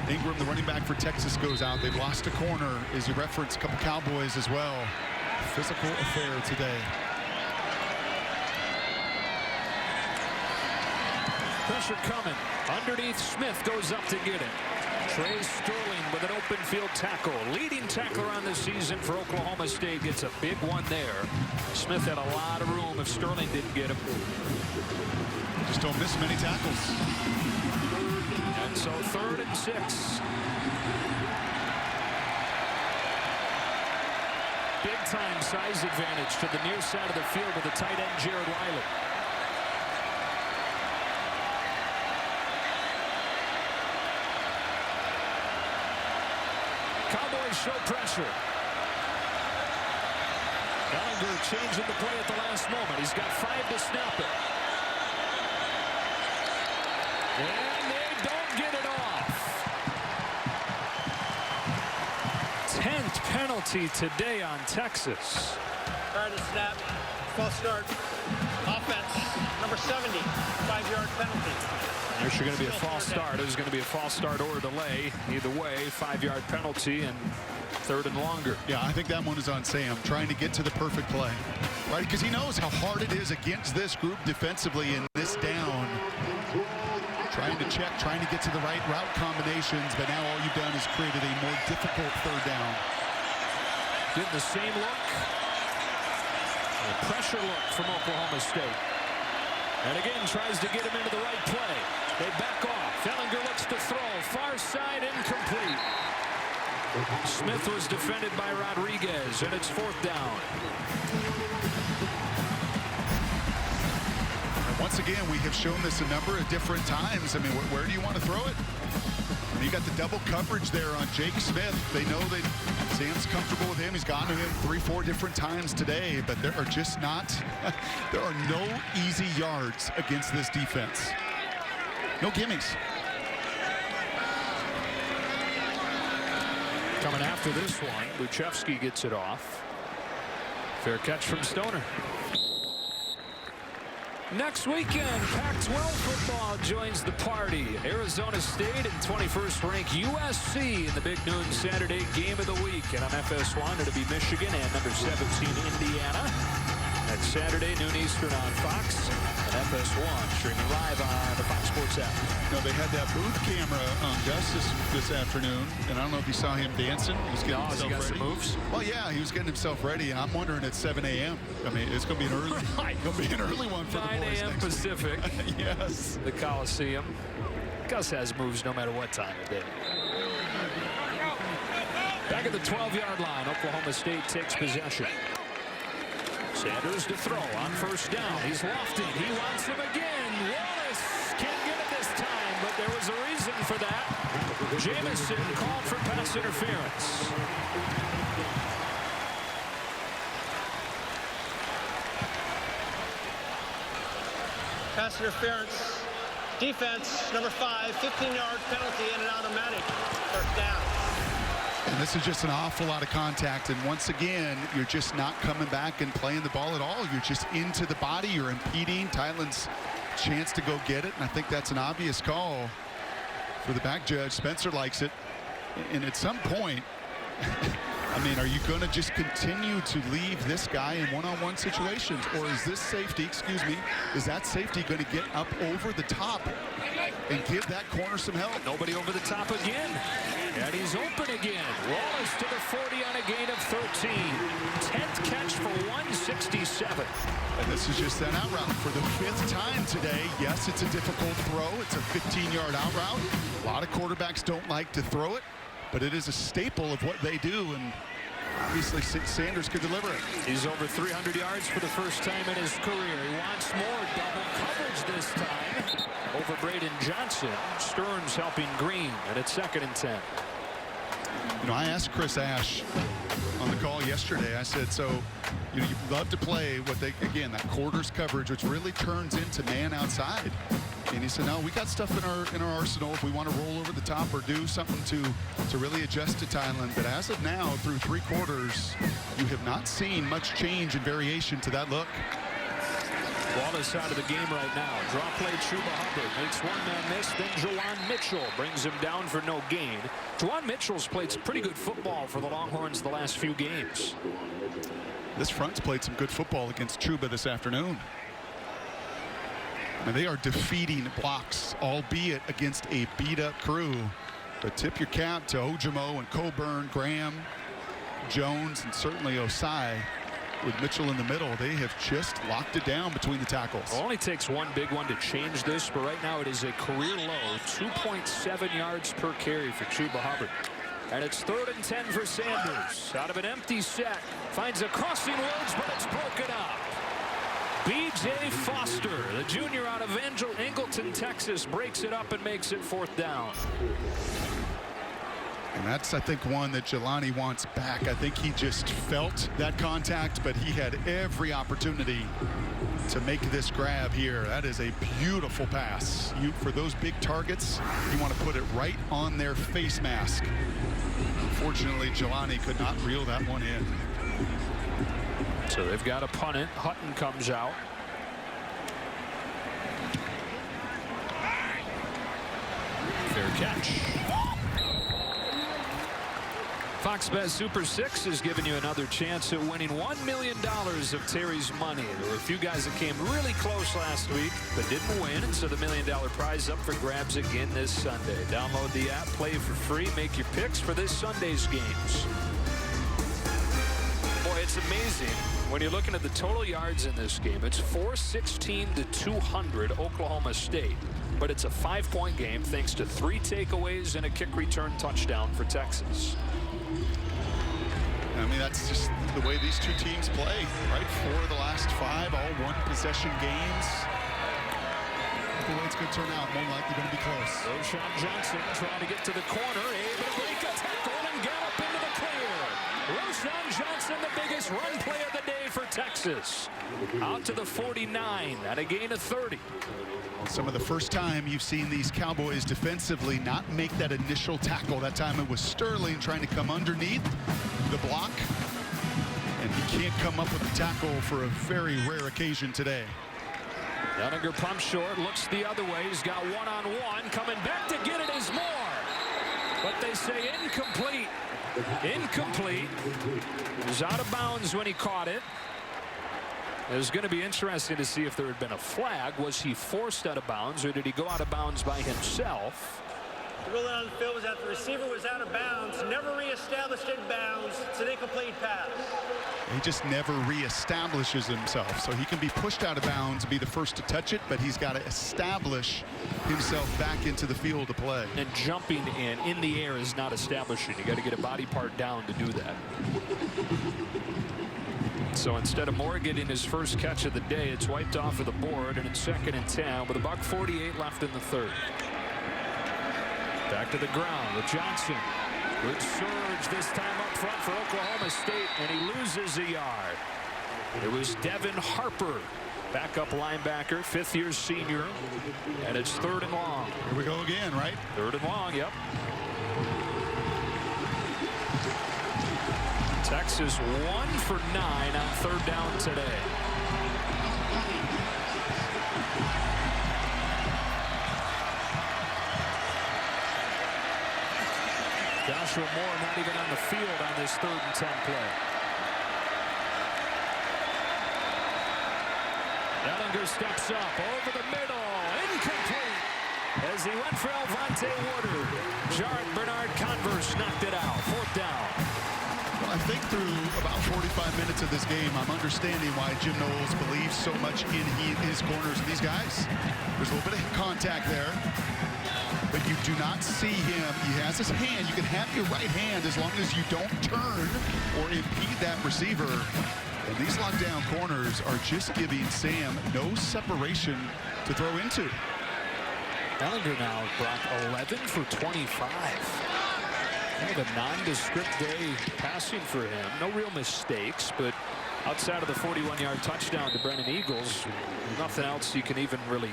Ingram, the running back for Texas, goes out. They've lost a corner, as you referenced, a couple Cowboys as well. Physical affair today. Pressure coming. Underneath, Smith goes up to get it. Trey Sterling with an open field tackle. Leading tackler on the season for Oklahoma State gets a big one there. Smith had a lot of room if Sterling didn't get him. Just don't miss many tackles. And so 3rd and 6. Big time size advantage to the near side of the field with the tight end Jared Wiley. Cowboys show pressure. Gallagher changing the play at the last moment. He's got 5 to snap it. And they don't get it off. 10th penalty today on Texas. Prior to snap, false start, offense, number 70, 5-yard penalty. There's going to be a false start. There's going to be a false start or a delay. Either way, 5-yard penalty and 3rd and longer. Yeah, I think that one is on Sam, trying to get to the perfect play. Right, because he knows how hard it is against this group defensively in this down. Trying to check, trying to get to the right route combinations, but now all you've done is created a more difficult 3rd down. Getting the same look. A pressure look from Oklahoma State. And again, tries to get him into the right play. They back off. Ellinger looks to throw. Far side, incomplete. Smith was defended by Rodriguez, and it's 4th down. Once again, we have shown this a number of different times. I mean, where do you want to throw it? You got the double coverage there on Jake Smith. They know that Sam's comfortable with him. He's gone to him 3-4 different times today, but there are just not, there are no easy yards against this defense. No gimmies. Coming after this one, Luchevsky gets it off. Fair catch from Stoner. Next weekend, Pac-12 football joins the party. Arizona State and 21st ranked USC in the big noon Saturday game of the week. And on FS1, it'll be Michigan and number 17, Indiana. Next Saturday, noon Eastern on Fox. And FS1 streaming live on the Fox Sports app. No, they had that booth camera on Gus this afternoon, and I don't know if you saw him dancing. He was getting himself ready. Some moves? Well, yeah, he was getting himself ready, and I'm wondering at 7 a.m. I mean, it's going to be an early one for the boys. 9 a.m. Pacific. Yes. The Coliseum. Gus has moves no matter what time of day. Back at the 12-yard line, Oklahoma State takes possession. Sanders to throw on 1st down. He's lofted. He wants him again. Wallace can't get it this time, but there was a reason for that. Jamison called for pass interference. Pass interference. Defense, number 5, 15-yard penalty and an automatic 1st down. And this is just an awful lot of contact. And once again, you're just not coming back and playing the ball at all. You're just into the body. You're impeding Tylen's chance to go get it. And I think that's an obvious call for the back judge. Spencer likes it. And at some point, I mean, are you going to just continue to leave this guy in one-on-one situations? Or is this safety, is that safety going to get up over the top and give that corner some help? Nobody over the top again. And he's open again. Wallace to the 40 on a gain of 13. 10th catch for 167. And this is just that out route for the 5th time today. Yes, it's a difficult throw. It's a 15-yard out route. A lot of quarterbacks don't like to throw it, but it is a staple of what they do, and obviously Sanders could deliver it. He's over 300 yards for the first time in his career. He wants more double coverage this time over Braden Johnson. Stearns helping Green, and it's 2nd and 10. You know, I asked Chris Ash on the call yesterday, I said, so, you know, you love to play what they, again, that quarters coverage, which really turns into man outside. And he said, no, we got stuff in our arsenal if we want to roll over the top or do something to really adjust to Thailand. But as of now, through 3 quarters, you have not seen much change and variation to that look. Ball is out of the game right now. Draw play, Chuba Hubbard makes one man miss. Then Juwan Mitchell brings him down for no gain. Juwan Mitchell's played some pretty good football for the Longhorns the last few games. This front's played some good football against Chuba this afternoon. And they are defeating blocks, albeit against a beat-up crew. But tip your cap to Ojimo and Coburn, Graham, Jones, and certainly Osai. With Mitchell in the middle, they have just locked it down between the tackles. It only takes one big one to change this, but right now it is a career low, 2.7 yards per carry for Chuba Hubbard. And it's 3rd and 10 for Sanders. Out of an empty set, finds a crossing Woods, but it's broken up. B.J. Foster, the junior out of Angleton, Texas, breaks it up and makes it 4th down. And that's, I think, one that Jelani wants back. I think he just felt that contact, but he had every opportunity to make this grab here. That is a beautiful pass. For those big targets, you want to put it right on their face mask. Unfortunately, Jelani could not reel that one in. So they've got to punt it. Hutton comes out. Fair catch. Fox Bet Super 6 is giving you another chance at winning $1 million of Terry's money. There were a few guys that came really close last week but didn't win, and so the $1 million prize up for grabs again this Sunday. Download the app, play for free, make your picks for this Sunday's games. Boy, it's amazing when you're looking at the total yards in this game. It's 416 to 200 Oklahoma State, but it's a 5-point game thanks to 3 takeaways and a kick return touchdown for Texas. I mean, that's just the way these two teams play, right? 4 of the last 5, all one-possession games. The way it's going to turn out, more likely going to be close. Roshan Johnson trying to get to the corner, able to break a tackle and gallop into the clear. Roshan Johnson, the biggest run play of the day for Texas. Out to the 49 and a gain of 30. Some of the first time you've seen these Cowboys defensively not make that initial tackle. That time it was Sterling trying to come underneath the block, and he can't come up with a tackle for a very rare occasion today. Denninger pumps short, looks the other way. He's got one-on-one. Coming back to get it is Moore. But they say incomplete. Incomplete. He was out of bounds when he caught it. It was going to be interesting to see if there had been a flag. Was he forced out of bounds, or did he go out of bounds by himself? The ruling on the field was that the receiver was out of bounds, never reestablished in bounds. It's an incomplete pass. He just never reestablishes himself, so he can be pushed out of bounds and be the first to touch it, but he's got to establish himself back into the field to play. And jumping in the air is not establishing. You got to get a body part down to do that. So instead of Moore getting his first catch of the day, it's wiped off of the board, and it's 2nd and 10 with $1:48 left in the 3rd. Back to the ground with Johnson. Good surge this time up front for Oklahoma State, and he loses a yard. It was Devin Harper, backup linebacker, 5th-year senior, and it's 3rd and long. Here we go again, right? 3rd and long, yep. Texas 1 for 9 on 3rd down today. Joshua Moore not even on the field on this 3rd and 10 play. Ellinger steps up over the middle, incomplete as he went for Alvante Woodard. Jared Bernard Converse knocked it out. 4th down. Well, I think through about 45 minutes of this game, I'm understanding why Jim Knowles believes so much in his corners and these guys. There's a little bit of contact there, but you do not see him. He has his hand. You can have your right hand as long as you don't turn or impede that receiver. And these lockdown corners are just giving Sam no separation to throw into. Ellinger now brought 11 for 25. Kind of a nondescript day passing for him. No real mistakes, but outside of the 41-yard touchdown to Brennan Eagles, nothing else you can even really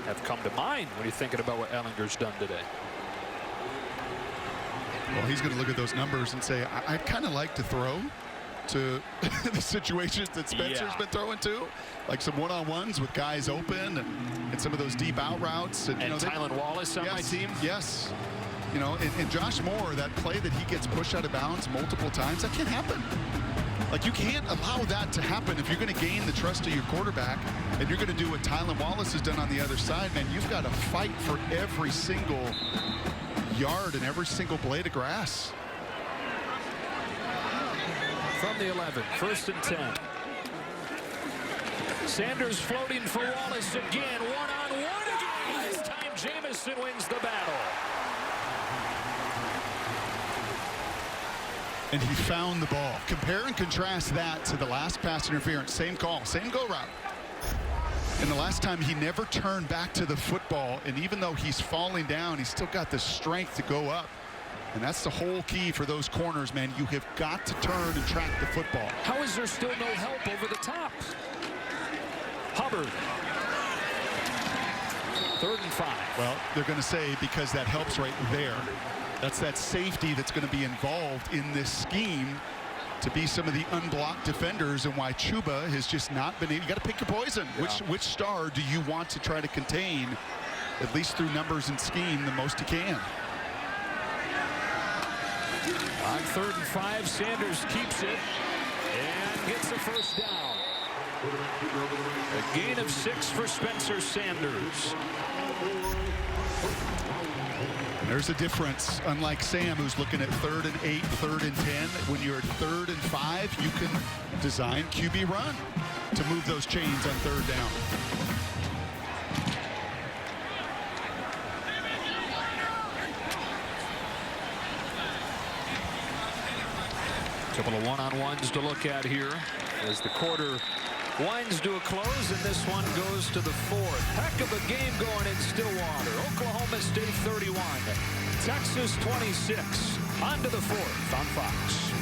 have come to mind when you're thinking about what Ehlinger's done today. Well, he's going to look at those numbers and say, I'd kind of like to throw to the situations that Spencer's been throwing to, like some one-on-ones with guys open and some of those deep out routes. And Tylan Wallace on my team. Yes. You know, and Josh Moore, that play that he gets pushed out of bounds multiple times, that can't happen. Like, you can't allow that to happen if you're going to gain the trust of your quarterback and you're going to do what Tylan Wallace has done on the other side, man. You've got to fight for every single yard and every single blade of grass. From the 11, 1st and 10. Sanders floating for Wallace again. One-on-one again. This time Jamison wins the battle. And he found the ball. Compare and contrast that to the last pass interference. Same call, same go route. And the last time he never turned back to the football. And even though he's falling down, he's still got the strength to go up. And that's the whole key for those corners, man. You have got to turn and track the football. How is there still no help over the top? Hubbard. 3rd and 5. Well, they're going to say because that helps right there. That's that safety that's going to be involved in this scheme to be some of the unblocked defenders, and why Chuba has just not been able. You got to pick your poison. Yeah. Which star do you want to try to contain, at least through numbers and scheme, the most you can? On 3rd and 5, Sanders keeps it and gets a first down. A gain of 6 for Spencer Sanders. And there's a difference. Unlike Sam, who's looking at 3rd and 8, 3rd and 10, when you're at 3rd and 5, you can design QB run to move those chains on 3rd down. Couple of one-on-ones to look at here as the quarter winds to a close, and this one goes to the 4th. Heck of a game going in Stillwater. Oklahoma State 31, Texas 26. On to the 4th on Fox.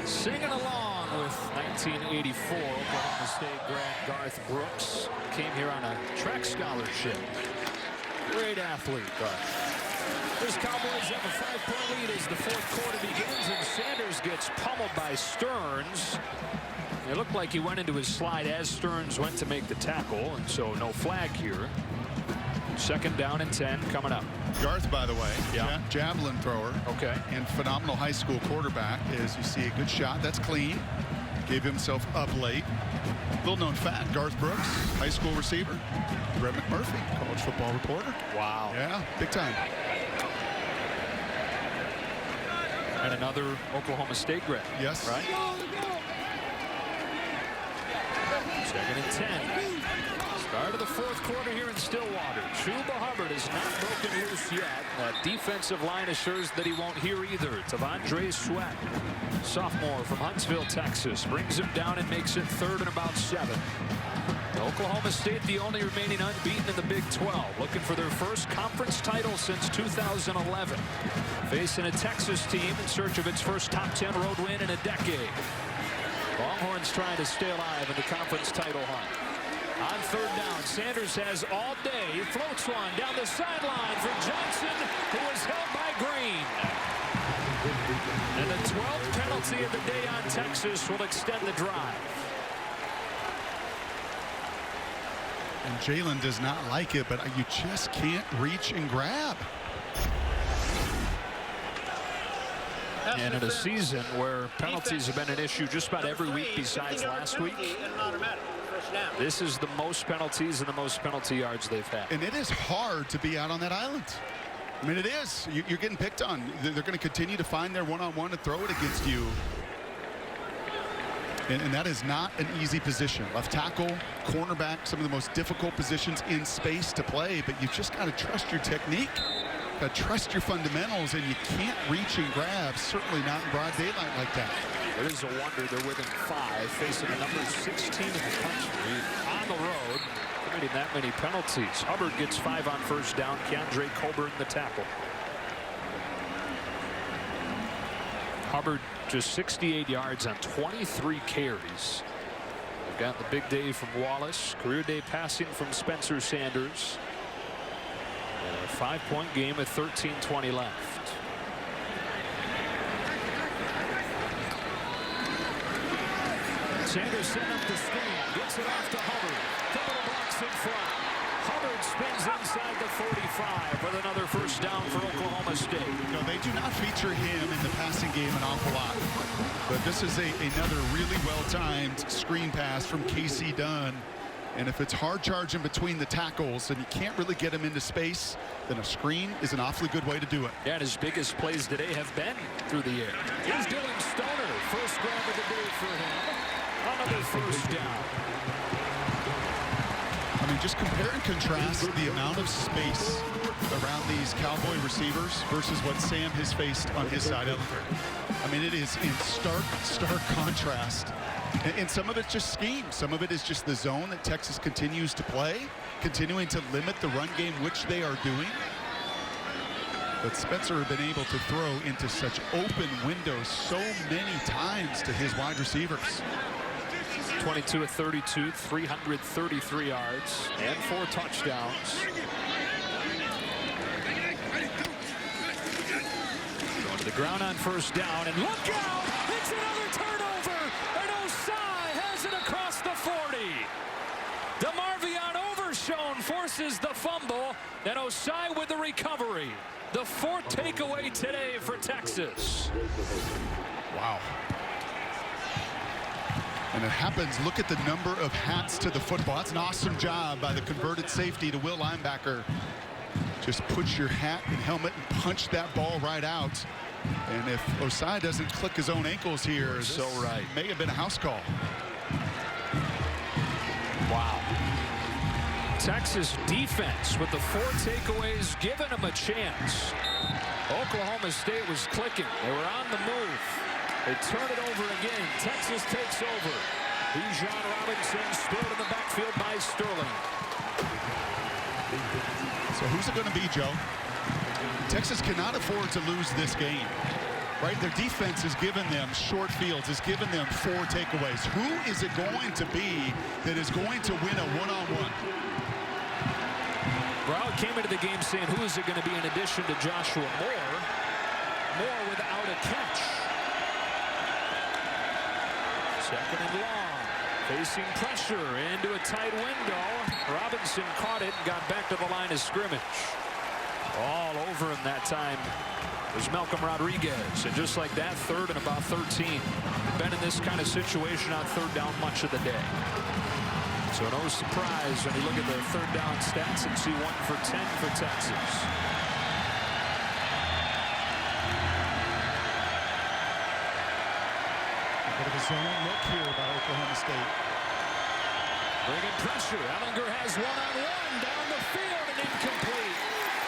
Singing along with 1984 Oklahoma State grad Garth Brooks. Came here on a track scholarship. Great athlete, Garth. This Cowboys have a 5-point lead as the 4th quarter begins, and Sanders gets pummeled by Stearns. It looked like he went into his slide as Stearns went to make the tackle, and so no flag here. 2nd down and 10 coming up. Garth, by the way, javelin thrower. Okay. And phenomenal high school quarterback. As you see, a good shot. That's clean. Gave himself up late. Little known fact, Garth Brooks, high school receiver. Brett McMurphy, college football reporter. Wow. Yeah, big time. And another Oklahoma State grad. Yes. Right? 2nd and 10. Start of the 4th quarter here in Stillwater. Chuba Hubbard has not broken loose yet. That defensive line assures that he won't hear either. Tavondre Sweat, sophomore from Huntsville, Texas, brings him down and makes it 3rd and about 7. Oklahoma State, the only remaining unbeaten in the Big 12, looking for their first conference title since 2011. Facing a Texas team in search of its first top 10 road win in a decade. Longhorns trying to stay alive in the conference title hunt. On 3rd down, Sanders has all day. He floats one down the sideline for Johnson, who was held by Green. And the 12th penalty of the day on Texas will extend the drive. And Jalen does not like it, but you just can't reach and grab. And in a season where penalties have been an issue just about every week besides last week, this is the most penalties and the most penalty yards they've had. And it is hard to be out on that island. I mean, it is. You're getting picked on. They're going to continue to find their one-on-one and throw it against you. And that is not an easy position. Left tackle, cornerback, some of the most difficult positions in space to play, but you've just got to trust your technique. trust your fundamentals, and you can't reach and grab, certainly not in broad daylight like that. It is a wonder they're within 5, facing the number 16 in the country on the road, committing that many penalties. Hubbard gets 5 on first down. Keandre Coburn the tackle. Hubbard just 68 yards on 23 carries. We've got the big day from Wallace, career day passing from Spencer Sanders. And a 5-point game at 13:20 left. Sanders setting up the screen, gets it off to Hubbard. Couple of blocks in front. Hubbard spins inside the 45 with another first down for Oklahoma State. No, they do not feature him in the passing game an awful lot. But this is another really well-timed screen pass from Casey Dunn. And if it's hard charging between the tackles and you can't really get him into space, then a screen is an awfully good way to do it. Yeah, and his biggest plays today have been through the air. Here's Dylan Stoner. First grab of the day for him. Another first down. I mean, just compare and contrast the amount of space around these Cowboy receivers versus what Sam has faced on his side of it. I mean, it is in stark contrast. And some of it's just scheme. Some of it is just the zone that Texas continues to play, continuing to limit the run game, which they are doing. But Spencer have been able to throw into such open windows so many times to his wide receivers. 22 of 32, 333 yards, and 4 touchdowns. Going to the ground on first down, and look out! It's another turnover, and Osai has it across the 40. DeMarvion Overshown forces the fumble, and Osai with the recovery. The 4th takeaway today for Texas. Wow. And it happens, look at the number of hats to the football. That's an awesome job by the converted safety to Will linebacker. Just put your hat and helmet and punch that ball right out. And if Osai doesn't click his own ankles here, this so right. may have been a house call. Wow. Texas defense with the 4 takeaways, giving them a chance. Oklahoma State was clicking. They were on the move. They turn it over again. Texas takes over. Bijan Robinson spilled in the backfield by Sterling. So who's it going to be, Joe? Texas cannot afford to lose this game. Right? Their defense has given them short fields, has given them 4 takeaways. Who is it going to be that is going to win a one-on-one? Brown came into the game saying, who is it going to be in addition to Joshua Moore? Moore without a catch. Second and long. Facing pressure into a tight window. Robinson caught it and got back to the line of scrimmage. All over him that time was Malcolm Rodriguez. And just like that, 3rd and about 13. Been in this kind of situation on 3rd down much of the day. So no surprise when you look at the 3rd down stats and see 1 for 10 for Texas. A bit of a zone look here by Oklahoma State. Bringing pressure. Ellinger has 1-on-1 down the field and incomplete.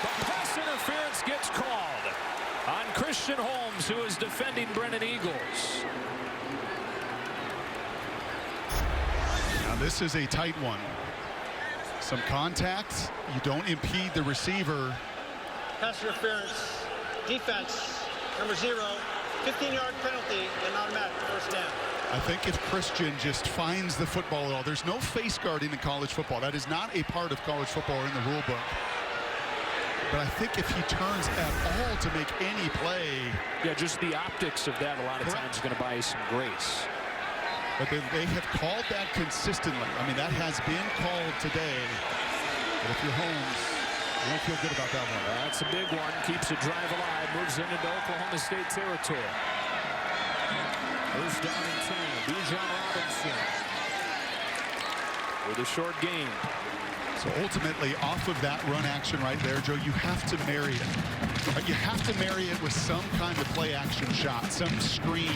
But pass interference gets called on Christian Holmes, who is defending Brennan Eagles. Now this is a tight one. Some contact. You don't impede the receiver. Pass interference. Defense, number 0. 15-yard penalty and automatic first down. I think if Christian just finds the football at all, there's no face guarding in college football. That is not a part of college football or in the rule book. But I think if he turns at all to make any play. Yeah, just the optics of that a lot of times is going to buy you some grace. But they have called that consistently. I mean, that has been called today. But if you're Holmes, you don't feel good about that one. That's a big one. Keeps the drive alive. Moves into Oklahoma State territory. First down and 10. Bijan Robinson with a short game. So ultimately, off of that run action right there, Joe, you have to marry it. Right? You have to marry it with some kind of play action shot, some screen.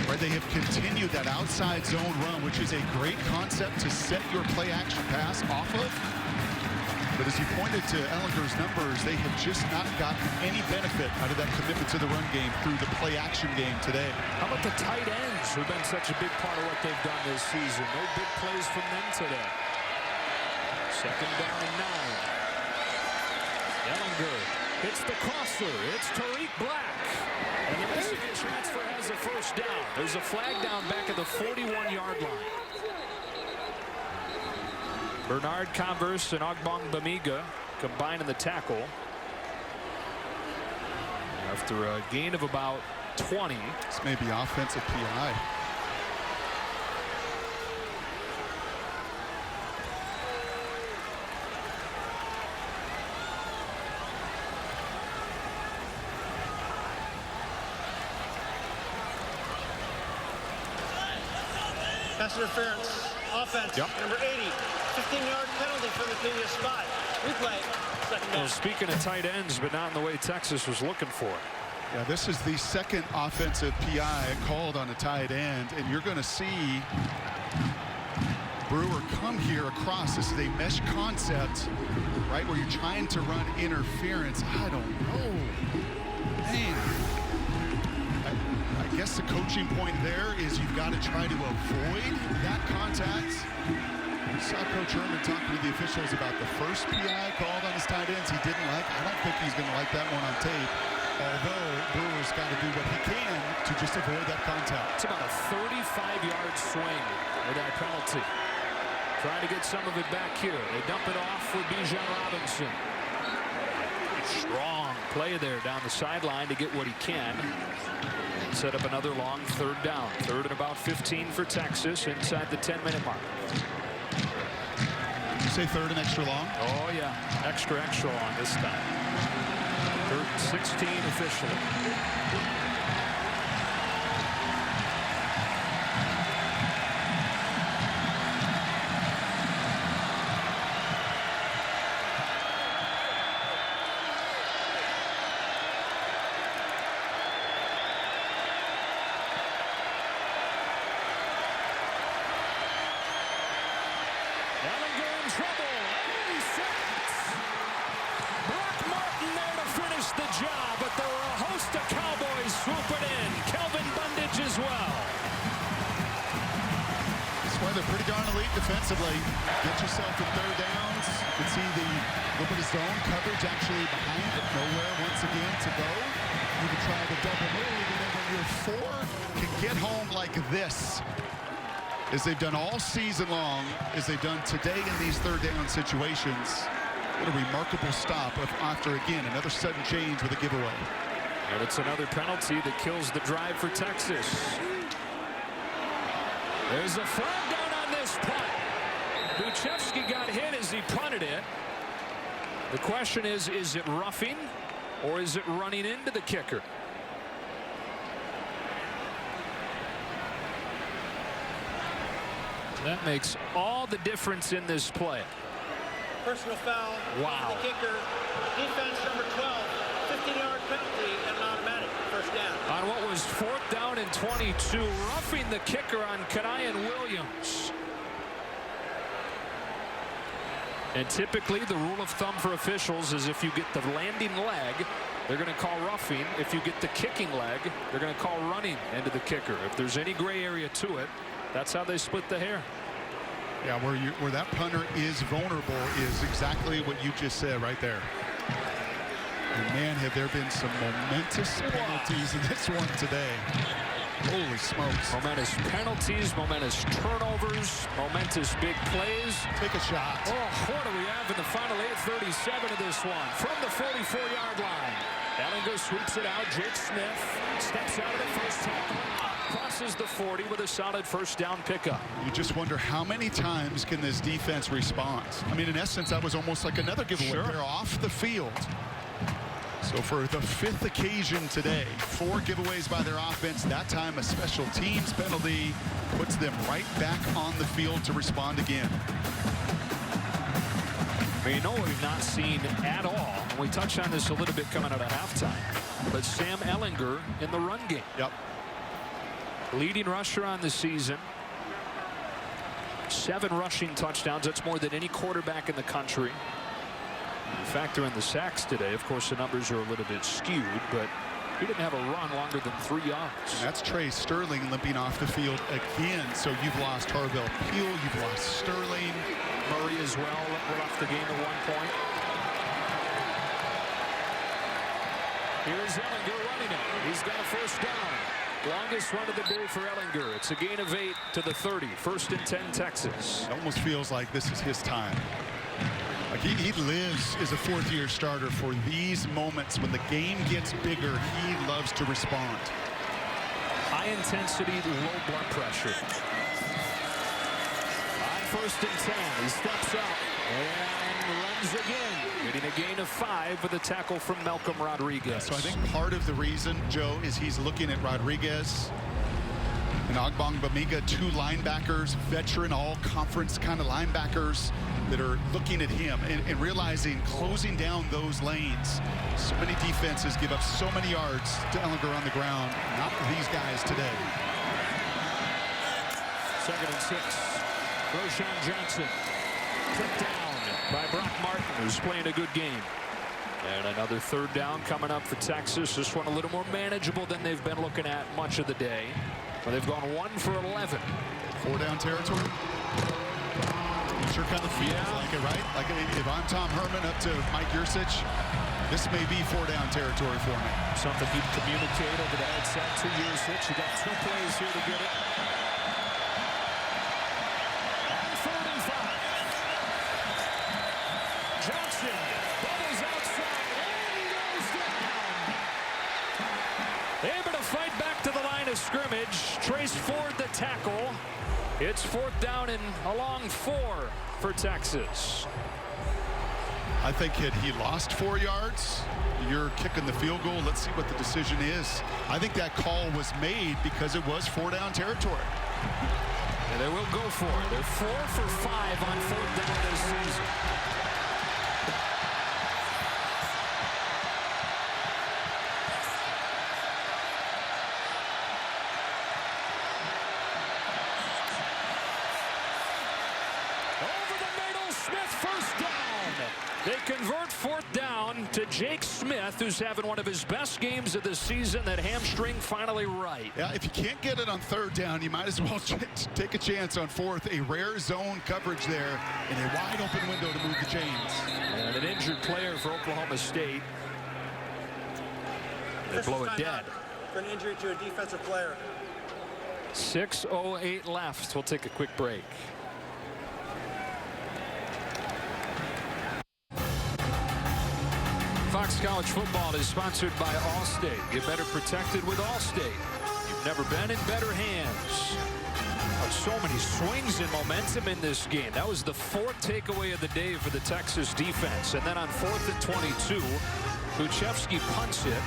Right? They have continued that outside zone run, which is a great concept to set your play action pass off of. But as you pointed to Ellinger's numbers, they have just not gotten any benefit out of that commitment to the run game through the play-action game today. How about the tight ends who've been such a big part of what they've done this season? No big plays from them today. Second down and 9. Ellinger hits the crosser. It's Tariq Black. And the Michigan transfer has a first down. There's a flag down back at the 41-yard line. Bernard Converse and Ogbong Bamiga combining the tackle. After a gain of about 20. This may be offensive PI. Pass interference. Offense. Yep. Number 80. 15-yard penalty from the previous spot. Replay. Second down. Well, speaking of tight ends, but not in the way Texas was looking for it. Yeah, this is the second offensive PI called on a tight end, and you're going to see Brewer come here across. This is a mesh concept, right, where you're trying to run interference. I don't know. Man. I guess the coaching point there is you've got to try to avoid that contact. We saw Coach Herman talking to the officials about the first PI called on his tight ends he didn't like. I don't think he's going to like that one on tape, although Brewer's got to do what he can to just avoid that contact. It's about a 35-yard swing with that penalty. Trying to get some of it back here. They dump it off for Bijan Robinson. Strong play there down the sideline to get what he can. Set up another long third down. Third and about 15 for Texas inside the 10-minute mark. You say third and extra long? Oh, yeah. Extra long this time. Third and 16 officially. Defensively, get yourself in third downs. You can see the little bit of zone coverage actually behind it. Nowhere once again to go. You can try the double move, and then when you're 4, can get home like this, as they've done all season long, as they've done today in these third down situations. What a remarkable stop after, again, another sudden change with a giveaway. And it's another penalty that kills the drive for Texas. There's a flag down on this punt. Buchevsky got hit as he punted it. The question is it roughing or is it running into the kicker? That makes all the difference in this play. Personal foul. Wow. The kicker. Defense number 12. 15-yard penalty and an automatic first down. On what was 4th down and 22, roughing the kicker on Kanayan Williams. And typically the rule of thumb for officials is if you get the landing leg, they're going to call roughing. If you get the kicking leg, they're going to call running into the kicker. If there's any gray area to it, that's how they split the hair. Yeah, where that punter is vulnerable is exactly what you just said right there. And man, have there been some momentous penalties in this one today. Holy smokes. Momentous penalties, momentous turnovers, momentous big plays. Take a shot. Oh, what do we have in the final 8:37 of this one? From the 44-yard line. Ellinger sweeps it out. Jake Smith steps out of the first tackle. Crosses the 40 with a solid first down pickup. You just wonder how many times can this defense respond? I mean, in essence, that was almost like another giveaway. Sure. They're off the field. So for the 5th occasion today, 4 giveaways by their offense. That time a special teams penalty puts them right back on the field to respond again. You know what we've not seen at all, and we touched on this a little bit coming out of halftime, but Sam Ellinger in the run game. Yep. Leading rusher on the season. 7 rushing touchdowns. That's more than any quarterback in the country. Factor in the sacks today. Of course, the numbers are a little bit skewed, but he didn't have a run longer than 3 yards. And that's Trey Sterling limping off the field again. So you've lost Harvell Peel, you've lost Sterling. Murray as well left the game at one point. Here's Ellinger running it. He's got a first down. Longest run of the day for Ellinger. It's a gain of 8 to the 30. 1st and 10 Texas. It almost feels like this is his time. Like he lives as a 4th-year starter for these moments when the game gets bigger. He loves to respond. High intensity, low blood pressure. On 1st and 10, he steps up and runs again. Getting a gain of 5 with a tackle from Malcolm Rodriguez. So I think part of the reason, Joe, is he's looking at Rodriguez and Ogbongbemiga, 2 linebackers, veteran all-conference kind of linebackers that are looking at him and realizing closing down those lanes. So many defenses give up so many yards to Ellinger on the ground. Not these guys today. 2nd and 6. Roshan Johnson put down by Brock Martin, who's playing a good game. And another 3rd down coming up for Texas. This one a little more manageable than they've been looking at much of the day. Well, they've gone 1 for 11. 4-down territory. Sure kind of feels like it, right? Like if I'm Tom Herman up to Mike Yursich, this may be 4-down territory for me. Something he'd communicate over the headset to Yursich. You got 2 plays here to get it. On 3rd and 5. Johnson bubbles outside and goes down. Able to fight back to the line of scrimmage. Trace Ford the tackle. It's 4th down and along 4 for Texas. I think had he lost 4 yards, you're kicking the field goal. Let's see what the decision is. I think that call was made because it was 4-down territory. And they will go for it. They're 4 for 5 on 4th down this season. They convert 4th down to Jake Smith, who's having one of his best games of the season. That hamstring finally right. Yeah, if you can't get it on 3rd down, you might as well take a chance on 4th. A rare zone coverage there and a wide open window to move the chains. And an injured player for Oklahoma State. They blow it dead. For an injury to a defensive player. 6:08 left. We'll take a quick break. Fox College Football is sponsored by Allstate. Get better protected with Allstate. You've never been in better hands. Oh, so many swings and momentum in this game. That was the 4th takeaway of the day for the Texas defense. And then on 4th and 22, Kuchevsky punts it,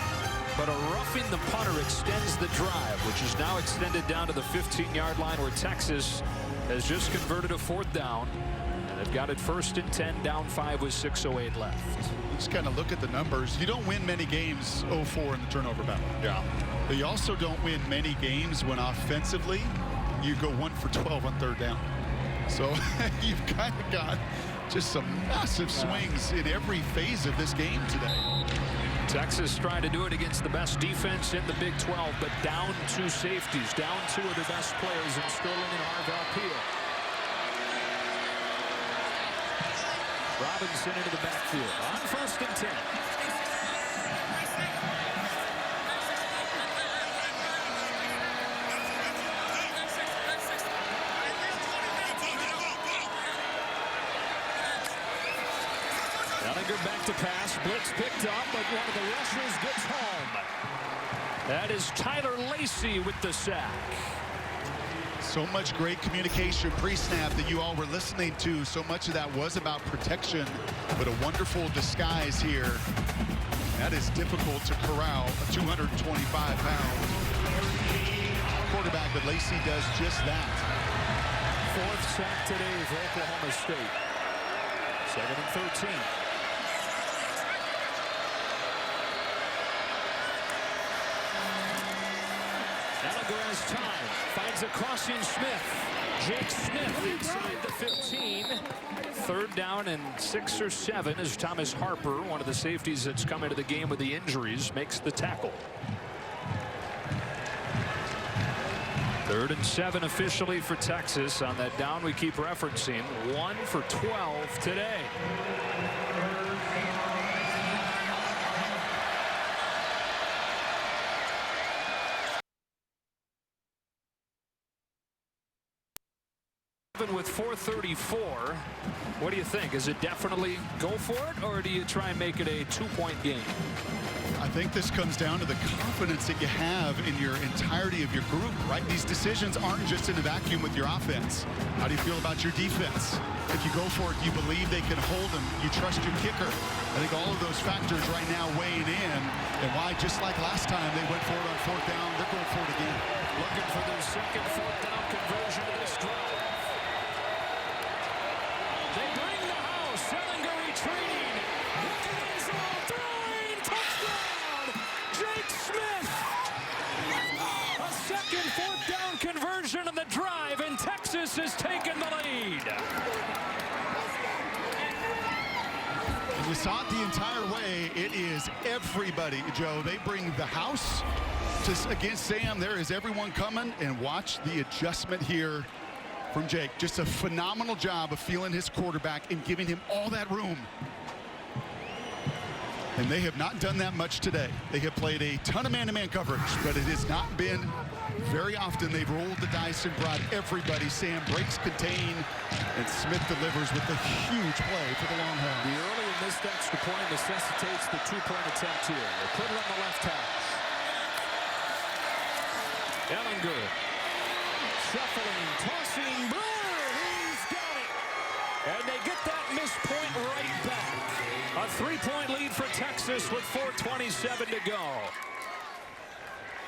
but a roughing the punter extends the drive, which is now extended down to the 15-yard line, where Texas has just converted a 4th down. And they've got it 1st and 10, down 5 with 6:08 left. Just kind of look at the numbers. You don't win many games 0-4 in the turnover battle. Yeah. But you also don't win many games when offensively you go 1 for 12 on 3rd down. So you've kind of got just some massive swings in every phase of this game today. Texas trying to do it against the best defense in the Big 12, but down 2 safeties, down 2 of their best players in Sterling and Harvell Peel. Robinson into the backfield on 1st and 10. Ellinger back to pass. Blitz picked up, but one of the rushers gets home. That is Tyler Lacey with the sack. So much great communication pre-snap that you all were listening to. So much of that was about protection, but a wonderful disguise here. That is difficult to corral a 225-pound quarterback, but Lacey does just that. 4th sack today for Oklahoma State. 2nd and 13. Ellinger has time. Finds a crossing Smith. Jake Smith inside the 15. Third down and 6 or 7 as Thomas Harper, one of the safeties that's come into the game with the injuries, makes the tackle. 3rd and 7 officially for Texas on that down we keep referencing. 1 for 12 today. With 4:34, what do you think? Is it definitely go for it, or do you try and make it a 2-point game? I think this comes down to the confidence that you have in your entirety of your group, right? These decisions aren't just in a vacuum with your offense. How do you feel about your defense? If you go for it, you believe they can hold them. You trust your kicker. I think all of those factors right now weighing in, and why, just like last time, they went for it on 4th down, they're going for it again. Looking for their second 4th down conversion of this drive. They bring the house. Ellinger retreating. Looking in zone, throwing, touchdown! Jake Smith! A second 4th down conversion of the drive, and Texas has taken the lead. You saw it the entire way. It is everybody, Joe. They bring the house to against Sam. There is everyone coming, and watch the adjustment here from Jake. Just a phenomenal job of feeling his quarterback and giving him all that room. And they have not done that much today. They have played a ton of man-to-man coverage, but it has not been very often. They've rolled the dice and brought everybody. Sam breaks contain, and Smith delivers with a huge play for the Longhorns. The early missed extra point necessitates the 2-point attempt here. They put it on the left hash. Ellinger shuffling, tossing, Brewer, he's got it. And they get that missed point right back. A 3-point lead for Texas with 4:27 to go.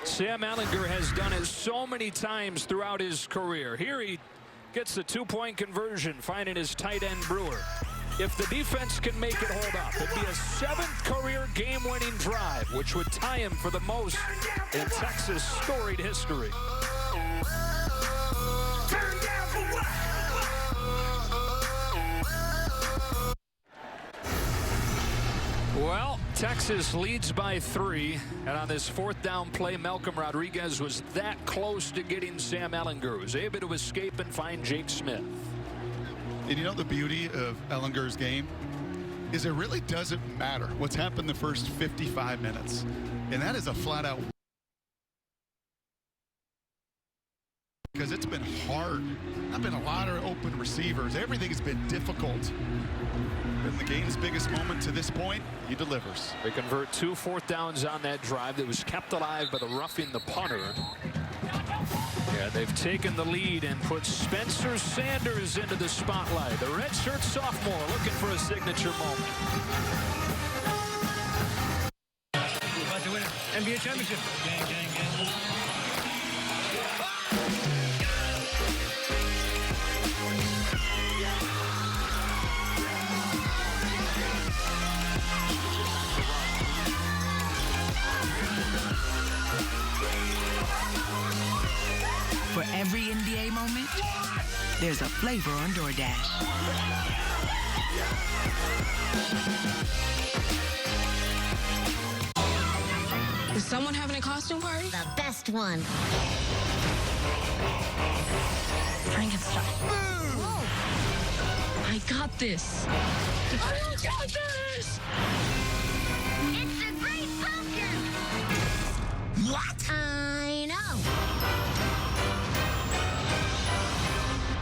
Sam Ellinger has done it so many times throughout his career. Here he gets the 2-point conversion, finding his tight end Brewer. If the defense can make it hold up, it'd be a 7th career game-winning drive, which would tie him for the most in Texas' storied history. Well, Texas leads by 3, and on this 4th down play, Malcolm Rodriguez was that close to getting Sam Ellinger, who was able to escape and find Jake Smith. And you know the beauty of Ellinger's game is it really doesn't matter what's happened the first 55 minutes. And that is a flat-out, because it's been hard. Not been a lot of open receivers. Everything has been difficult. But in the game's biggest moment to this point, he delivers. They convert 2 4th downs on that drive that was kept alive by the roughing the punter. Yeah, they've taken the lead and put Spencer Sanders into the spotlight. The redshirt sophomore looking for a signature moment. We're about to win an NBA championship. Gang, gang, gang. For every NBA moment, there's a flavor on DoorDash. Is someone having a costume party? The best one. Frankenstein. Whoa. I got this. I got this! It's a great pumpkin! What? I know.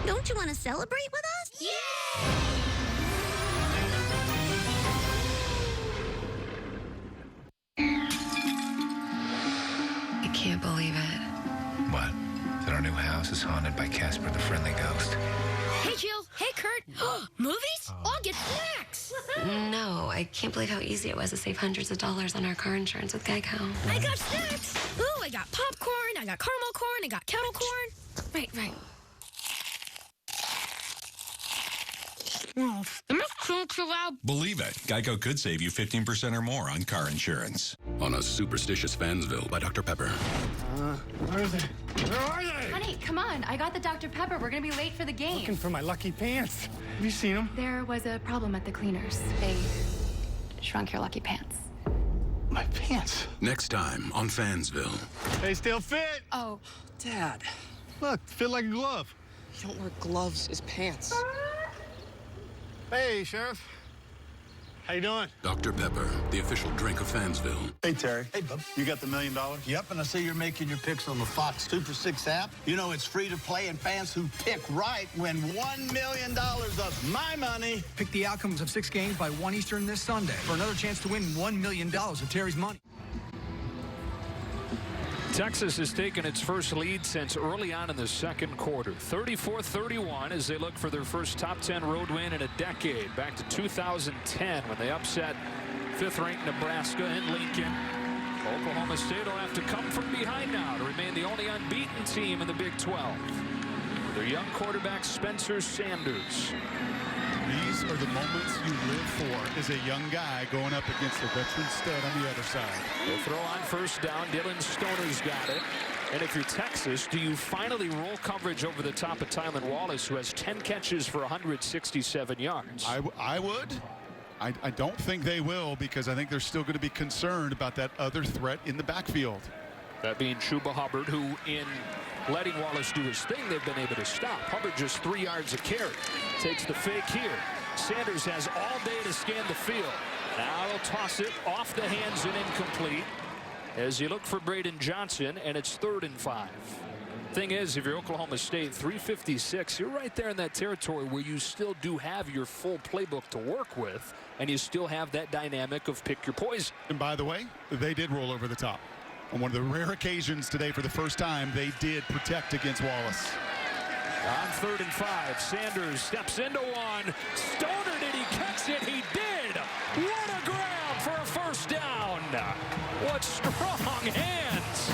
Don't you want to celebrate with us? Yeah! I can't believe it. What? That our new house is haunted by Casper the Friendly Ghost. Hey, Jill. Hey, Kurt. Movies? I'll get snacks. No, I can't believe how easy it was to save hundreds of dollars on our car insurance with Geico. I got snacks. Ooh, I got popcorn. I got caramel corn. I got kettle corn. Right. can't chill out. Believe it. Geico could save you 15% or more on car insurance. On a superstitious Fansville by Dr. Pepper. Where are they? Where are they? Honey, come on. I got the Dr. Pepper. We're going to be late for the game. Looking for my lucky pants. Have you seen them? There was a problem at the cleaners. They shrunk your lucky pants. My pants. Next time on Fansville. They still fit. Oh. Dad. Look, fit like a glove. You don't wear gloves as pants. Hey, Sheriff. How you doing? Dr. Pepper, the official drink of Fansville. Hey, Terry. Hey, bub. You got the $1 million? Yep, and I see you're making your picks on the Fox Super 6 app. You know it's free to play, and fans who pick right win $1 million of my money. Pick the outcomes of 6 games by 1 Eastern this Sunday for another chance to win $1 million of Terry's money. Texas has taken its first lead since early on in the second quarter. 34-31 as they look for their first top 10 road win in a decade. Back to 2010 when they upset 5th-ranked Nebraska in Lincoln. Oklahoma State will have to come from behind now to remain the only unbeaten team in the Big 12. Their young quarterback Spencer Sanders. These are the moments you live for as a young guy going up against a veteran stud on the other side. They throw on first down. Dylan Stoner's got it. And if you're Texas, do you finally roll coverage over the top of Tylan Wallace, who has 10 catches for 167 yards? I would. I don't think they will, because I think they're still going to be concerned about that other threat in the backfield. That being Chuba Hubbard, who in letting Wallace do his thing, they've been able to stop. Hubbard just 3 yards a carry. Takes the fake here. Sanders has all day to scan the field. Now he'll toss it off the hands and incomplete as you look for Braden Johnson, and it's 3rd and 5. Thing is, if you're Oklahoma State, 356, you're right there in that territory where you still do have your full playbook to work with, and you still have that dynamic of pick your poison. And by the way, they did roll over the top. On one of the rare occasions today, for the first time, they did protect against Wallace. On 3rd and 5, Sanders steps into one. Stoner, did he catch it? He did. What a grab for a first down. What strong hands.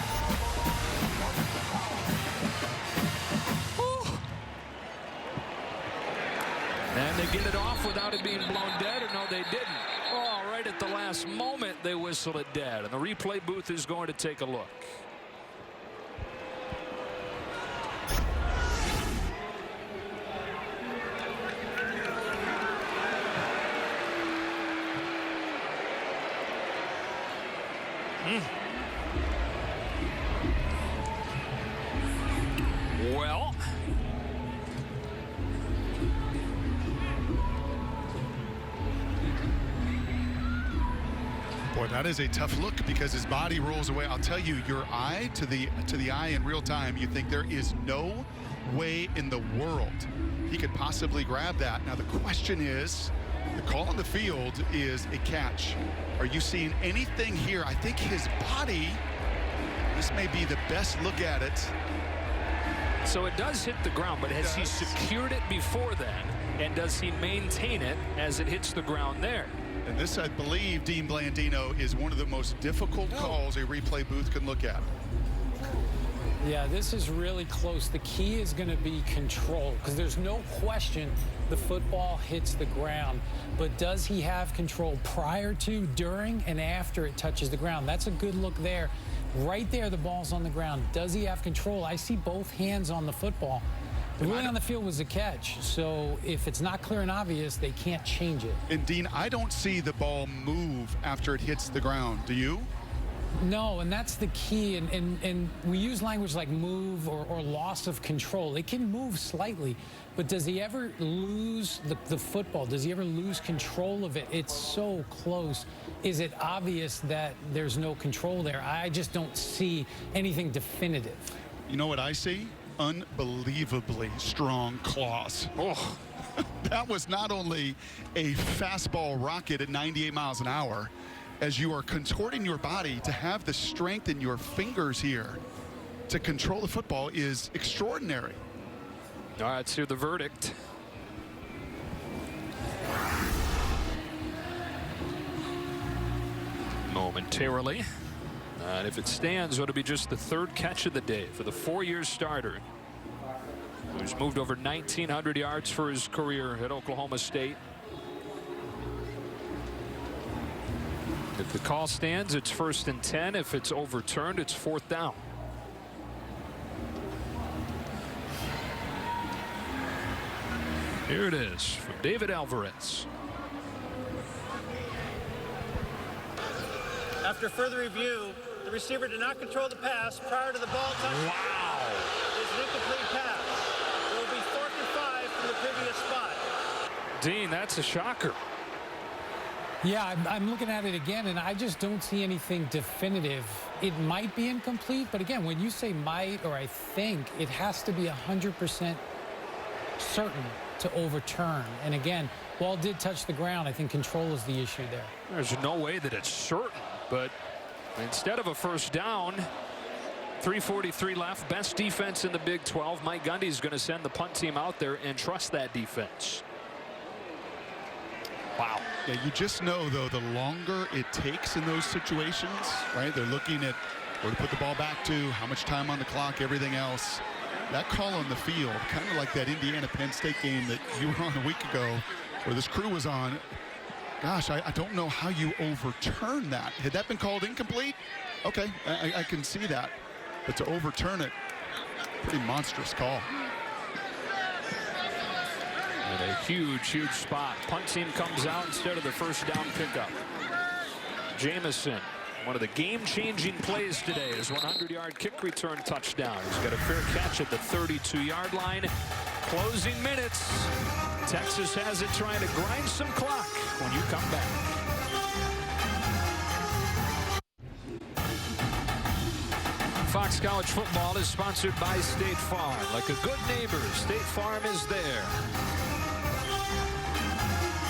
Whew. And they get it off without it being blown dead, or no, they didn't. Oh, right at the last moment, they whistle it dead. And the replay booth is going to take a look. Well, boy, that is a tough look because his body rolls away. I'll tell you, your eye to the eye in real time, you think there is no way in the world he could possibly grab that. Now the question is, the call on the field is a catch. Are you seeing anything here? I think his body, this may be the best look at it. So it does hit the ground, but has he secured it before then? And does he maintain it as it hits the ground there? And this, I believe, Dean Blandino, is one of the most difficult calls a replay booth can look at. Yeah, this is really close. The key is going to be control, because there's no question the football hits the ground. But does he have control prior to, during, and after it touches the ground? That's a good look there. Right there, the ball's on the ground. Does he have control? I see both hands on the football. The ruling on the field was a catch, so if it's not clear and obvious, they can't change it. And, Dean, I don't see the ball move after it hits the ground. Do you? No, and that's the key, and we use language like move or loss of control. It can move slightly, but does he ever lose the football? Does he ever lose control of it? It's so close. Is it obvious that there's no control there? I just don't see anything definitive. You know what I see? Unbelievably strong claws. Oh, that was not only a fastball rocket at 98 miles an hour, as you are contorting your body to have the strength in your fingers here to control the football is extraordinary. All right, let's hear the verdict. Momentarily. And if it stands, it'll be just the 3rd catch of the day for the 4-year starter, who's moved over 1,900 yards for his career at Oklahoma State. If the call stands, it's 1st and 10. If it's overturned, it's 4th down. Here it is from David Alvarez. After further review, the receiver did not control the pass prior to the ball touching. Wow. It's an incomplete pass. It will be 4th and 5 from the previous spot. Dean, that's a shocker. Yeah, I'm looking at it again, and I just don't see anything definitive. It might be incomplete, but again, when you say might or I think, it has to be 100% certain to overturn. And again, ball did touch the ground. I think control is the issue there. There's no way that it's certain, but instead of a 1st down, 3:43 left, best defense in the Big 12. Mike Gundy's going to send the punt team out there and trust that defense. Wow. Yeah, you just know, though, the longer it takes in those situations, right? They're looking at where to put the ball back to, how much time on the clock, everything else. That call on the field, kind of like that Indiana-Penn State game that you were on a week ago, where this crew was on. Gosh, I don't know how you overturn that. Had that been called incomplete? Okay, I can see that. But to overturn it, pretty monstrous call. And a huge spot. Punt team comes out instead of the 1st down pickup. Jamison, one of the game-changing plays today, is 100-yard kick return touchdown. He's got a fair catch at the 32-yard line. Closing minutes. Texas has it, trying to grind some clock when you come back. Fox College Football is sponsored by State Farm. Like a good neighbor, State Farm is there.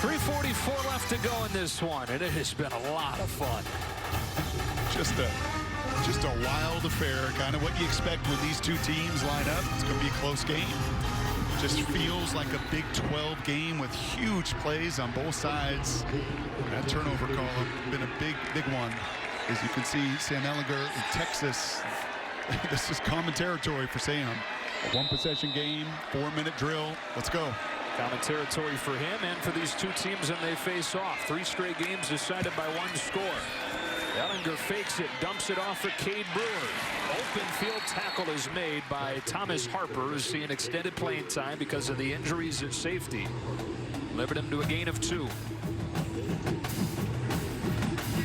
3:44 left to go in this one, and it has been a lot of fun. Just a wild affair, kind of what you expect when these two teams line up. It's going to be a close game. Just feels like a Big 12 game with huge plays on both sides. That turnover call has been a big one. As you can see, Sam Ehlinger in Texas. This is common territory for Sam. A 1-possession game, 4-minute drill. Let's go. Common territory for him and for these two teams, and they face off. 3 straight games decided by 1 score. Ehlinger fakes it, dumps it off for Cade Brewer. Open field tackle is made by Thomas Harper, who's seeing extended playing time because of the injuries at safety. Delivered him to a gain of 2.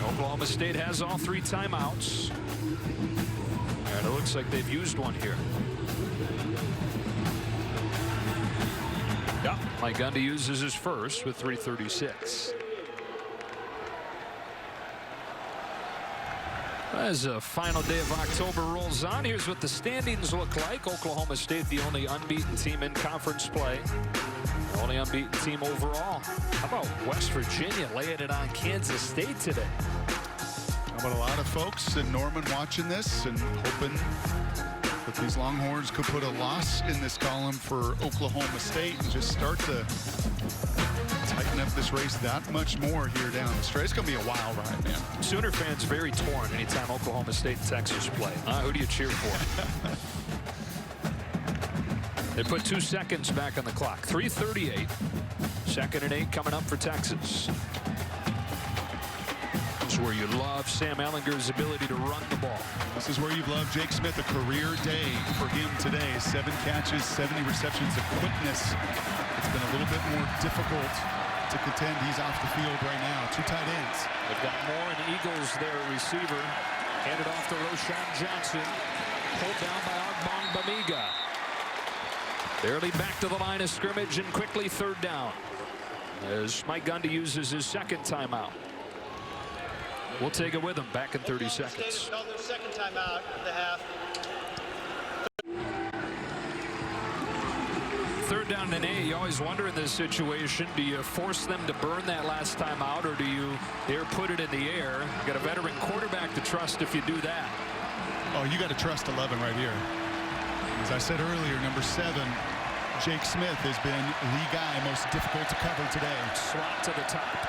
Oklahoma State has all 3 timeouts. And it looks like they've used one here. Yeah, Mike Gundy uses his first with 3:36. As a final day of October rolls on, here's what the standings look like. Oklahoma State, the only unbeaten team in conference play. The only unbeaten team overall. How about West Virginia laying it on Kansas State today? How about a lot of folks in Norman watching this and hoping that these Longhorns could put a loss in this column for Oklahoma State and just start to tighten up this race that much more here down the stretch. It's going to be a wild ride, man. Sooner fans very torn anytime Oklahoma State and Texas play. Who do you cheer for? They put 2 seconds back on the clock. 3:38. 2nd and 8 coming up for Texas. This is where you love Sam Ehlinger's ability to run the ball. This is where you've loved Jake Smith. A career day for him today. 7 catches, 70 receptions of quickness. It's been a little bit more difficult to contend. He's off the field right now. 2 tight ends. They've got Moore and Eagles there, receiver. Handed off to Roshan Johnson. Pulled down by Ogbong Bamiga. Barely back to the line of scrimmage and quickly 3rd down. As Mike Gundy uses his 2nd timeout. We'll take it with him back in 30 seconds. Called their 2nd timeout of the half. 3rd down and 8. You always wonder in this situation, do you force them to burn that last time out, or do you dare put it in the air? You got a veteran quarterback to trust if you do that. Oh, you got to trust 11 right here. As I said earlier, number 7, Jake Smith has been the guy most difficult to cover today. Slot to the top.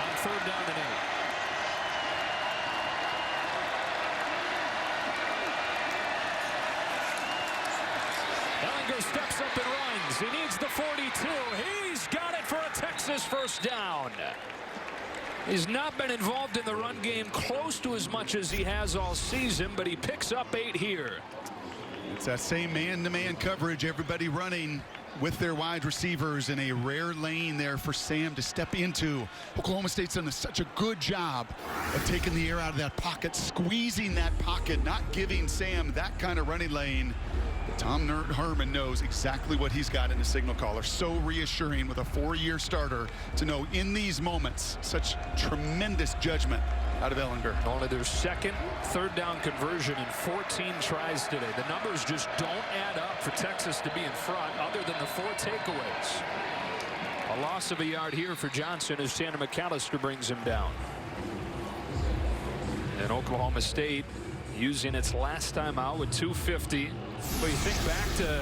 On 3rd down and 8. Ehlinger steps Gets up and runs. He needs the 42. He's got it for a Texas first down. He's not been involved in the run game close to as much as he has all season, but he picks up 8 here. It's that same man-to-man coverage, everybody running with their wide receivers in a rare lane there for Sam to step into. Oklahoma State's done such a good job of taking the air out of that pocket, squeezing that pocket, not giving Sam that kind of running lane. But Tom Herman knows exactly what he's got in the signal caller. So reassuring with a 4-year starter to know in these moments such tremendous judgment out of Ehlinger. Only their second third-down conversion in 14 tries today. The numbers just don't add up for Texas to be in front other than the 4 takeaways. A loss of a yard here for Johnson as Tanner McAllister brings him down. And Oklahoma State using its last time out with 2:50. But you think back to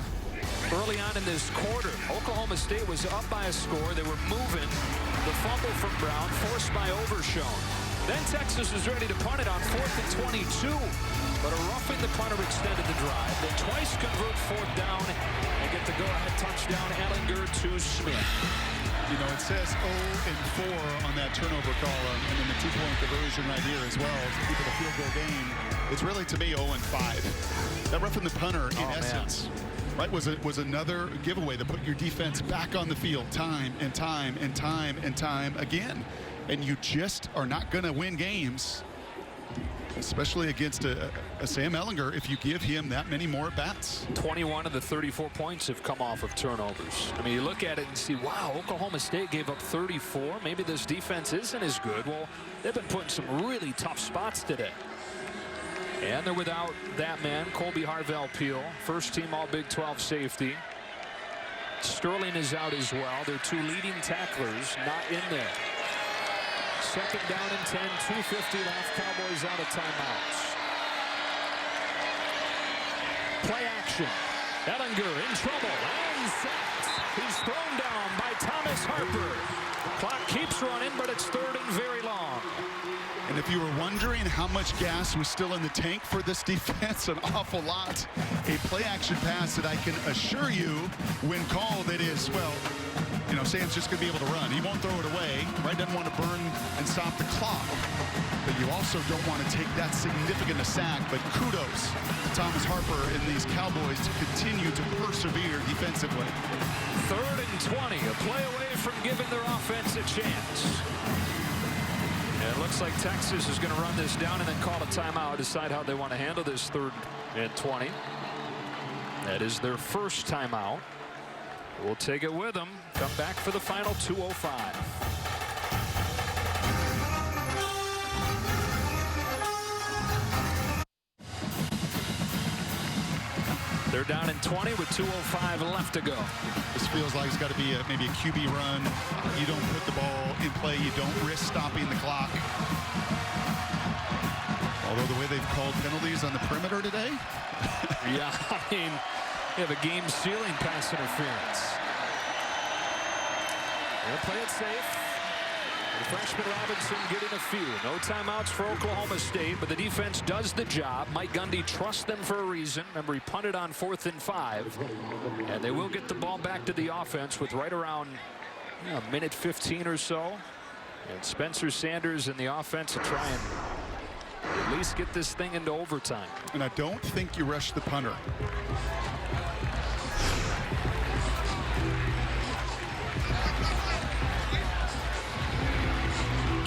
early on in this quarter, Oklahoma State was up by a score. They were moving. The fumble from Brown forced by Overshown. Then Texas was ready to punt it on 4th and 22. But a roughing the punter extended the drive. They twice convert 4th down and get the go-ahead touchdown. Ehlinger to Smith. You know, it says 0-4 on that turnover column, and then the 2-point conversion right here as well to keep it a field goal game. It's really, to me, 0-5. That roughing the punter, in essence, right, was another giveaway to put your defense back on the field time and time and time and time again. And you just are not going to win games, especially against a Sam Ehlinger, if you give him that many more at-bats. 21 of the 34 points have come off of turnovers. I mean, you look at it and see, wow, Oklahoma State gave up 34. Maybe this defense isn't as good. Well, they've been put in some really tough spots today. And they're without that man, Colby Harvell-Peel, first-team All-Big 12 safety. Sterling is out as well. Their 2 leading tacklers not in there. Second down and 10, 2:50 left. Cowboys out of timeouts. Play action. Ehlinger in trouble and sacked. He's thrown down by Thomas Harper. Clock keeps running, but it's 3rd and very long. And if you were wondering how much gas was still in the tank for this defense, an awful lot. A play-action pass that I can assure you, when called, it is, well, you know, Sam's just going to be able to run. He won't throw it away, right? Doesn't want to burn and stop the clock. But you also don't want to take that significant a sack. But kudos to Thomas Harper and these Cowboys to continue to persevere defensively. 3rd and 20, a play away from giving their offense a chance. And it looks like Texas is going to run this down and then call a timeout, decide how they want to handle this 3rd and 20. That is their first timeout. We'll take it with them. Come back for the final 2:05. They're down in 20 with 2:05 left to go. This feels like it's got to be maybe a QB run. You don't put the ball in play. You don't risk stopping the clock. Although the way they've called penalties on the perimeter today. Yeah, I mean, you have a game-sealing pass interference. They'll play it safe. The freshman Robinson getting a few. No timeouts for Oklahoma State, but the defense does the job. Mike Gundy trusts them for a reason. Remember, he punted on 4th and 5. And they will get the ball back to the offense with right around a minute 15 or so. And Spencer Sanders and the offense will try and at least get this thing into overtime. And I don't think you rush the punter.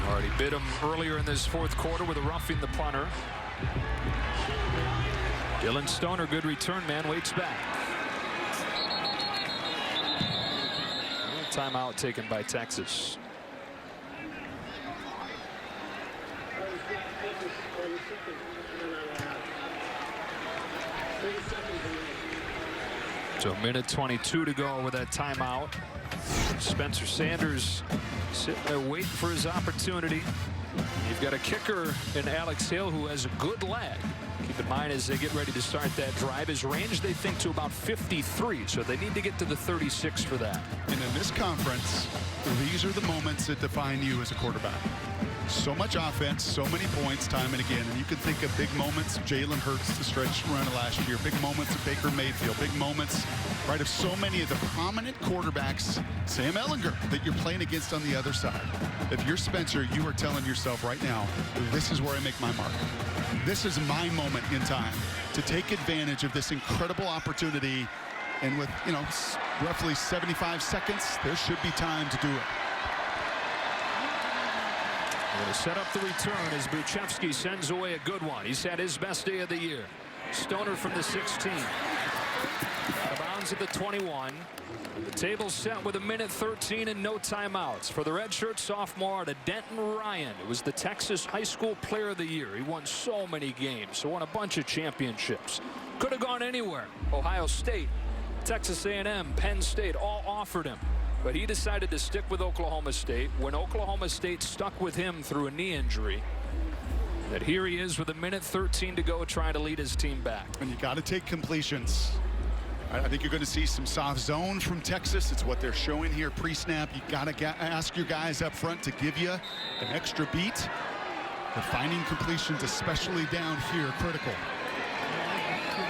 Already bit him earlier in this 4th quarter with a roughing the punter. Dylan Stoner, good return man, waits back. Timeout taken by Texas. So minute 22 to go with that timeout. Spencer Sanders sitting there waiting for his opportunity. You've got a kicker in Alex Hill who has a good leg. Keep in mind, as they get ready to start that drive, his range, they think, to about 53. So they need to get to the 36 for that. And in this conference, these are the moments that define you as a quarterback. So much offense, so many points time and again. And you can think of big moments of Jalen Hurts, the stretch run of last year, big moments of Baker Mayfield, big moments, right, of so many of the prominent quarterbacks, Sam Ehlinger, that you're playing against on the other side. If you're Spencer, you are telling yourself right now, this is where I make my mark. This is my moment in time to take advantage of this incredible opportunity. And with, you know, roughly 75 seconds, there should be time to do it. Going to set up the return as Buchevsky sends away a good one. He's had his best day of the year. Stoner from the 16. Out of bounds at the 21. The table's set with 1:13 and no timeouts. For the redshirt sophomore out of Denton, Ryan. It was the Texas High School Player of the Year. He won so many games, won a bunch of championships. Could have gone anywhere. Ohio State, Texas A&M, Penn State all offered him. But he decided to stick with Oklahoma State when Oklahoma State stuck with him through a knee injury. That here he is with 1:13 to go, trying to lead his team back. And you got to take completions. I think you're going to see some soft zone from Texas. It's what they're showing here pre-snap. You got to ask your guys up front to give you an extra beat. But finding completions, especially down here, critical.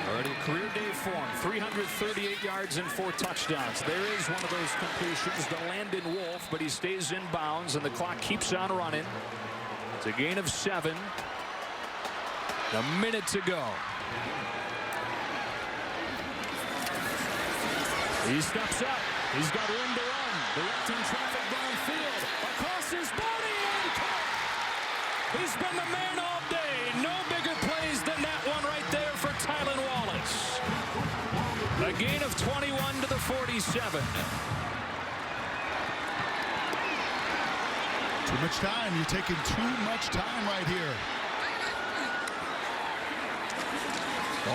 Already a career day for him. 338 yards and 4 touchdowns. There is one of those completions to Landon Wolf, but he stays in bounds, and the clock keeps on running. It's a gain of 7. A minute to go. He steps up. He's got room to run. Directing traffic downfield. Across his body and caught. He's been the man all day. No bigger plays than that one right there for Tylan Wallace. A gain of 21 to the 47. Too much time. You're taking too much time right here.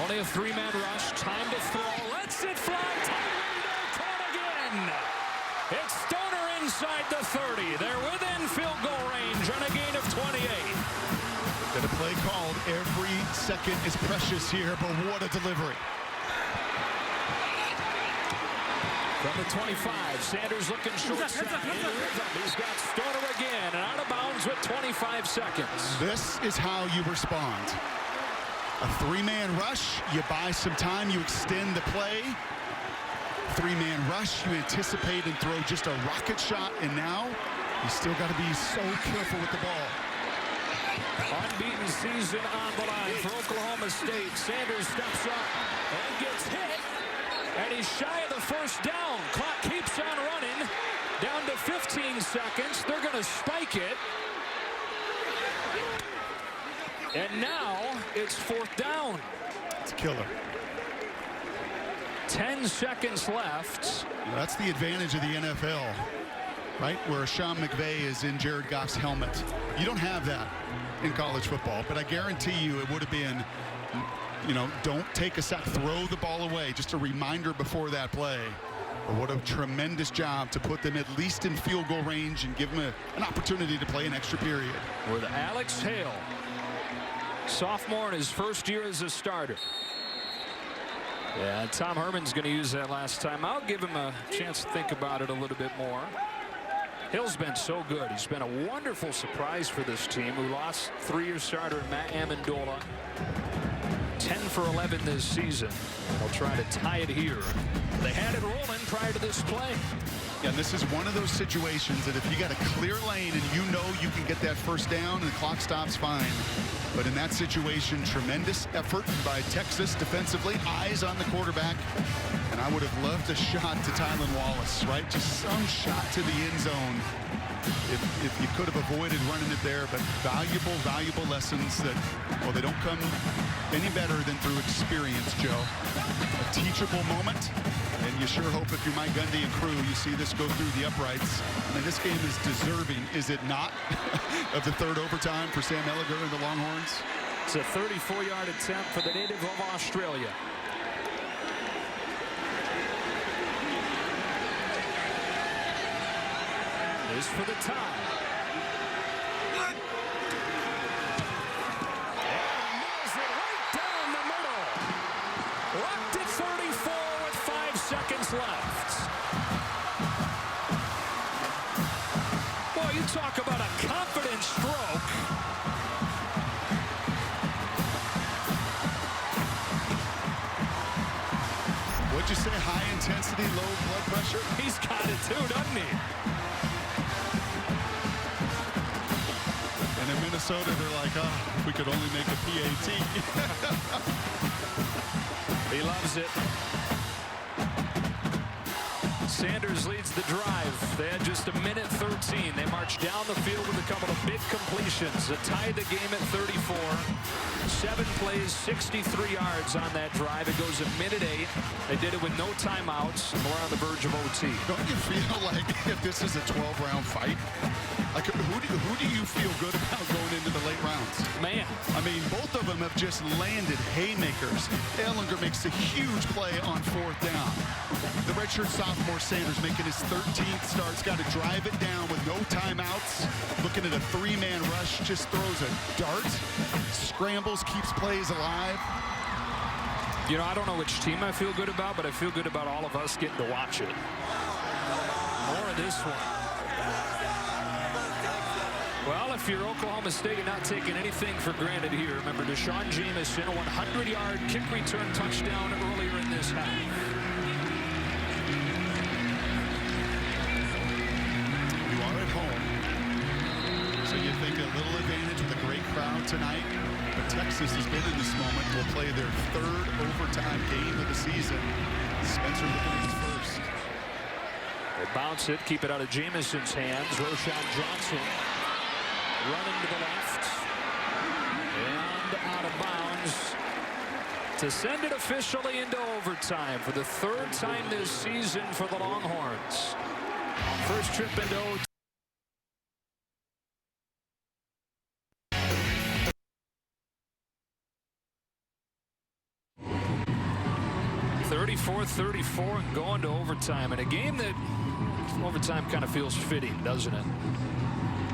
Only a 3-man rush. Time to throw. Lets it fly. Caught again. It's Stoner inside the 30. They're within field goal range on a gain of 28. Got a play called. Every second is precious here, but what a delivery. From the 25, Sanders looking short side. He's got Stoner again, and out of bounds with 25 seconds. This is how you respond. A 3-man rush, you buy some time, you extend the play. 3-man rush, you anticipate and throw just a rocket shot, and now you still got to be so careful with the ball. Unbeaten season on the line for Oklahoma State. Sanders steps up and gets hit, and he's shy of the first down. Clock keeps on running, down to 15 seconds. They're going to spike it. And now it's 4th down. It's a killer. 10 seconds left. That's the advantage of the NFL, right? Where Sean McVay is in Jared Goff's helmet. You don't have that in college football, but I guarantee you it would have been, you know, don't take a sack, throw the ball away. Just a reminder before that play. But what a tremendous job to put them at least in field goal range and give them an opportunity to play an extra period. With Alex Hale, sophomore in his first year as a starter. Yeah, Tom Herman's going to use that last time. I'll give him a chance to think about it a little bit more. Hill's been so good. He's been a wonderful surprise for this team, who lost 3-year starter Matt Amendola. 10 for 11 this season. They'll try to tie it here. They had it rolling prior to this play. Yeah, and this is one of those situations that if you got a clear lane and you know you can get that first down and the clock stops, fine. But in that situation, tremendous effort by Texas defensively, eyes on the quarterback. And I would have loved a shot to Tylan Wallace, right? Just some shot to the end zone. If you could have avoided running it there, but valuable lessons that, well, they don't come any better than through experience, Joe. A teachable moment, and you sure hope if you're Mike Gundy and crew, you see this go through the uprights. I mean, this game is deserving, is it not, of the 3rd overtime for Sam Ehlinger and the Longhorns? It's a 34-yard attempt for the native of Australia. Is for the tie. And nails it right down the middle. Locked at 34 with 5 seconds left. Boy, you talk about a confident stroke. What'd you say? High intensity, low blood pressure? He's got it too, doesn't he? And in Minnesota, they're like, oh, if we could only make a PAT. He loves it. Sanders leads the drive. They had just a minute 13. They marched down the field with a couple of big completions that tied the game at 34. 7 plays, 63 yards on that drive. It goes a minute 8. They did it with no timeouts, and we're on the verge of OT. Don't you feel like if this is a 12-round fight, like who do you feel good about going into the late rounds? Man. I mean, both of them have just landed haymakers. Ehlinger makes a huge play on 4th down. The redshirt sophomore Sanders making his 13th start. He's got to drive it down with no timeouts. Looking at a 3-man rush, just throws a dart, scrambles, keeps plays alive. You know, I don't know which team I feel good about, but I feel good about all of us getting to watch it. More of this one. Well, if you're Oklahoma State, you're not taking anything for granted here. Remember, Deshaun Jamison, a 100-yard kick return touchdown earlier in this half. You are at home, so you think a little advantage with a great crowd tonight. But Texas has been in this moment. Will play their 3rd overtime game of the season. Spencer Lincoln's first. They bounce it, keep it out of Jamison's hands. Roschon Johnson running to the left and out of bounds to send it officially into overtime for the 3rd time this season for the Longhorns. First trip into OT. 34-34 and going to overtime in a game that overtime kind of feels fitting, doesn't it?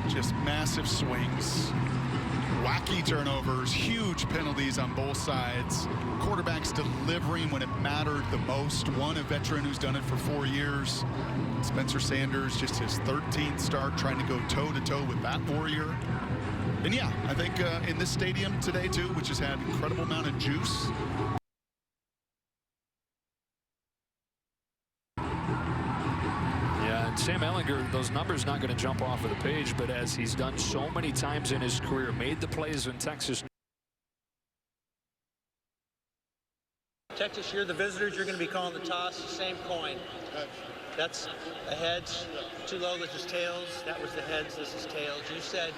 Just massive swings, wacky turnovers, huge penalties on both sides. Quarterbacks delivering when it mattered the most. One, a veteran who's done it for 4 years. Spencer Sanders, just his 13th start, trying to go toe-to-toe with that warrior. And yeah, I think in this stadium today too, which has had an incredible amount of juice. Sam Ehlinger, those numbers not going to jump off of the page, but as he's done so many times in his career, made the plays in Texas. Texas, you're the visitors. You're going to be calling the toss. The same coin. That's the heads. Too low. This is tails. That was the heads. This is tails. You said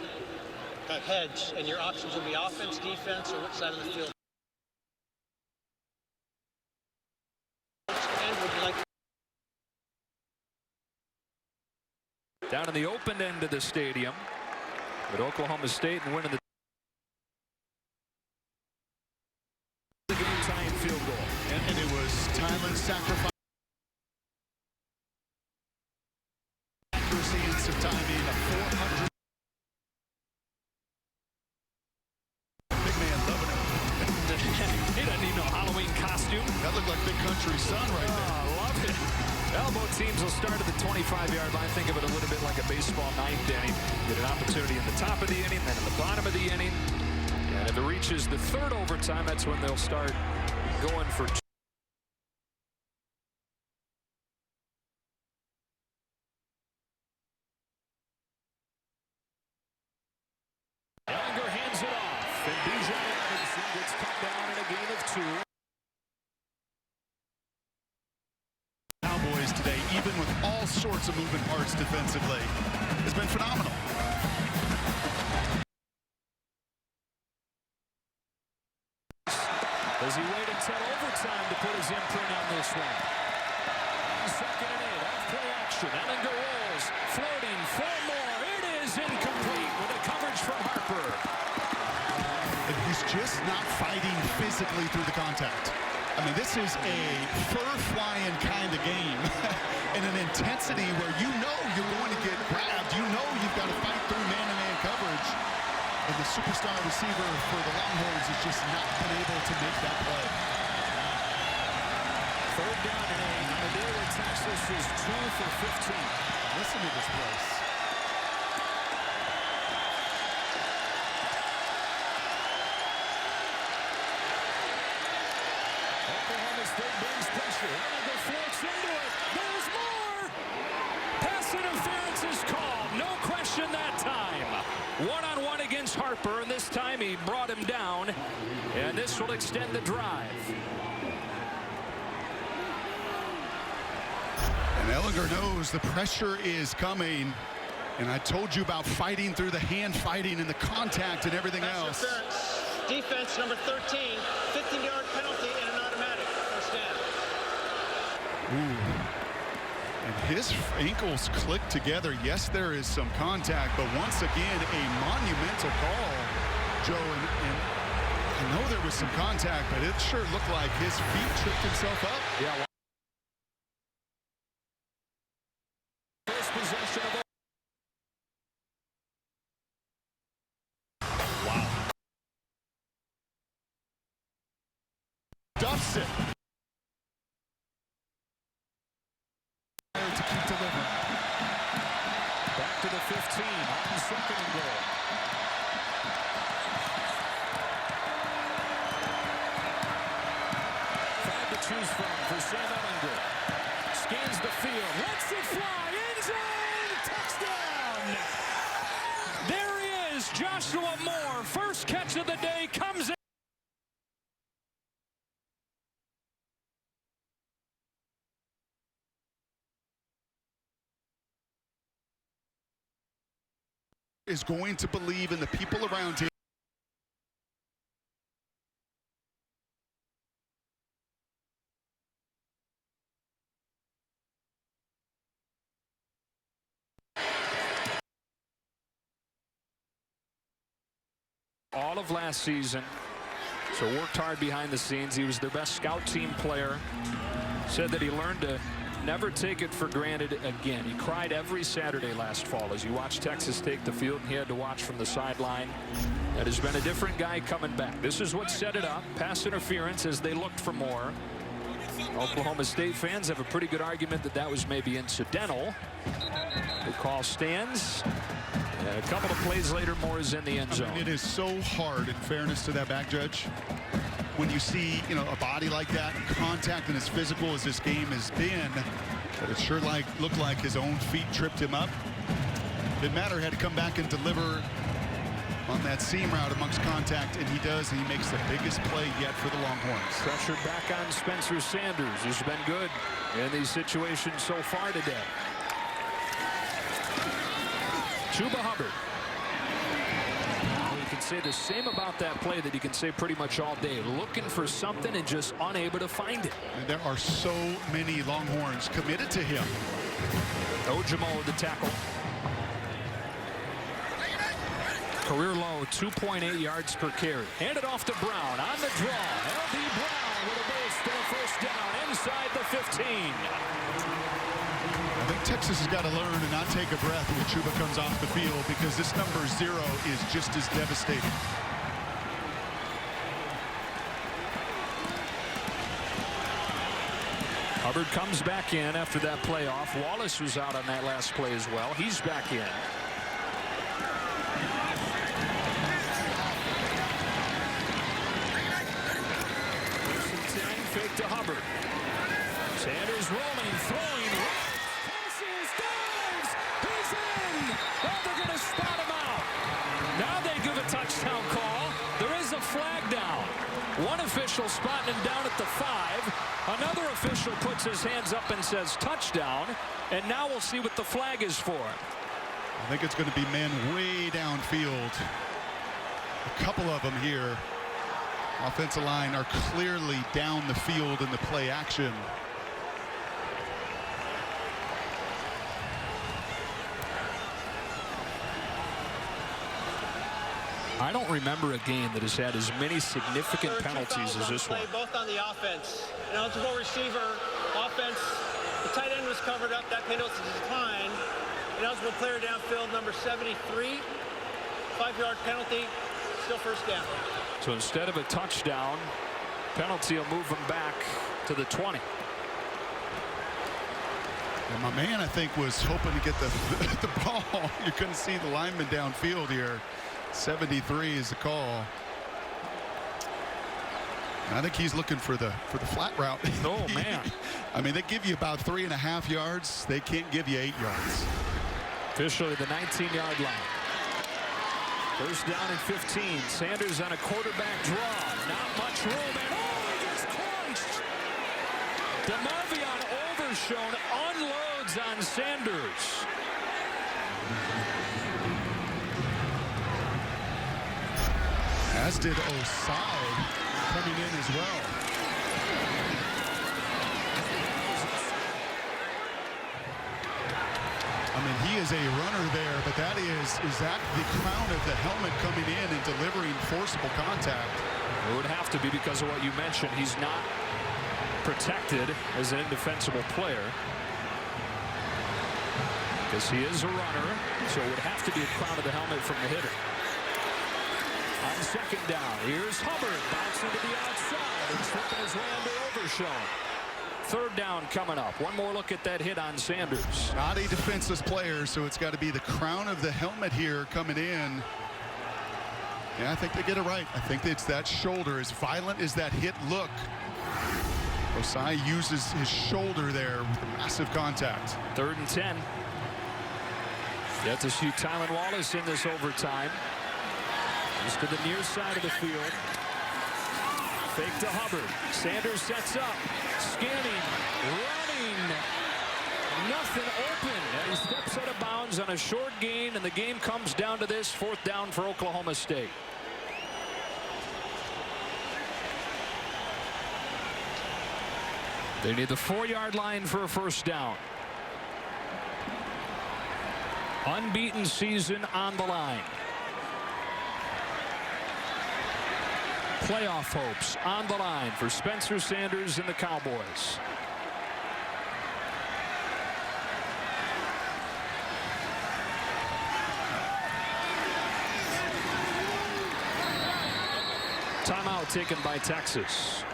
heads, and your options will be offense, defense, or which side of the field. And would you like? Down in the open end of the stadium, with Oklahoma State and winning the game-tying field goal. And it was Tylen's sacrifice. Accuracy and some timing. A 400. Big man loving it. He doesn't need no Halloween costume. That looked like Big Country Sun right there. I love it. Well, both teams will start at the 25-yard line. Think of it a little bit like a baseball ninth inning. Get an opportunity at the top of the inning, then at the bottom of the inning. And if it reaches the 3rd overtime, that's when they'll start going for two. Ehlinger hands it off, and Bijan Robinson gets cut down in a gain of 2. Cowboys today, even with all sorts of moving parts defensively, has been phenomenal. Does he wait until overtime to put his imprint on this one? 2nd and 8, off-play action. Ehlinger rolls, floating, 4 more. It is incomplete with a coverage from Harper. And he's just not fighting physically through the contact. I mean, this is a fur-flying kind of game and an intensity where you know you're going to get grabbed. You know you've got to fight through man-to-man coverage. And the superstar receiver for the Longhorns has just not been able to make that play. 3rd down and 8. On the day where Texas is 2 for 15. Listen to this place. State brings pressure. Ellinger floats into it. There's more. Pass interference is called. No question that time. One-on-one against Harper, and this time he brought him down. And this will extend the drive. And Ellinger knows the pressure is coming. And I told you about fighting through the hand fighting and the contact and everything else. Defense number 13, 15-yard penalty and an automatic first down. Ooh. And his ankles click together. Yes, there is some contact, but once again, a monumental call, Joe. And I know there was some contact, but it sure looked like his feet tripped himself up. Yeah. First possession of Duffs it. To keep delivering. Back to the 15 on second and goal. Five to choose from for Sam Ellinger. Scans the field, lets it fly, end zone, touchdown! There he is, Joshua Moore, first catch of the day, comes in. Is going to believe in the people around him. All of last season, so worked hard behind the scenes. He was their best scout team player. Said that he learned to never take it for granted again. He cried every Saturday last fall as you watched Texas take the field, and he had to watch from the sideline. That has been a different guy coming back. This is what set it up. Pass interference as they looked for more. Oklahoma State fans have a pretty good argument that that was maybe incidental. The call stands. And a couple of plays later, Moore is in the end zone. I mean, it is so hard, in fairness to that back judge, when you see, a body like that, contact and as physical as this game has been, but it sure looked like his own feet tripped him up. Didn't matter, had to come back and deliver on that seam route amongst contact, and he does, and he makes the biggest play yet for the Longhorns. Pressure back on Spencer Sanders, who's been good in these situations so far today. Chuba Hubbard. You can say the same about that play that you can say pretty much all day. Looking for something and just unable to find it. And there are so many Longhorns committed to him. Ojimo with the tackle. Career low, 2.8 yards per carry. Handed off to Brown on the draw. L.B. Brown with a burst for a first down inside the 15. I think Texas has got to learn to not take a breath when Chuba comes off the field, because this number 0 is just as devastating. Hubbard comes back in after that playoff. Wallace was out on that last play as well. He's back in. Fake to Hubbard. Sanders rolling, throwing. Passes, dives. He's in. Oh, they're going to spot him out. Now they give a touchdown call. There is a flag down. One official spotting him down at the 5. Another official puts his hands up and says touchdown. And now we'll see what the flag is for. I think it's going to be men way downfield. A couple of them here. Offensive line are clearly down the field in the play action. I don't remember a game that has had as many significant penalties as this one. Both on the offense. An eligible receiver, offense. The tight end was covered up. That penalty declined. An eligible player downfield, number 73. 5-yard penalty. Still first down. So instead of a touchdown, penalty will move him back to the 20. And my man, I think, was hoping to get the ball. You couldn't see the lineman downfield here. 73 is the call. I think he's looking for the flat route. Oh, man. I mean, they give you about 3.5 yards. They can't give you 8 yards. Officially the 19-yard line. First down and 15. Sanders on a quarterback draw. Not much room. And he gets crunched. DeMarvion Overshown unloads on Sanders. As did Osai coming in as well. I mean, he is a runner there, but that is that the crown of the helmet coming in and delivering forcible contact? It would have to be because of what you mentioned. He's not protected as an indefensible player. Because he is a runner, so it would have to be a crown of the helmet from the hitter. On second down, here's Hubbard bouncing to the outside and slipping his way under Overshown. Third down coming up. One more look at that hit on Sanders. Not a defenseless player, so it's got to be the crown of the helmet here coming in. Yeah, I think they get it right. I think it's that shoulder. As violent as that hit look, Osai uses his shoulder there for massive contact. 3rd and 10. Yet to see Tylan Wallace in this overtime. Just to the near side of the field. Fake to Hubbard. Sanders sets up. Scanning. Running. Nothing open. And he steps out of bounds on a short gain, and the game comes down to this. 4th down for Oklahoma State. They need the 4-yard line for a first down. Unbeaten season on the line. Playoff hopes on the line for Spencer Sanders and the Cowboys. Timeout taken by Texas.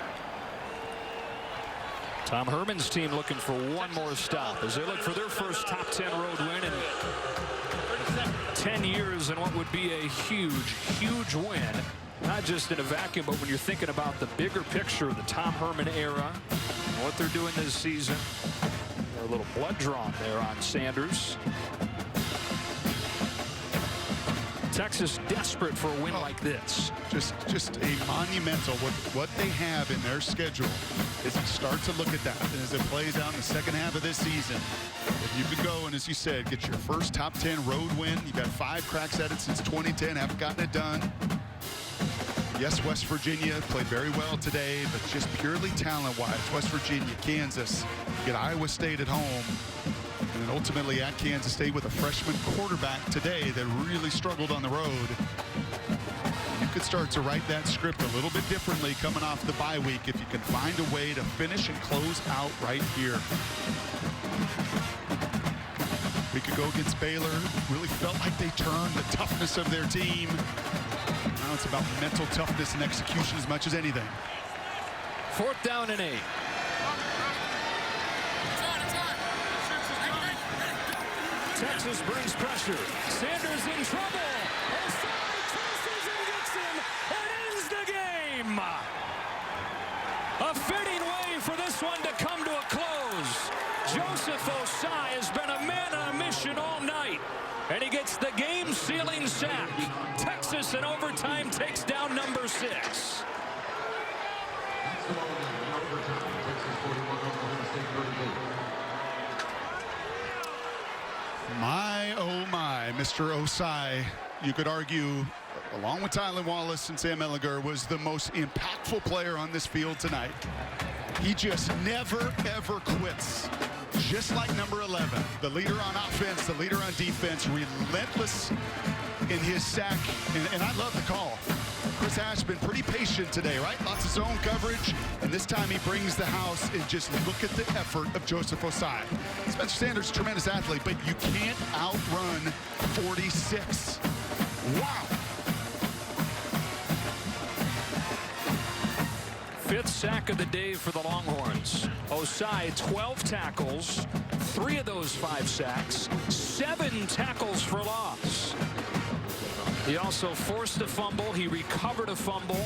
Tom Herman's team looking for one more stop as they look for their first top 10 road win in 10 years and what would be a huge win. Not just in a vacuum, but when you're thinking about the bigger picture of the Tom Herman era, and what they're doing this season. A little blood drawn there on Sanders. Texas desperate for a win like this. Just a monumental. What they have in their schedule is you start to look at that, and as it plays out in the second half of this season, if you could go and, as you said, get your first top 10 road win. You've got 5 cracks at it since 2010, haven't gotten it done. Yes, West Virginia played very well today, but just purely talent-wise, West Virginia, Kansas, get Iowa State at home, and then ultimately at Kansas State with a freshman quarterback today that really struggled on the road. You could start to write that script a little bit differently coming off the bye week if you can find a way to finish and close out right here. We could go against Baylor. Really felt like they turned the toughness of their team. Now it's about mental toughness and execution as much as anything. 4th down and 8. Texas brings pressure. Sanders in trouble. Osai tosses and gets him and ends the game. A fitting way for this one to come to a close. Joseph Osai has been a man on a mission all night, and he gets the game-sealing sack. Texas in overtime takes down number 6. My, oh my, Mr. Osai, you could argue, along with Tylan Wallace and Sam Ehlinger, was the most impactful player on this field tonight. He just never, ever quits. Just like number 11, the leader on offense, the leader on defense, relentless in his sack. And I love the call. Chris Ash been pretty patient today, right? Lots of zone coverage. And this time he brings the house, and just look at the effort of Joseph Osai. Spencer Sanders, tremendous athlete, but you can't outrun 46. Wow. 5th sack of the day for the Longhorns. Osai, 12 tackles, 3 of those 5 sacks, 7 tackles for loss. He also forced a fumble. He recovered a fumble.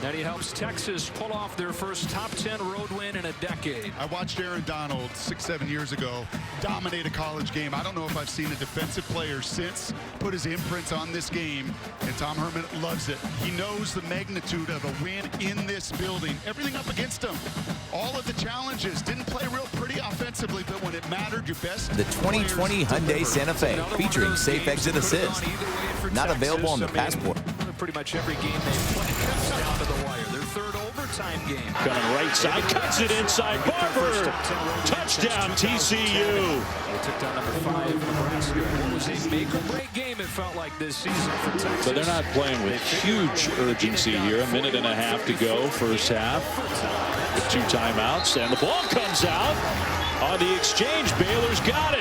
And he helps Texas pull off their first top 10 road win in a decade. I watched Aaron Donald 6-7 years ago dominate a college game. I don't know if I've seen a defensive player since put his imprints on this game, and Tom Herman loves it. He knows the magnitude of a win in this building. Everything up against him. All of the challenges. Didn't play real pretty offensively, but when it mattered, your best. The 2020 Hyundai Santa Fe, featuring Safe Exit Assist. Not available on the Passport. Pretty much every game they play comes down to the wire. Their third overtime game. Coming right side, cuts it inside. Barber, touchdown TCU. They took down number 5 Nebraska. It was a make-or-break game, it felt like, this season for Texas. But they're not playing with huge urgency here. A minute and a half to go, first half. With 2 timeouts, and the ball comes out on the exchange. Baylor's got it.